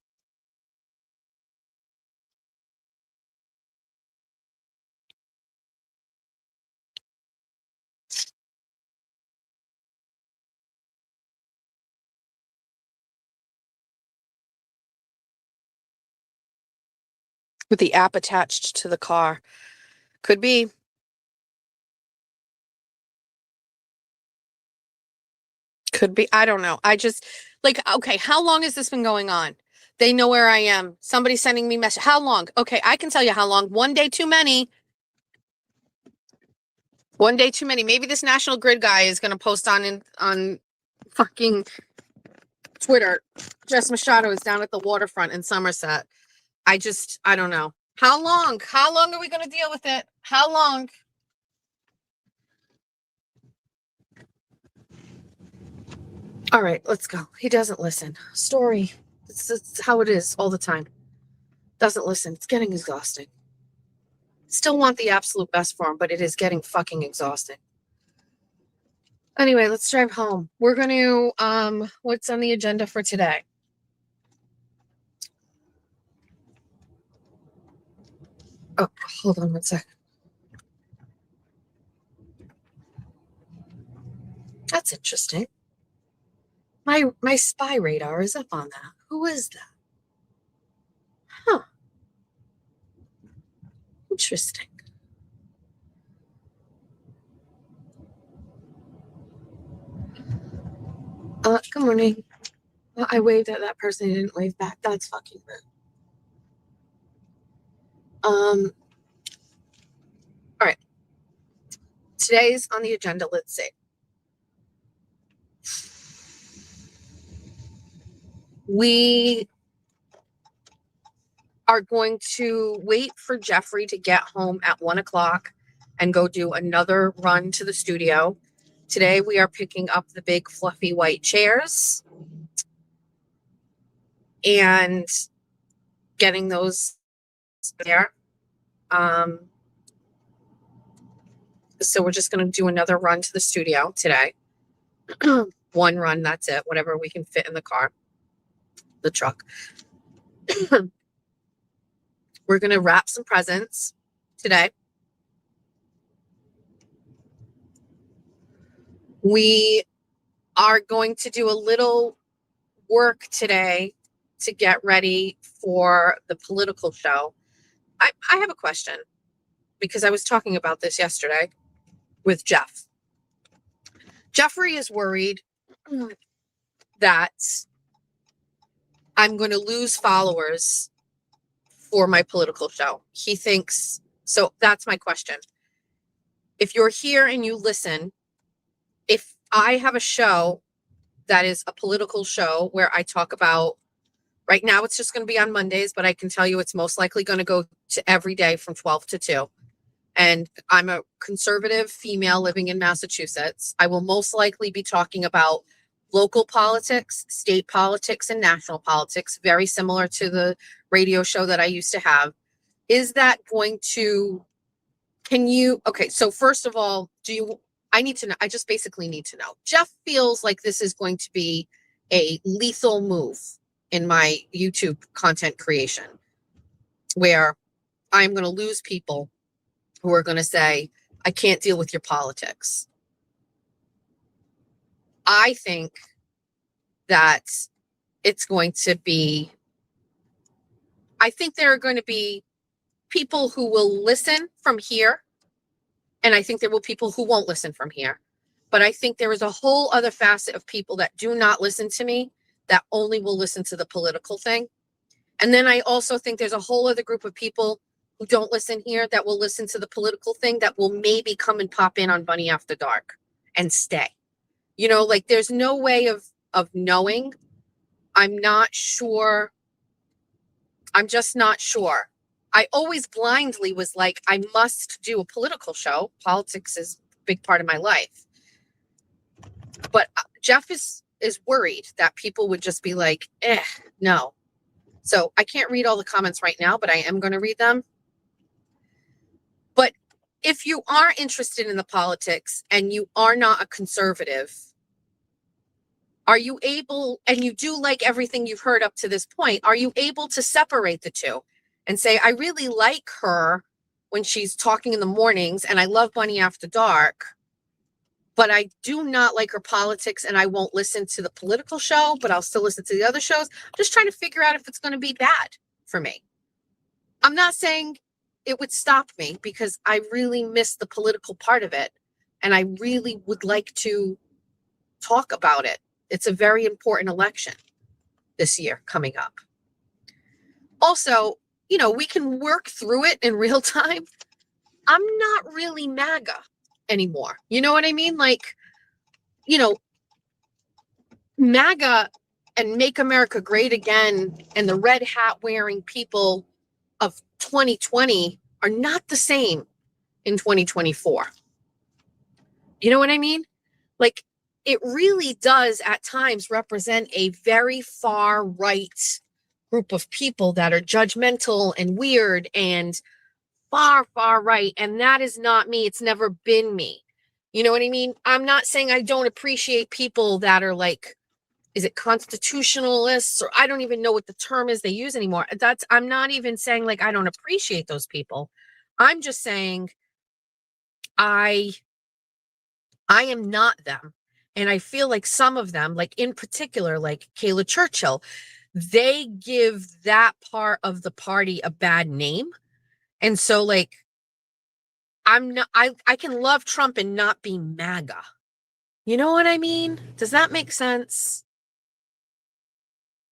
With the app attached to the car. Could be. Could be. I don't know. I just, like, okay, how long has this been going on? They know where I am. Somebody sending me message. How long? Okay, I can tell you how long. One day too many. One day too many. Maybe this National Grid guy is going to post on fucking Twitter. Jess Machado is down at the waterfront in Somerset. I don't know. How long? How long are we going to deal with it? How long? All right, let's go. He doesn't listen. Story. It's how it is all the time. Doesn't listen. It's getting exhausting. Still want the absolute best for him, but it is getting fucking exhausting. Anyway, let's drive home. We're going to, what's on the agenda for today? Oh, hold on 1 second. That's interesting. My spy radar is up on that. Who is that? Huh. Interesting. Good morning. Well, I waved at that person. He didn't wave back. That's fucking rude. All right. Today's on the agenda. Let's see. We are going to wait for Jeffrey to get home at 1 o'clock and go do another run to the studio. Today we are picking up the big fluffy white chairs and getting those there. So we're just going to do another run to the studio today. One run, that's it. Whatever we can fit in the car, the truck. We're going to wrap some presents today. We are going to do a little work today to get ready for the political show. I have a question because I was talking about this yesterday with Jeff. Jeffrey is worried that I'm going to lose followers for my political show. He thinks, so that's my question. If you're here and you listen, if I have a show that is a political show where I talk about, right now it's just going to be on Mondays, but I can tell you it's most likely going to go to every day from 12 to 2. And I'm a conservative female living in Massachusetts. I will most likely be talking about local politics, state politics, and national politics, very similar to the radio show that I used to have. Is that going to, okay, so first of all, I need to know. I just basically need to know. Jeff feels like this is going to be a lethal move in my YouTube content creation, where I'm going to lose people who are going to say, I can't deal with your politics. I think that it's going to be, I think there are going to be people who will listen from here, and I think there will be people who won't listen from here. But I think there is a whole other facet of people that do not listen to me, that only will listen to the political thing. And then I also think there's a whole other group of people who don't listen here that will listen to the political thing, that will maybe come and pop in on Bunny After Dark and stay. You know, like there's no way of knowing. I'm not sure. I'm just not sure. I always blindly was like, I must do a political show. Politics is a big part of my life. But Jeff is worried that people would just be like, no. So I can't read all the comments right now, but I am going to read them. But if you are interested in the politics and you are not a conservative, are you able, and you do like everything you've heard up to this point, are you able to separate the two and say, I really like her when she's talking in the mornings and I love Bunny After Dark, but I do not like her politics and I won't listen to the political show, but I'll still listen to the other shows. I'm just trying to figure out if it's going to be bad for me. I'm not saying it would stop me, because I really miss the political part of it. And I really would like to talk about it. It's a very important election this year coming up. Also, you know, we can work through it in real time. I'm not really MAGA anymore. You know what I mean? Like, you know, MAGA and Make America Great Again and the red hat wearing people of 2020 are not the same in 2024. You know what I mean? Like, it really does at times represent a very far right group of people that are judgmental and weird and far, far right. And that is not me. It's never been me. You know what I mean? I'm not saying I don't appreciate people that are like, is it constitutionalists, or I don't even know what the term is they use anymore. I'm not even saying like I don't appreciate those people. I'm just saying I am not them. And I feel like some of them, like in particular, like Kayla Churchill, they give that part of the party a bad name. And so like, I can love Trump and not be MAGA. You know what I mean? Does that make sense?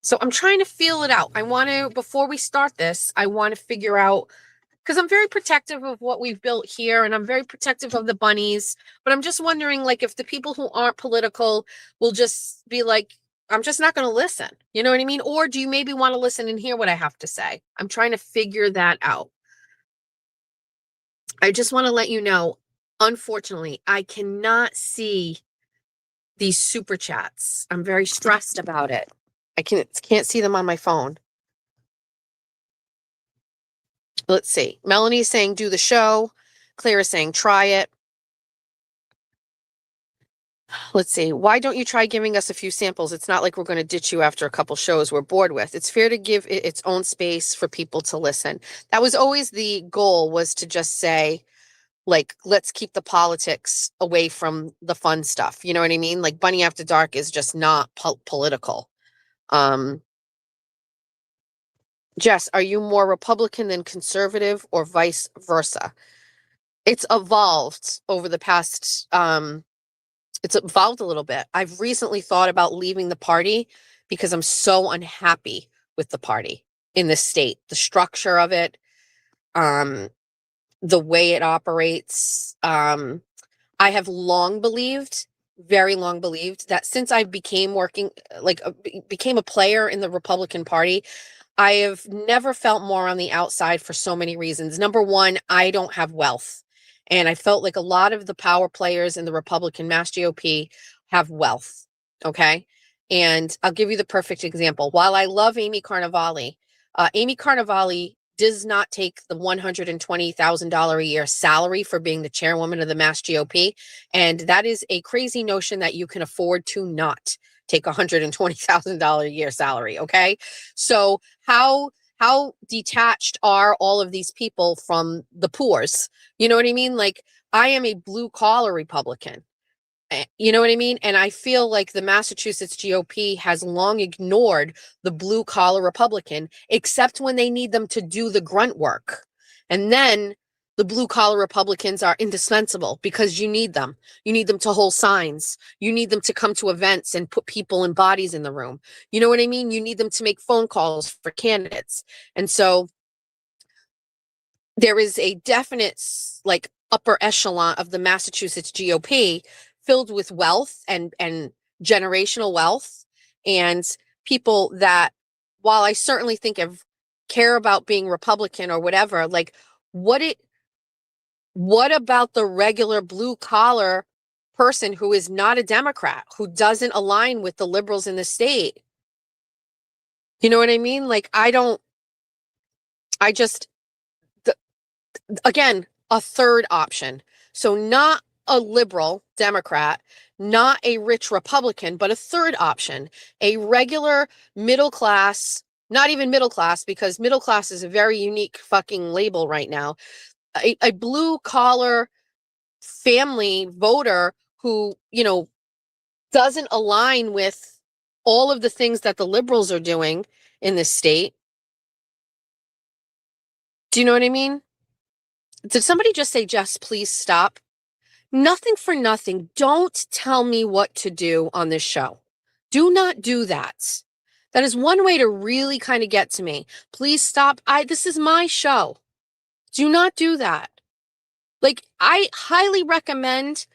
So I'm trying to feel it out. I want to, before we start this, I want to figure out, because I'm very protective of what we've built here and I'm very protective of the bunnies, but I'm just wondering like if the people who aren't political will just be like, I'm just not going to listen. You know what I mean? Or do you maybe want to listen and hear what I have to say? I'm trying to figure that out. I just want to let you know, unfortunately, I cannot see these super chats. I'm very stressed about it. I can't see them on my phone. Let's see. Melanie's saying, do the show. Claire is saying, try it. Let's see. Why don't you try giving us a few samples? It's not like we're going to ditch you after a couple shows we're bored with. It's fair to give it its own space for people to listen. That was always the goal, was to just say, like, let's keep the politics away from the fun stuff. You know what I mean? Like Bunny After Dark is just not political. Jess, are you more Republican than conservative or vice versa? It's evolved over the past, it's evolved a little bit. I've recently thought about leaving the party because I'm so unhappy with the party in this state, the structure of it, the way it operates. I have long believed, very long believed, that since I became became a player in the Republican Party, I have never felt more on the outside for so many reasons. Number one, I don't have wealth. And I felt like a lot of the power players in the Republican Mass GOP have wealth. Okay. And I'll give you the perfect example. While I love Amy Carnevale does not take the $120,000 a year salary for being the chairwoman of the Mass GOP. And that is a crazy notion that you can afford to not take $120,000 a year salary. Okay. So how detached are all of these people from the poors? You know what I mean? Like, I am a blue collar Republican. You know what I mean? And I feel like the Massachusetts GOP has long ignored the blue collar Republican, except when they need them to do the grunt work. And then the blue collar Republicans are indispensable because you need them. You need them to hold signs. You need them to come to events and put people and bodies in the room. You know what I mean? You need them to make phone calls for candidates. And so there is a definite like upper echelon of the Massachusetts GOP filled with wealth and generational wealth and people that, while I certainly think of care about being Republican or whatever, like what about the regular blue collar person who is not a Democrat, who doesn't align with the liberals in the state? You know what I mean? Like, again, a third option. So not a liberal Democrat, not a rich Republican, but a third option, a regular middle class, not even middle class, because middle class is a very unique fucking label right now. A blue collar family voter who, you know, doesn't align with all of the things that the liberals are doing in this state. Do you know what I mean? Did somebody just say, Jess, please stop? Nothing for nothing. Don't tell me what to do on this show. Do not do that. That is one way to really kind of get to me. Please stop. This is my show. Do not do that. Like, I highly recommend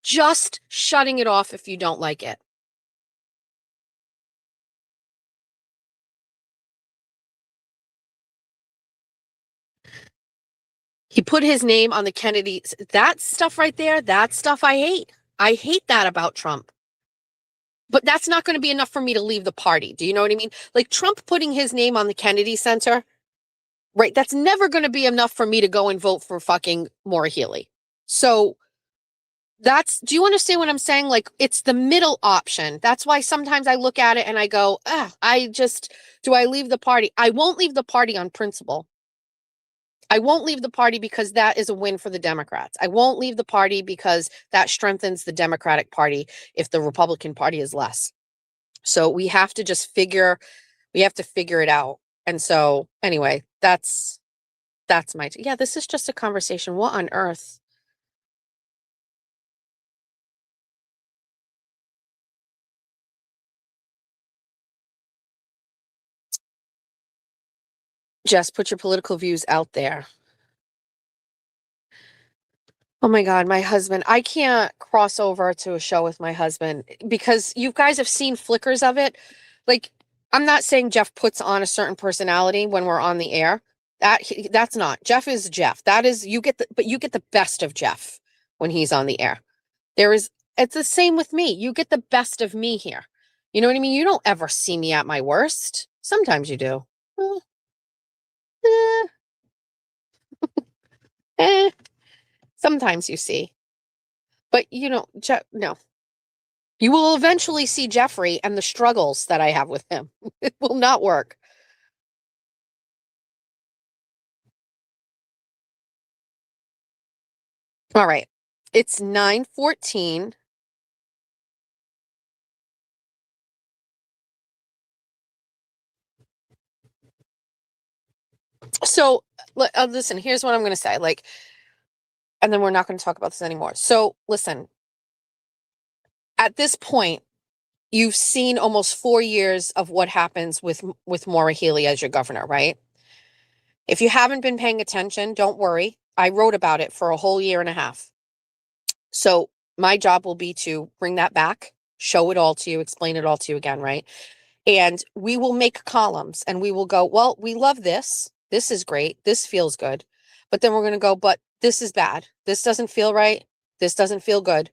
just shutting it off if you don't like it. He put his name on the Kennedy. That stuff right there, that stuff I hate. I hate that about Trump. But that's not going to be enough for me to leave the party. Do you know what I mean? Like, Trump putting his name on the Kennedy Center, right? That's never going to be enough for me to go and vote for fucking Maura Healey. So do you understand what I'm saying? Like, it's the middle option. That's why sometimes I look at it and I go, do I leave the party? I won't leave the party on principle. I won't leave the party because that is a win for the Democrats. I won't leave the party because that strengthens the Democratic Party if the Republican Party is less. So we have to figure it out. And so anyway, that's yeah, this is just a conversation. What on earth? Just put your political views out there. Oh my God, my husband. I can't cross over to a show with my husband because you guys have seen flickers of it. Like, I'm not saying Jeff puts on a certain personality when we're on the air. That's not. Jeff is Jeff. That is, you get the best of Jeff when he's on the air. It's the same with me. You get the best of me here. You know what I mean? You don't ever see me at my worst. Sometimes you do. Sometimes you see. But you know, no. You will eventually see Jeffrey and the struggles that I have with him. It will not work. All right. It's 9:14. So listen, here's what I'm going to say. Like, and then we're not going to talk about this anymore. So listen, at this point, you've seen almost 4 years of what happens with Maura Healey as your governor, right? If you haven't been paying attention, don't worry. I wrote about it for a whole year and a half. So my job will be to bring that back, show it all to you, explain it all to you again, right? And we will make columns and we will go, well, we love this. This is great. This feels good. But then we're going to go, but this is bad. This doesn't feel right. This doesn't feel good.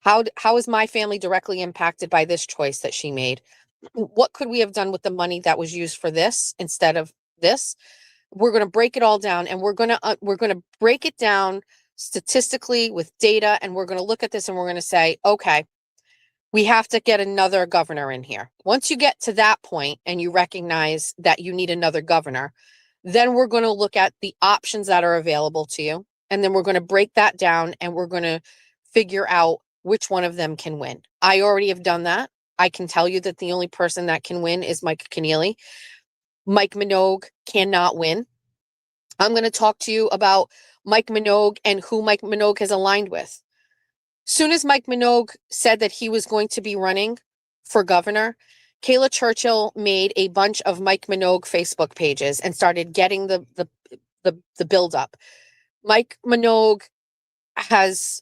How is my family directly impacted by this choice that she made? What could we have done with the money that was used for this instead of this? we're going to break it all down, and we're going to break it down statistically with data, and we're going to look at this and we're going to say, okay, we have to get another governor in here. Once you get to that point and you recognize that you need another governor, then we're going to look at the options that are available to you. And then we're going to break that down and we're going to figure out which one of them can win. I already have done that. I can tell you that the only person that can win is Mike Keneally. Mike Minogue cannot win. I'm going to talk to you about Mike Minogue and who Mike Minogue has aligned with. Soon as Mike Minogue said that he was going to be running for governor, Kayla Churchill made a bunch of Mike Minogue Facebook pages and started getting the build up. Mike Minogue has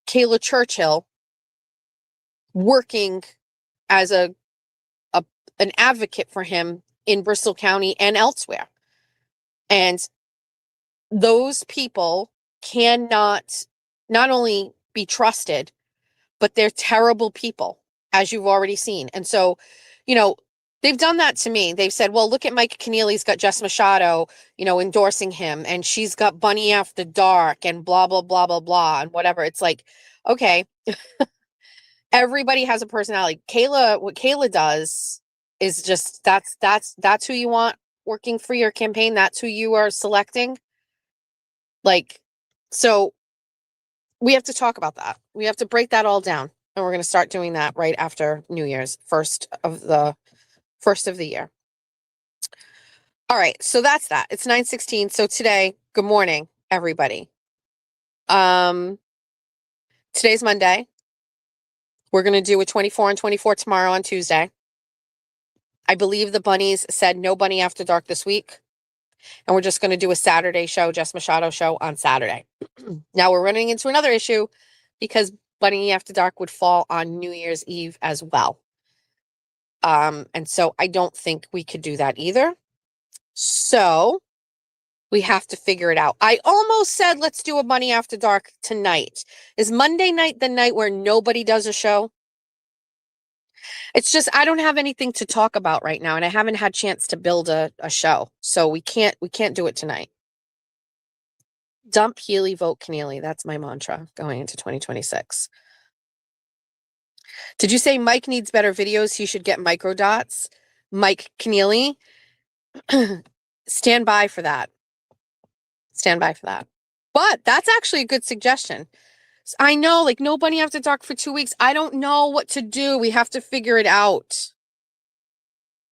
Kayla Churchill working as an advocate for him in Bristol County and elsewhere. And those people cannot not only be trusted, but they're terrible people, as you've already seen. And so, they've done that to me. They've said, well, look at Mike Keneally's got Jess Machado, endorsing him, and she's got Bunny After Dark and blah, blah, blah, blah, blah, and whatever. It's like, okay, everybody has a personality. What Kayla does is just, that's who you want working for your campaign. That's who you are selecting. So we have to talk about that. We have to break that all down. And we're going to start doing that right after New Year's, first of the year. All right. So that's that. It's 9:16. So today, good morning, everybody. Today's Monday. We're going to do a 24 and 24 tomorrow on Tuesday. I believe the bunnies said no Bunny After Dark this week. And we're just going to do a Saturday show, Jess Machado show on Saturday. Now we're running into another issue because Bunny After Dark would fall on New Year's Eve as well. And so I don't think we could do that either. So we have to figure it out. I almost said, let's do a Bunny After Dark tonight. Is Monday night the night where nobody does a show? It's just, I don't have anything to talk about right now, and I haven't had a chance to build a show. So we can't do it tonight. Dump Healy, vote Keneally. That's my mantra going into 2026. Did you say Mike needs better videos? He should get microdots. Mike Keneally, stand by for that. Stand by for that. But that's actually a good suggestion. I know, no Bunny After Dark for 2 weeks. I don't know what to do. We have to figure it out.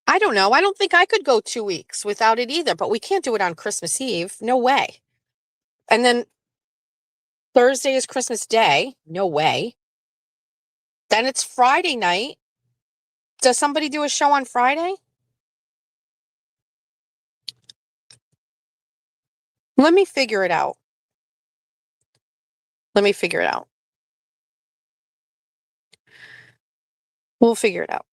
I don't know. I don't think I could go 2 weeks without it either, but we can't do it on Christmas Eve. No way. And then Thursday is Christmas Day. No way. Then it's Friday night. Does somebody do a show on Friday? Let me figure it out. We'll figure it out.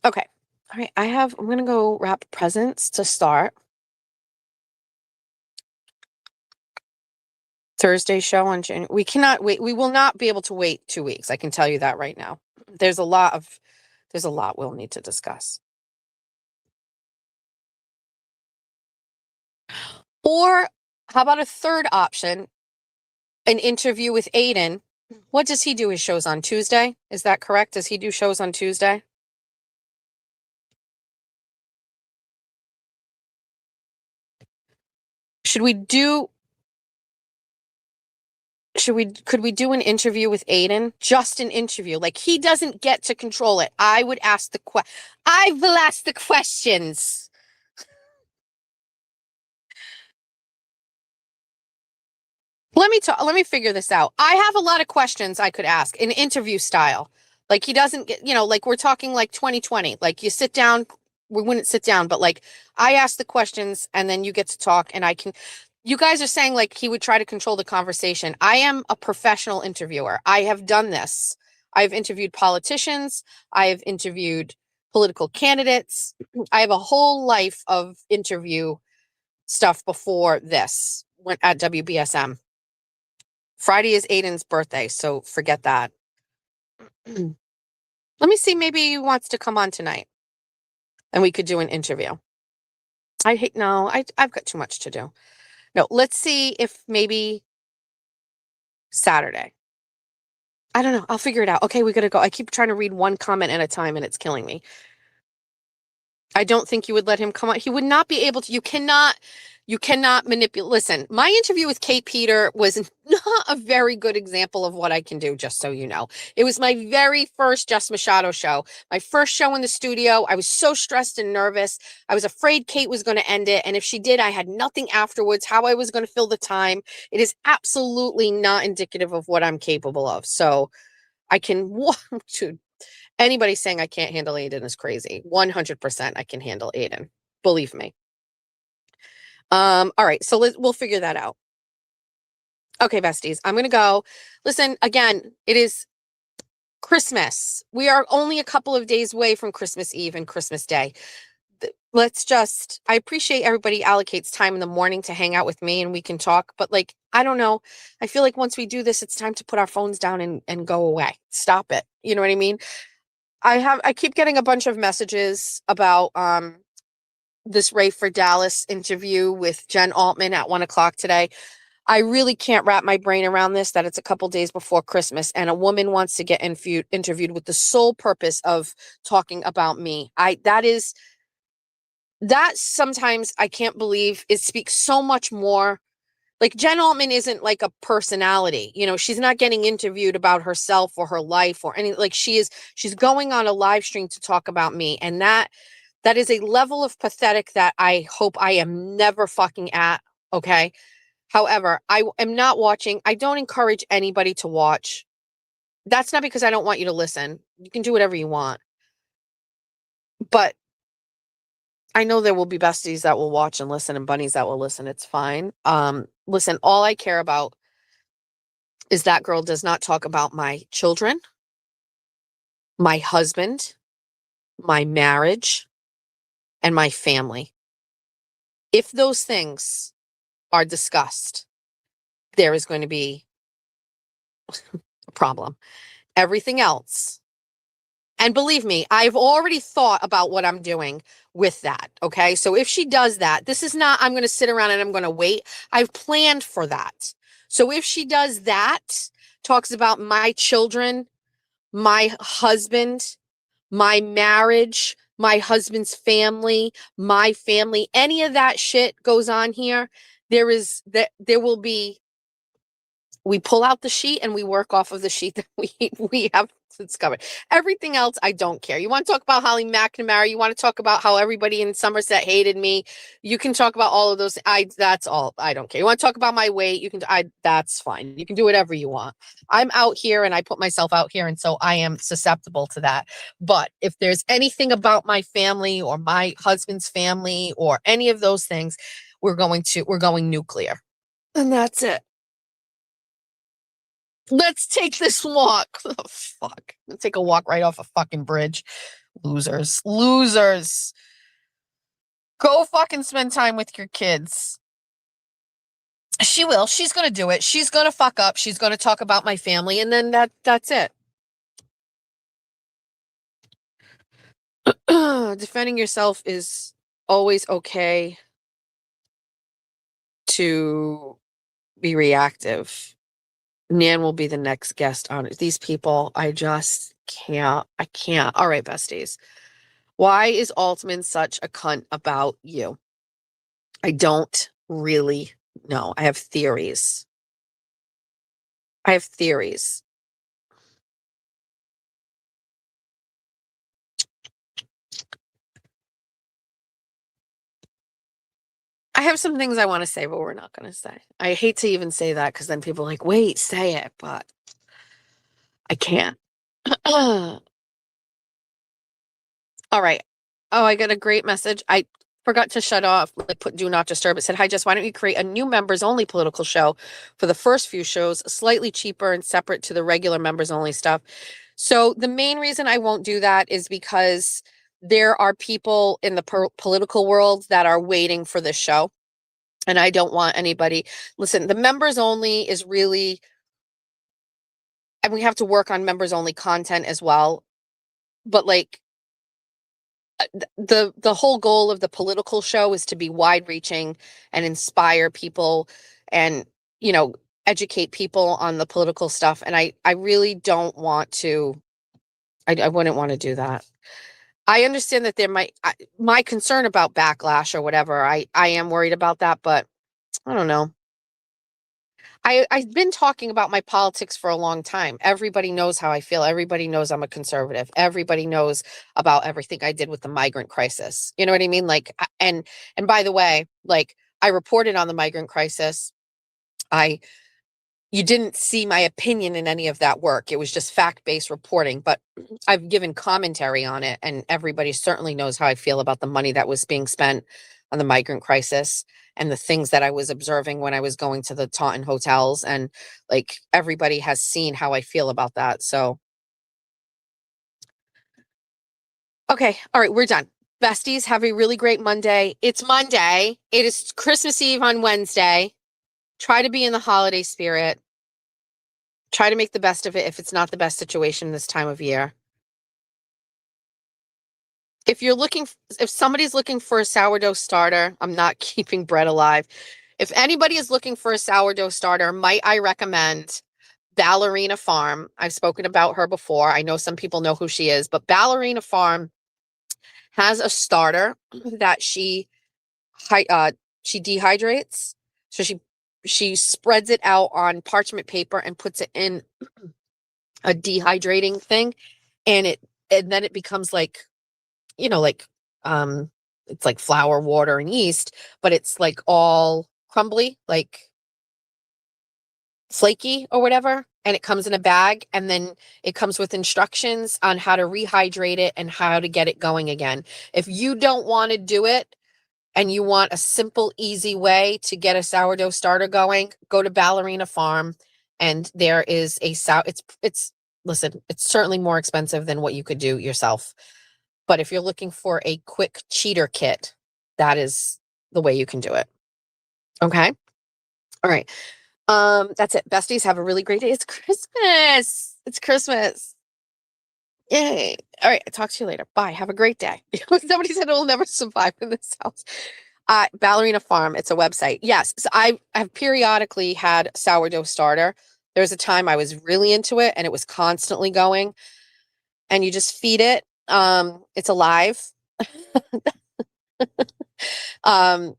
Okay. All right. I'm going to go wrap presents to start. Thursday show on January. We cannot wait. We will not be able to wait 2 weeks. I can tell you that right now. There's a lot we'll need to discuss. Or how about a third option? An interview with Aiden. What does he do? His shows on Tuesday? Is that correct? Does he do shows on Tuesday? Could we do an interview with Aiden? Just an interview. He doesn't get to control it. I will ask the questions. Let me figure this out. I have a lot of questions I could ask in interview style. He doesn't get, we're talking 2020. You sit down, we wouldn't sit down, but I ask the questions and then you get to talk and you guys are saying he would try to control the conversation. I am a professional interviewer. I have done this. I've interviewed politicians. I have interviewed political candidates. I have a whole life of interview stuff before this at WBSM. Friday is Aiden's birthday, so forget that. Let me see, maybe he wants to come on tonight and we could do an interview. I've got too much to do. No, let's see if maybe Saturday. I don't know. I'll figure it out. Okay, we gotta go. I keep trying to read one comment at a time and it's killing me. I don't think you would let him come on. He would not be able to. You cannot manipulate. Listen, my interview with Kate Peter was not a very good example of what I can do, just so you know. It was my very first Jess Machado show, my first show in the studio. I was so stressed and nervous. I was afraid Kate was going to end it. And if she did, I had nothing afterwards, how I was going to fill the time. It is absolutely not indicative of what I'm capable of. So I can, to anybody saying I can't handle Aiden is crazy. 100% I can handle Aiden. Believe me. All right, so we'll figure that out. Okay, besties, I'm gonna go. Listen, again, it is Christmas. We are only a couple of days away from Christmas Eve and Christmas Day. I appreciate everybody allocates time in the morning to hang out with me and we can talk, but like, I don't know. I feel like once we do this, it's time to put our phones down and go away. Stop it. You know what I mean? I keep getting a bunch of messages about, this Ray for Dallas interview with Jen Altman at 1:00 today. I really can't wrap my brain around this, that it's a couple days before Christmas and a woman wants to get interviewed with the sole purpose of talking about me. That sometimes I can't believe it speaks so much more. Like Jen Altman isn't like a personality, you know, she's not getting interviewed about herself or her life or any, like she's going on a live stream to talk about me. And that is a level of pathetic that I hope I am never fucking at. Okay. However, I am not watching. I don't encourage anybody to watch. That's not because I don't want you to listen. You can do whatever you want. But I know there will be besties that will watch and listen and bunnies that will listen. It's fine. Listen, all I care about is that girl does not talk about my children, my husband, my marriage, and my family. If those things are discussed, there is going to be a problem. Everything else, and believe me, I've already thought about what I'm doing with that. Okay. So if she does that, this is not, I'm going to sit around and I'm going to wait. I've planned for that. So if she does that, talks about my children, my husband, my marriage, my husband's family, my family, any of that shit goes on here, there will be, we pull out the sheet and we work off of the sheet that we have discovered. Everything else, I don't care. You want to talk about Holly McNamara? You want to talk about how everybody in Somerset hated me? You can talk about all of those. That's all. I don't care. You want to talk about my weight? You can. That's fine. You can do whatever you want. I'm out here and I put myself out here, and so I am susceptible to that. But if there's anything about my family or my husband's family or any of those things, we're going nuclear, and that's it. Let's take this walk. Oh, fuck. Let's take a walk right off a fucking bridge. Losers. Go fucking spend time with your kids. She will. She's going to do it. She's going to fuck up. She's going to talk about my family. And then that's it. Defending yourself is always okay to be reactive. Nan will be the next guest on it. These people, I just can't. I can't. All right, besties. Why is Altman such a cunt about you? I don't really know. I have theories. I have some things I want to say, but we're not going to say. I hate to even say that because then people are like, wait, say it, but I can't. All right. Oh, I got a great message. I forgot to shut off, like put do not disturb. It said, hi, Jess, why don't you create a new members only political show for the first few shows, slightly cheaper and separate to the regular members only stuff. So the main reason I won't do that is because there are people in the political world that are waiting for this show. And I don't want anybody, listen, the members only is really, and we have to work on members only content as well. But like, the whole goal of the political show is to be wide reaching and inspire people and, you know, educate people on the political stuff. And I really don't want to, I wouldn't want to do that. I understand that there might, my concern about backlash or whatever, I am worried about that, but I don't know. I've been talking about my politics for a long time. Everybody knows how I feel. Everybody knows I'm a conservative. Everybody knows about everything I did with the migrant crisis. You know what I mean? Like, and by the way, like I reported on the migrant crisis. You didn't see my opinion in any of that work. It was just fact-based reporting, but I've given commentary on it, and everybody certainly knows how I feel about the money that was being spent on the migrant crisis and the things that I was observing when I was going to the Taunton hotels. And like everybody has seen how I feel about that. So, okay. All right. We're done. Besties, have a really great Monday. It's Monday. It is Christmas Eve on Wednesday. Try to be in the holiday spirit. Try to make the best of it if it's not the best situation this time of year. If somebody's looking for a sourdough starter, I'm not keeping bread alive. If anybody is looking for a sourdough starter, might I recommend Ballerina Farm. I've spoken about her before. I know some people know who she is, but Ballerina Farm has a starter that she dehydrates. So she spreads it out on parchment paper and puts it in a dehydrating thing, and then it becomes like, you know, like it's like flour, water, and yeast, but it's like all crumbly, like flaky or whatever, and it comes in a bag, and then it comes with instructions on how to rehydrate it and how to get it going again. If you don't want to do it and you want a simple, easy way to get a sourdough starter going, go to Ballerina Farm, and there is listen, it's certainly more expensive than what you could do yourself. But if you're looking for a quick cheater kit, that is the way you can do it. Okay? All right. That's it. Besties, have a really great day. It's Christmas. It's Christmas. Yay. All right. I'll talk to you later. Bye. Have a great day. Somebody said it will never survive in this house. Ballerina Farm. It's a website. Yes. So I have periodically had sourdough starter. There was a time I was really into it and it was constantly going, and you just feed it. It's alive. And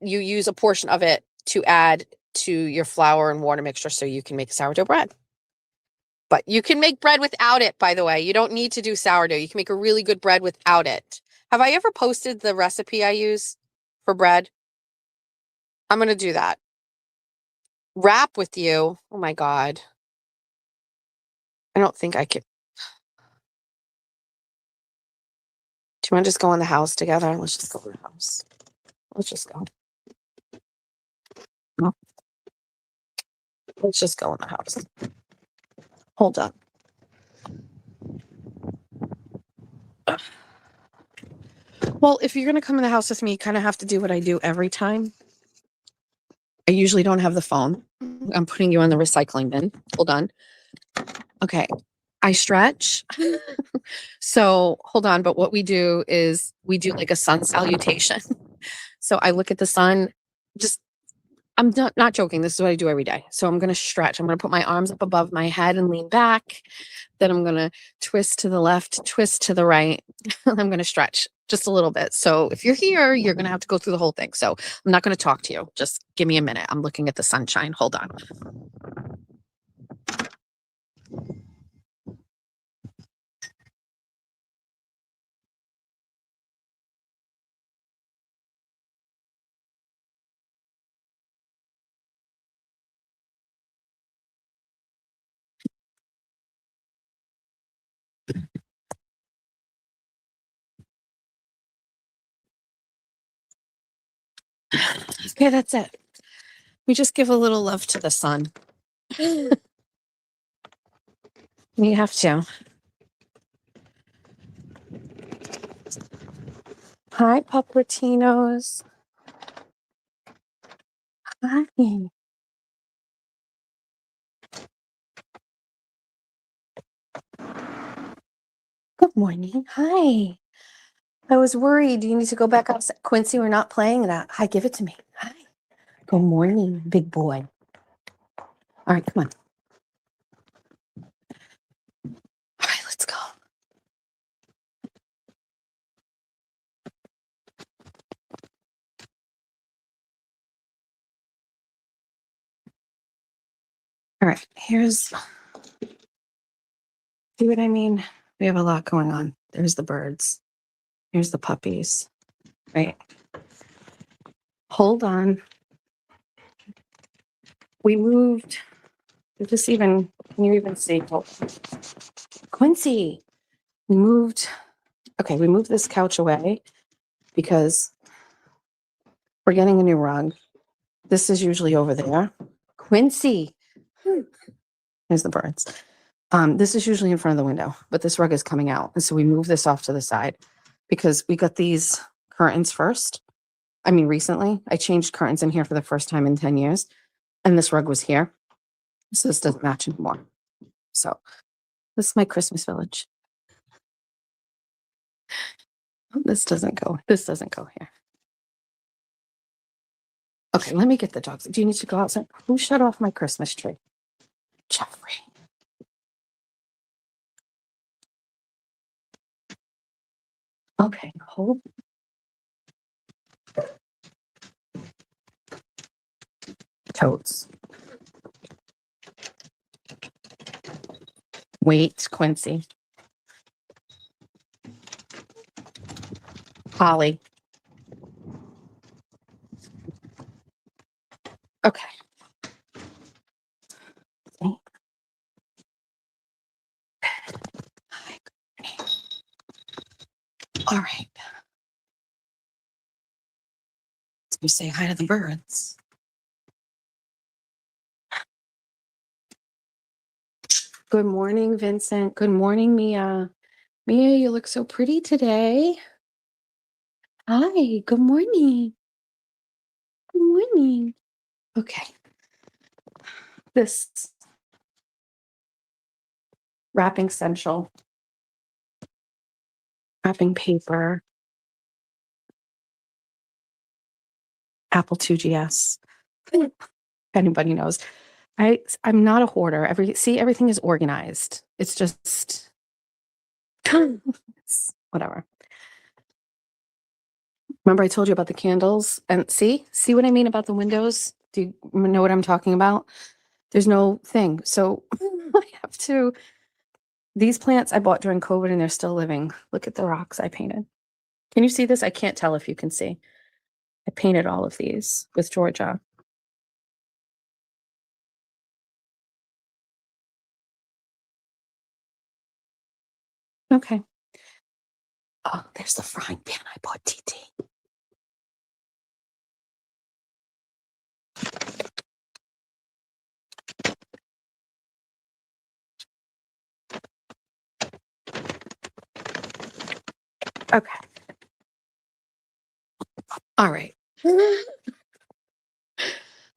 you use a portion of it to add to your flour and water mixture so you can make sourdough bread. But you can make bread without it, by the way. You don't need to do sourdough. You can make a really good bread without it. Have I ever posted the recipe I use for bread? I'm going to do that. Wrap with you. Oh my God. I don't think I could. Do you want to just go in the house together? Let's just go in the house. Let's just go. No. Let's just go in the house. Hold on. Well, if you're going to come in the house with me, you kind of have to do what I do every time. I usually don't have the phone. I'm putting you on the recycling bin. Hold on. Okay. I stretch. So hold on. But what we do is we do like a sun salutation. So I look at the sun. I'm not joking. This is what I do every day. So I'm going to stretch. I'm going to put my arms up above my head and lean back. Then I'm going to twist to the left, twist to the right. I'm going to stretch just a little bit. So if you're here, you're going to have to go through the whole thing. So I'm not going to talk to you. Just give me a minute. I'm looking at the sunshine. Hold on. Okay, that's it. We just give a little love to the sun. You have to. Hi, Puppertinos. Hi. Good morning. Hi. I was worried. Do you need to go back outside? Quincy, we're not playing that. Hi, give it to me. Hi. Good morning, big boy. All right, come on. All right, let's go. All right, see what I mean? We have a lot going on. There's the birds. Here's the puppies. Right. Hold on. We moved. Can you even see? Oh, Quincy, we moved. Okay, we moved this couch away because we're getting a new rug. This is usually over there. Quincy. Here's the birds. This is usually in front of the window, but this rug is coming out. And so we moved this off to the side because we got these curtains first. I mean, recently I changed curtains in here for the first time in 10 years. And this rug was here. So this doesn't match anymore. So this is my Christmas village. This doesn't go here. Okay, let me get the dogs. Do you need to go outside? Who shut off my Christmas tree? Jeffrey. Okay, hold. Totes. Wait, Quincy. Holly. Okay. All right. You say hi to the birds. Good morning, Vincent. Good morning, Mia. Mia, you look so pretty today. Hi, good morning. Good morning. Okay. This wrapping central, wrapping paper, Apple 2GS. If anybody knows. I'm not a hoarder. Everything is organized. It's just it's whatever. Remember I told you about the candles and see what I mean about the windows? Do you know what I'm talking about? There's no thing. So I have to, these plants I bought during COVID and they're still living. Look at the rocks I painted. Can you see this? I can't tell if you can see. I painted all of these with Georgia. Okay. Oh, there's the frying pan I bought TT. Okay. All right.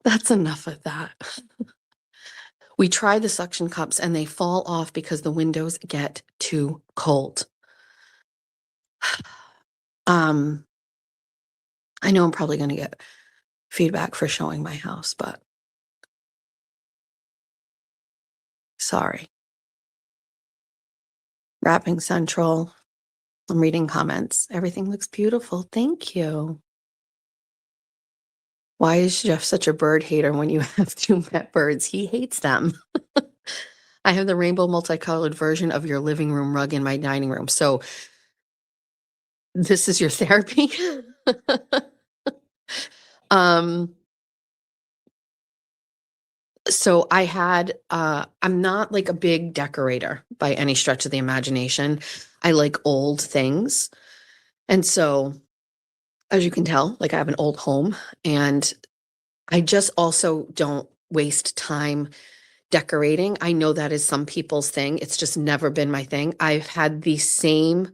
That's enough of that. We try the suction cups and they fall off because the windows get too cold. I know I'm probably going to get feedback for showing my house, but sorry. Wrapping Central. I'm reading comments. Everything looks beautiful. Thank you. Why is Jeff such a bird hater when you have two pet birds? He hates them. I have the rainbow multicolored version of your living room rug in my dining room. So this is your therapy? So I had, I'm not like a big decorator by any stretch of the imagination. I like old things. And so, as you can tell, like I have an old home and I just also don't waste time decorating. I know that is some people's thing. It's just never been my thing. I've had the same.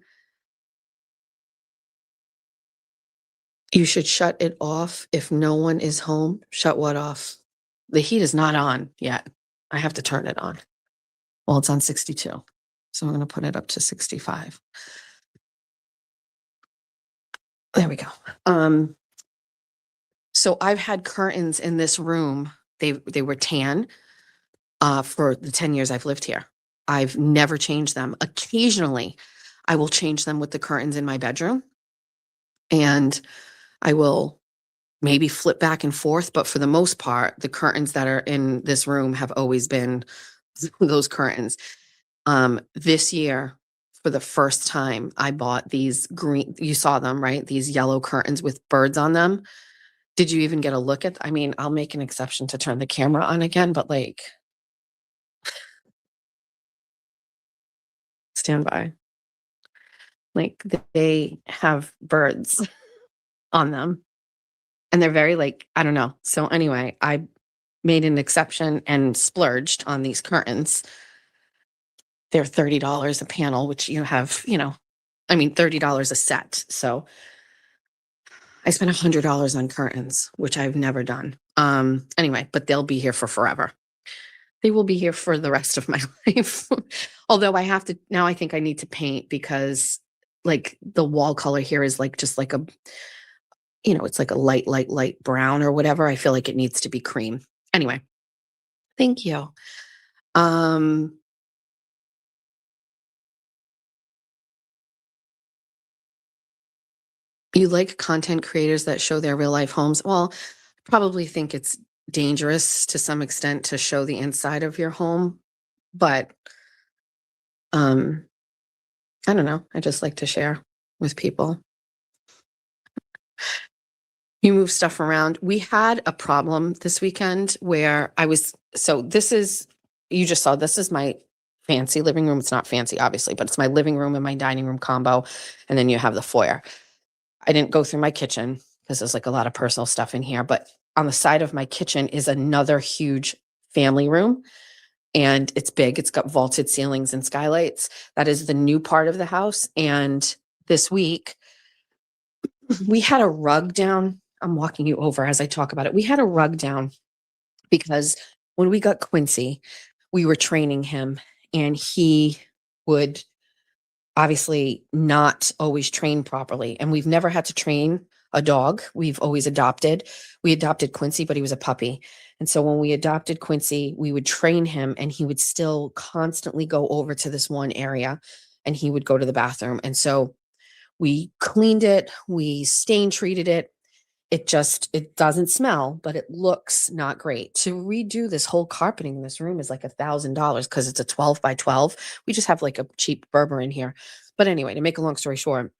You should shut it off if no one is home. Shut what off? The heat is not on yet. I have to turn it on. Well, it's on 62. So I'm going to put it up to 65. There we go. So I've had curtains in this room. They were tan for the 10 years I've lived here. I've never changed them. Occasionally, I will change them with the curtains in my bedroom, and I will maybe flip back and forth. But for the most part, the curtains that are in this room have always been those curtains. This year, for the first time, I bought these green, you saw them, right? These yellow curtains with birds on them. Did you even get a look at, I mean, I'll make an exception to turn the camera on again, but like, stand by. Like they have birds on them and they're very like, I don't know. So anyway, I made an exception and splurged on these curtains. They're $30 a panel, which you have, I mean, $30 a set. So I spent $100 on curtains, which I've never done. Anyway, but they'll be here for forever. They will be here for the rest of my life. Although I have to, now I think I need to paint because like the wall color here is like, just like a, it's like a light brown or whatever. I feel like it needs to be cream. Anyway, thank you. You like content creators that show their real life homes? Well, I probably think it's dangerous to some extent to show the inside of your home, but I don't know. I just like to share with people. You move stuff around. We had a problem this weekend where you just saw, this is my fancy living room. It's not fancy, obviously, but it's my living room and my dining room combo. And then you have the foyer. I didn't go through my kitchen because there's like a lot of personal stuff in here, but on the side of my kitchen is another huge family room. And it's big. It's got vaulted ceilings and skylights. That is the new part of the house. And this week we had a rug down. I'm walking you over as I talk about it. We had a rug down because when we got Quincy, we were training him and he would obviously not always train properly. And we've never had to train a dog. We've always adopted. We adopted Quincy, but he was a puppy. And so when we adopted Quincy, we would train him and he would still constantly go over to this one area and he would go to the bathroom. And so we cleaned it, we stain treated it. It doesn't smell, but it looks not great. To redo this whole carpeting in this room is like $1,000 because it's a 12 by 12. We just have like a cheap Berber in here. But anyway, to make a long story short,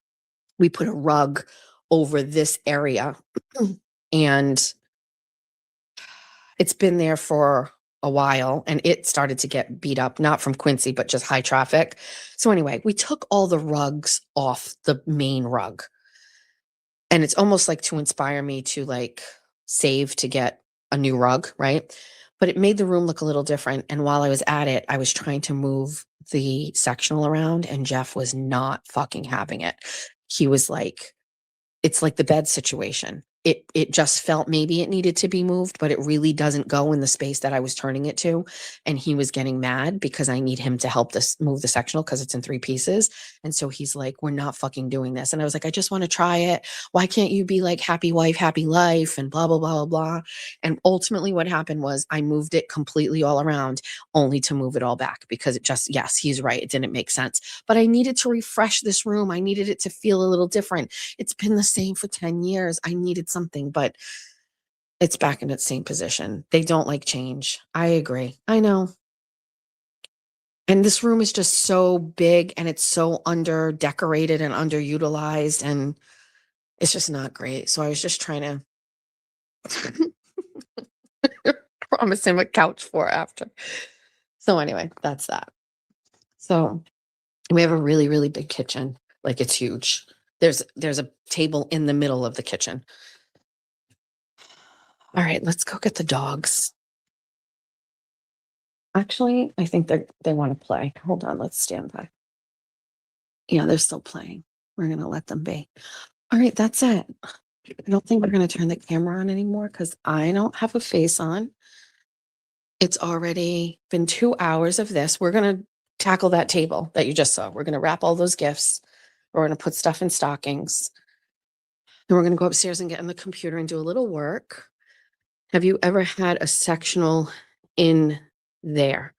we put a rug over this area and it's been there for a while and it started to get beat up, not from Quincy, but just high traffic. So anyway, we took all the rugs off the main rug. And it's almost like to inspire me to like save to get a new rug, right? But it made the room look a little different. And while I was at it, I was trying to move the sectional around and Jeff was not fucking having it. He was like, it's like the bed situation. It just felt maybe it needed to be moved, but it really doesn't go in the space that I was turning it to. And he was getting mad because I need him to help this move the sectional because it's in 3 pieces. And so he's like, we're not fucking doing this. And I was like, I just want to try it. Why can't you be like happy wife, happy life and blah, blah, blah, blah, blah. And ultimately what happened was I moved it completely all around only to move it all back because yes, he's right. It didn't make sense, but I needed to refresh this room. I needed it to feel a little different. It's been the same for 10 years. I needed something, but it's back in its same position. They don't like change. I agree. I know. And this room is just so big and it's so under decorated and underutilized and it's just not great. So I was just trying to promise him a couch for after. So anyway, that's that. So we have a really, really big kitchen. Like it's huge. There's a table in the middle of the kitchen. All right, let's go get the dogs. Actually, I think they want to play. Hold on, let's stand by. Yeah, they're still playing. We're going to let them be. All right, that's it. I don't think we're going to turn the camera on anymore because I don't have a face on. It's already been 2 hours of this. We're going to tackle that table that you just saw. We're going to wrap all those gifts. We're going to put stuff in stockings. Then we're going to go upstairs and get on the computer and do a little work. Have you ever had a sectional in there?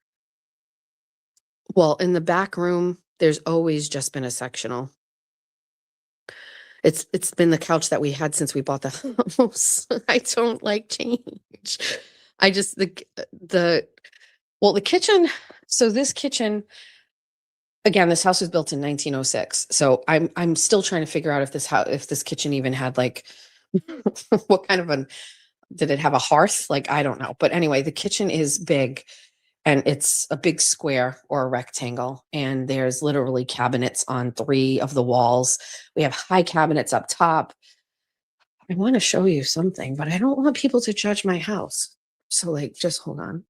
Well, in the back room, there's always just been a sectional. It's been the couch that we had since we bought the house. I don't like change. I just the kitchen. So this kitchen, again, this house was built in 1906. So I'm still trying to figure out if this kitchen even had like what kind of did it have a hearth? Like, I don't know. But anyway, the kitchen is big. And it's a big square or a rectangle. And there's literally cabinets on 3 of the walls. We have high cabinets up top. I want to show you something, but I don't want people to judge my house. So like, just hold on.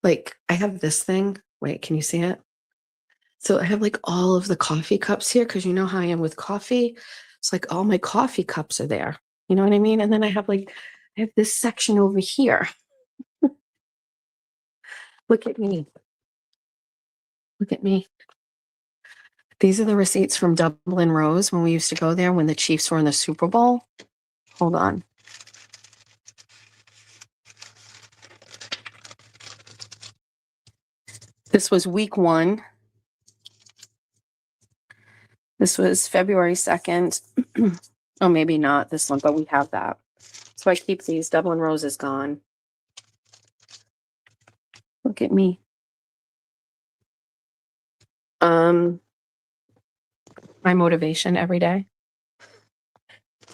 Like I have this thing. Wait, can you see it? So I have like all of the coffee cups here because you know how I am with coffee. It's like all my coffee cups are there. You know what I mean? And then I have this section over here. Look at me. Look at me. These are the receipts from Dublin Rose when we used to go there when the Chiefs were in the Super Bowl. Hold on. This was week 1. This was February 2nd. Oh, maybe not this one, but we have that. So I keep these. Dublin Rose is gone. Look at me. My motivation every day.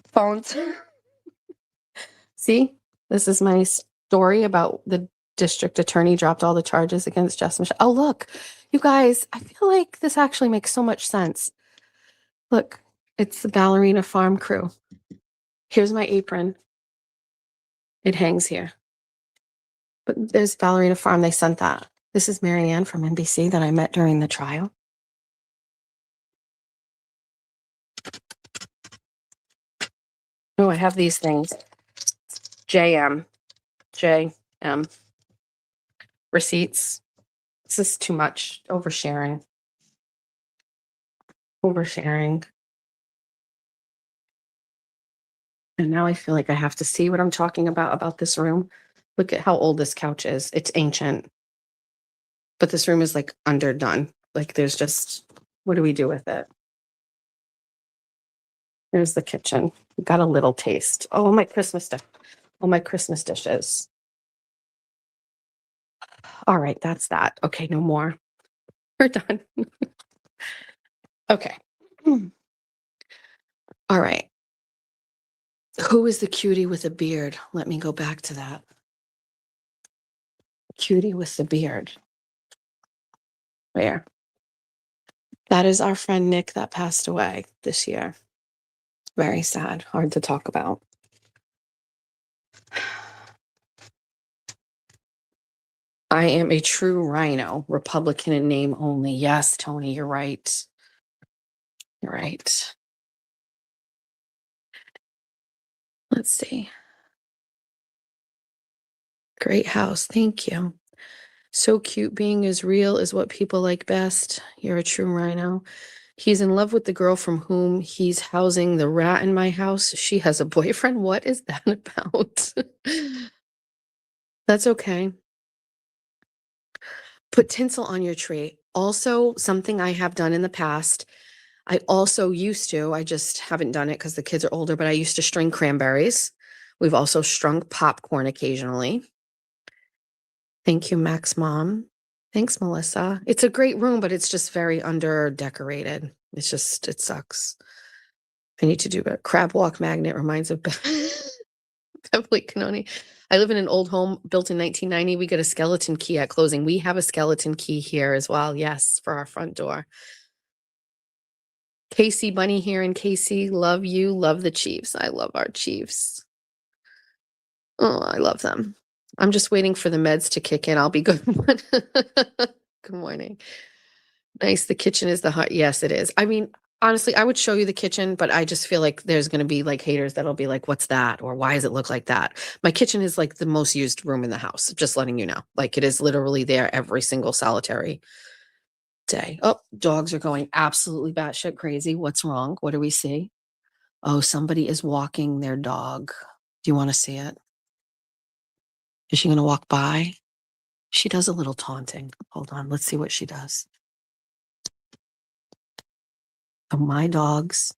Phones. See, this is my story about the district attorney dropped all the charges against Jess Michelle. Oh, look, you guys, I feel like this actually makes so much sense. Look, it's the Ballerina Farm crew. Here's my apron. It hangs here. But there's Ballerina Farm. They sent that. This is Marianne from NBC that I met during the trial. Oh, I have these things. JM. Receipts. This is too much. Oversharing. And now I feel like I have to see what I'm talking about this room. Look at how old this couch is. It's ancient. But this room is like underdone. Like there's just, what do we do with it? There's the kitchen. Got a little taste. Oh, my Christmas stuff. Oh, my Christmas dishes. All right, that's that. Okay, no more. We're done. Okay. All right. Who is the cutie with a beard? Let me go back to that. Cutie with the beard. Where? That is our friend Nick that passed away this year. Very sad. Hard to talk about. I am a true rhino, Republican in name only. Yes, Tony, you're right. You're right. Let's see. Great house. Thank you. So cute. Being as real is what people like best. You're a true rhino. He's in love with the girl from whom he's housing the rat in my house. She has a boyfriend. What is that about? That's okay. Put tinsel on your tree. Also, something I have done in the past. I also used to, I just haven't done it because the kids are older, but I used to string cranberries. We've also strung popcorn occasionally. Thank you, Max Mom. Thanks, Melissa. It's a great room, but it's just very under decorated. It's just, it sucks. I need to do a crab walk magnet. Reminds of Beverly Canoni. I live in an old home built in 1990. We get a skeleton key at closing. We have a skeleton key here as well. Yes, for our front door. Casey Bunny here in Casey. Love you. Love the Chiefs. I love our Chiefs. Oh, I love them. I'm just waiting for the meds to kick in. I'll be good. Good morning. Nice. The kitchen is the hot. Yes, it is. I mean, honestly, I would show you the kitchen, but I just feel like there's going to be like haters that'll be like, what's that? Or why does it look like that? My kitchen is like the most used room in the house. Just letting you know. Like it is literally there every single solitary day. Oh, dogs are going absolutely batshit crazy. What's wrong? What do we see? Oh, somebody is walking their dog. Do you want to see it? Is she going to walk by? She does a little taunting. Hold on. Let's see what she does. So my dogs.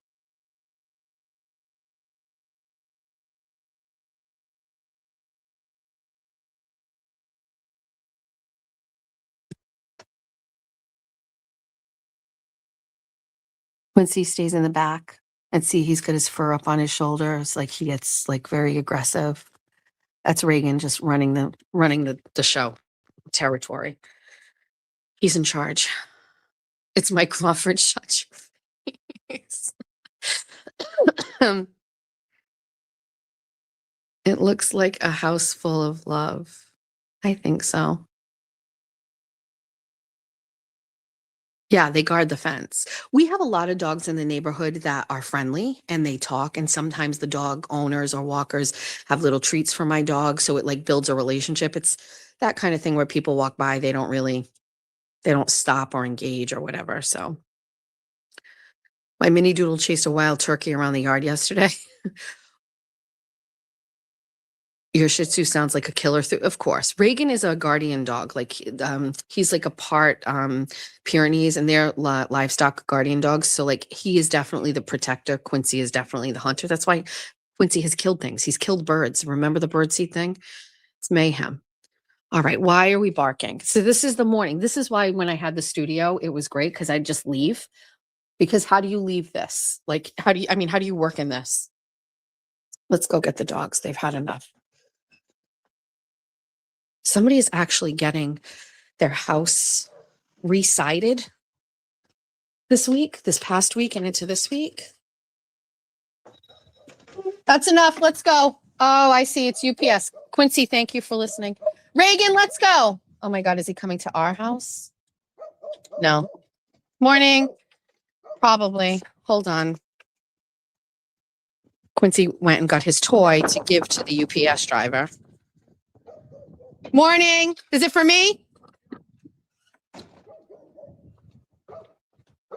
Quincy stays in the back and see he's got his fur up on his shoulders. Like he gets like very aggressive. That's Reagan just running the show territory. He's in charge. It's Mike Crawford. Shut your face. It looks like a house full of love. I think so. Yeah, they guard the fence. We have a lot of dogs in the neighborhood that are friendly and they talk. And sometimes the dog owners or walkers have little treats for my dog. So it like builds a relationship. It's that kind of thing where people walk by, they don't stop or engage or whatever. So my mini doodle chased a wild turkey around the yard yesterday. Your Shih Tzu sounds like a killer. Of course, Reagan is a guardian dog. Like he's like a part Pyrenees, and they're livestock guardian dogs. So like he is definitely the protector. Quincy is definitely the hunter. That's why Quincy has killed things. He's killed birds. Remember the birdseed thing? It's mayhem. All right, why are we barking? So this is the morning. This is why when I had the studio, it was great because I'd just leave. Because how do you leave this? Like, how do you work in this? Let's go get the dogs. They've had enough. Somebody is actually getting their house re-sided this past week and into this week. That's enough. Let's go. Oh, I see. It's UPS. Quincy, thank you for listening. Reagan, let's go. Oh my God, is he coming to our house? No. Morning. Probably. Hold on. Quincy went and got his toy to give to the UPS driver. Morning. Is it for me?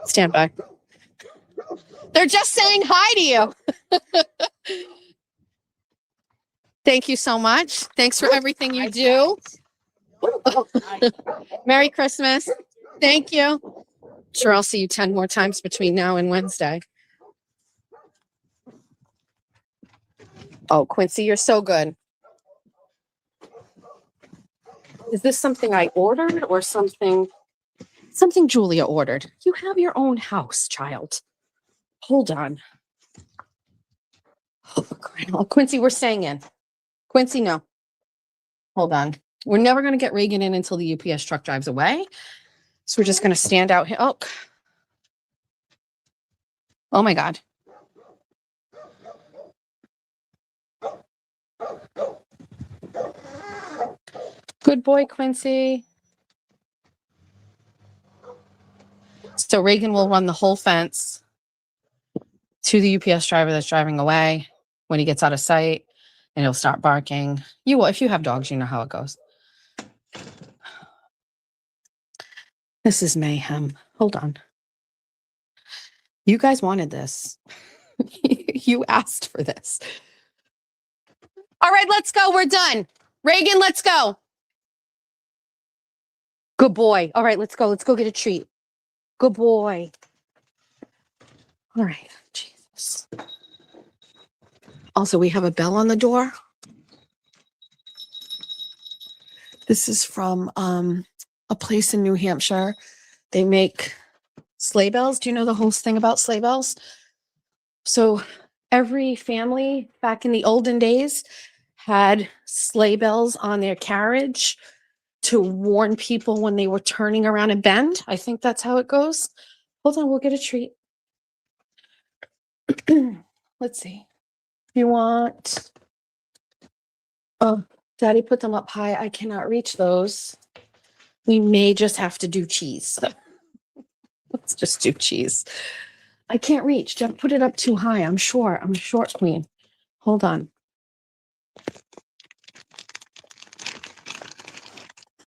Stand by. They're just saying hi to you. Thank you so much. Thanks for everything you do. Merry Christmas. Thank you. Sure, I'll see you 10 more times between now and Wednesday. Oh, Quincy, you're so good. Is this something I ordered or something Julia ordered? You have your own house, child. Hold on. Oh, Quincy, we're staying in. Quincy, no. Hold on. We're never going to get Reagan in until the UPS truck drives away. So we're just going to stand out here. Oh my God. Good boy, Quincy. So Reagan will run the whole fence to the UPS driver that's driving away when he gets out of sight, and he'll start barking. You will, if you have dogs, you know how it goes. This is mayhem. Hold on. You guys wanted this. You asked for this. All right, let's go. We're done. Reagan, let's go. Good boy. All right, let's go. Let's go get a treat. Good boy. All right. Jesus. Also, we have a bell on the door. This is from a place in New Hampshire. They make sleigh bells. Do you know the whole thing about sleigh bells? So every family back in the olden days had sleigh bells on their carriage to warn people when they were turning around a bend. I think that's how it goes. Hold on, we'll get a treat. Let's see. You want... Oh, Daddy put them up high. I cannot reach those. We may just have to do cheese. Let's just do cheese. I can't reach. Don't put it up too high. I'm short. I'm a short queen. Hold on.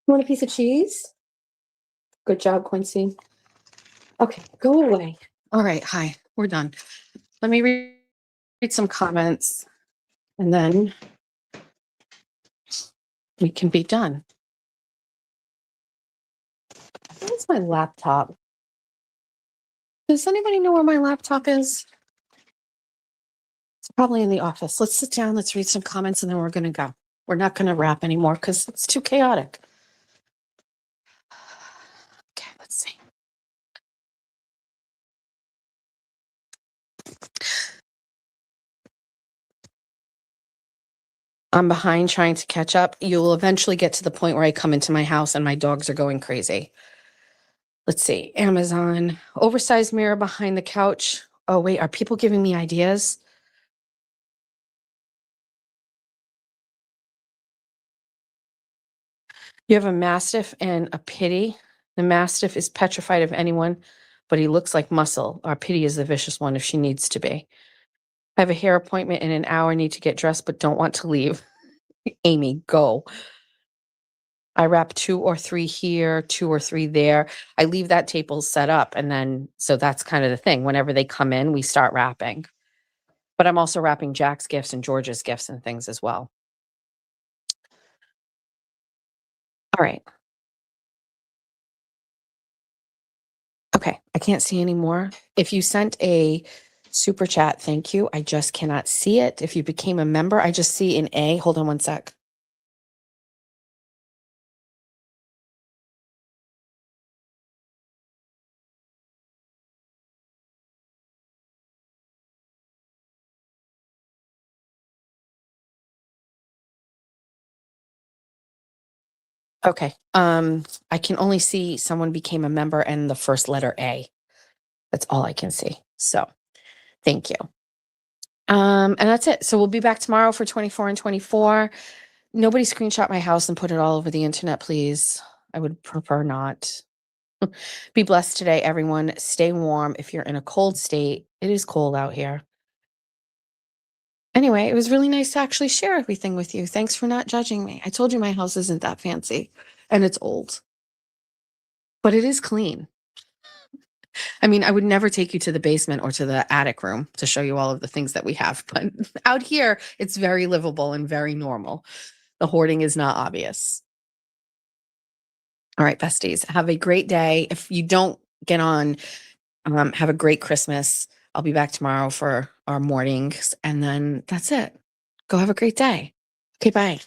You want a piece of cheese? Good job, Quincy. Okay, go away. All right, hi, we're done. Let me read some comments and then we can be done. Where's my laptop? Does anybody know where my laptop is? It's probably in the office. Let's sit down, let's read some comments, and then we're going to go. We're not going to wrap anymore because it's too chaotic. Okay, let's see. I'm behind trying to catch up. You will eventually get to the point where I come into my house and my dogs are going crazy. Let's see. Amazon, oversized mirror behind the couch. Oh, wait, are people giving me ideas? You have a Mastiff and a Pitty. The Mastiff is petrified of anyone, but he looks like muscle. Our Pitty is the vicious one if she needs to be. I have a hair appointment in an hour, need to get dressed, but don't want to leave. Amy, go. I wrap 2 or 3 here, 2 or 3 there. I leave that table set up, and then, so that's kind of the thing. Whenever they come in, we start wrapping. But I'm also wrapping Jack's gifts and George's gifts and things as well. All right. Okay, I can't see anymore. If you sent a super chat, thank you. I just cannot see it. If you became a member, I just see an A. Hold on one sec. Okay. I can only see someone became a member and the first letter A. That's all I can see. So thank you. And that's it. So we'll be back tomorrow for 24 and 24. Nobody screenshot my house and put it all over the internet, please. I would prefer not. Be blessed today, everyone. Stay warm. If you're in a cold state, it is cold out here. Anyway, it was really nice to actually share everything with you. Thanks for not judging me. I told you my house isn't that fancy and it's old, but it is clean. I mean, I would never take you to the basement or to the attic room to show you all of the things that we have, but out here, it's very livable and very normal. The hoarding is not obvious. All right, besties, have a great day. If you don't get on, have a great Christmas. I'll be back tomorrow for our mornings, and then that's it. Go have a great day. Okay, bye.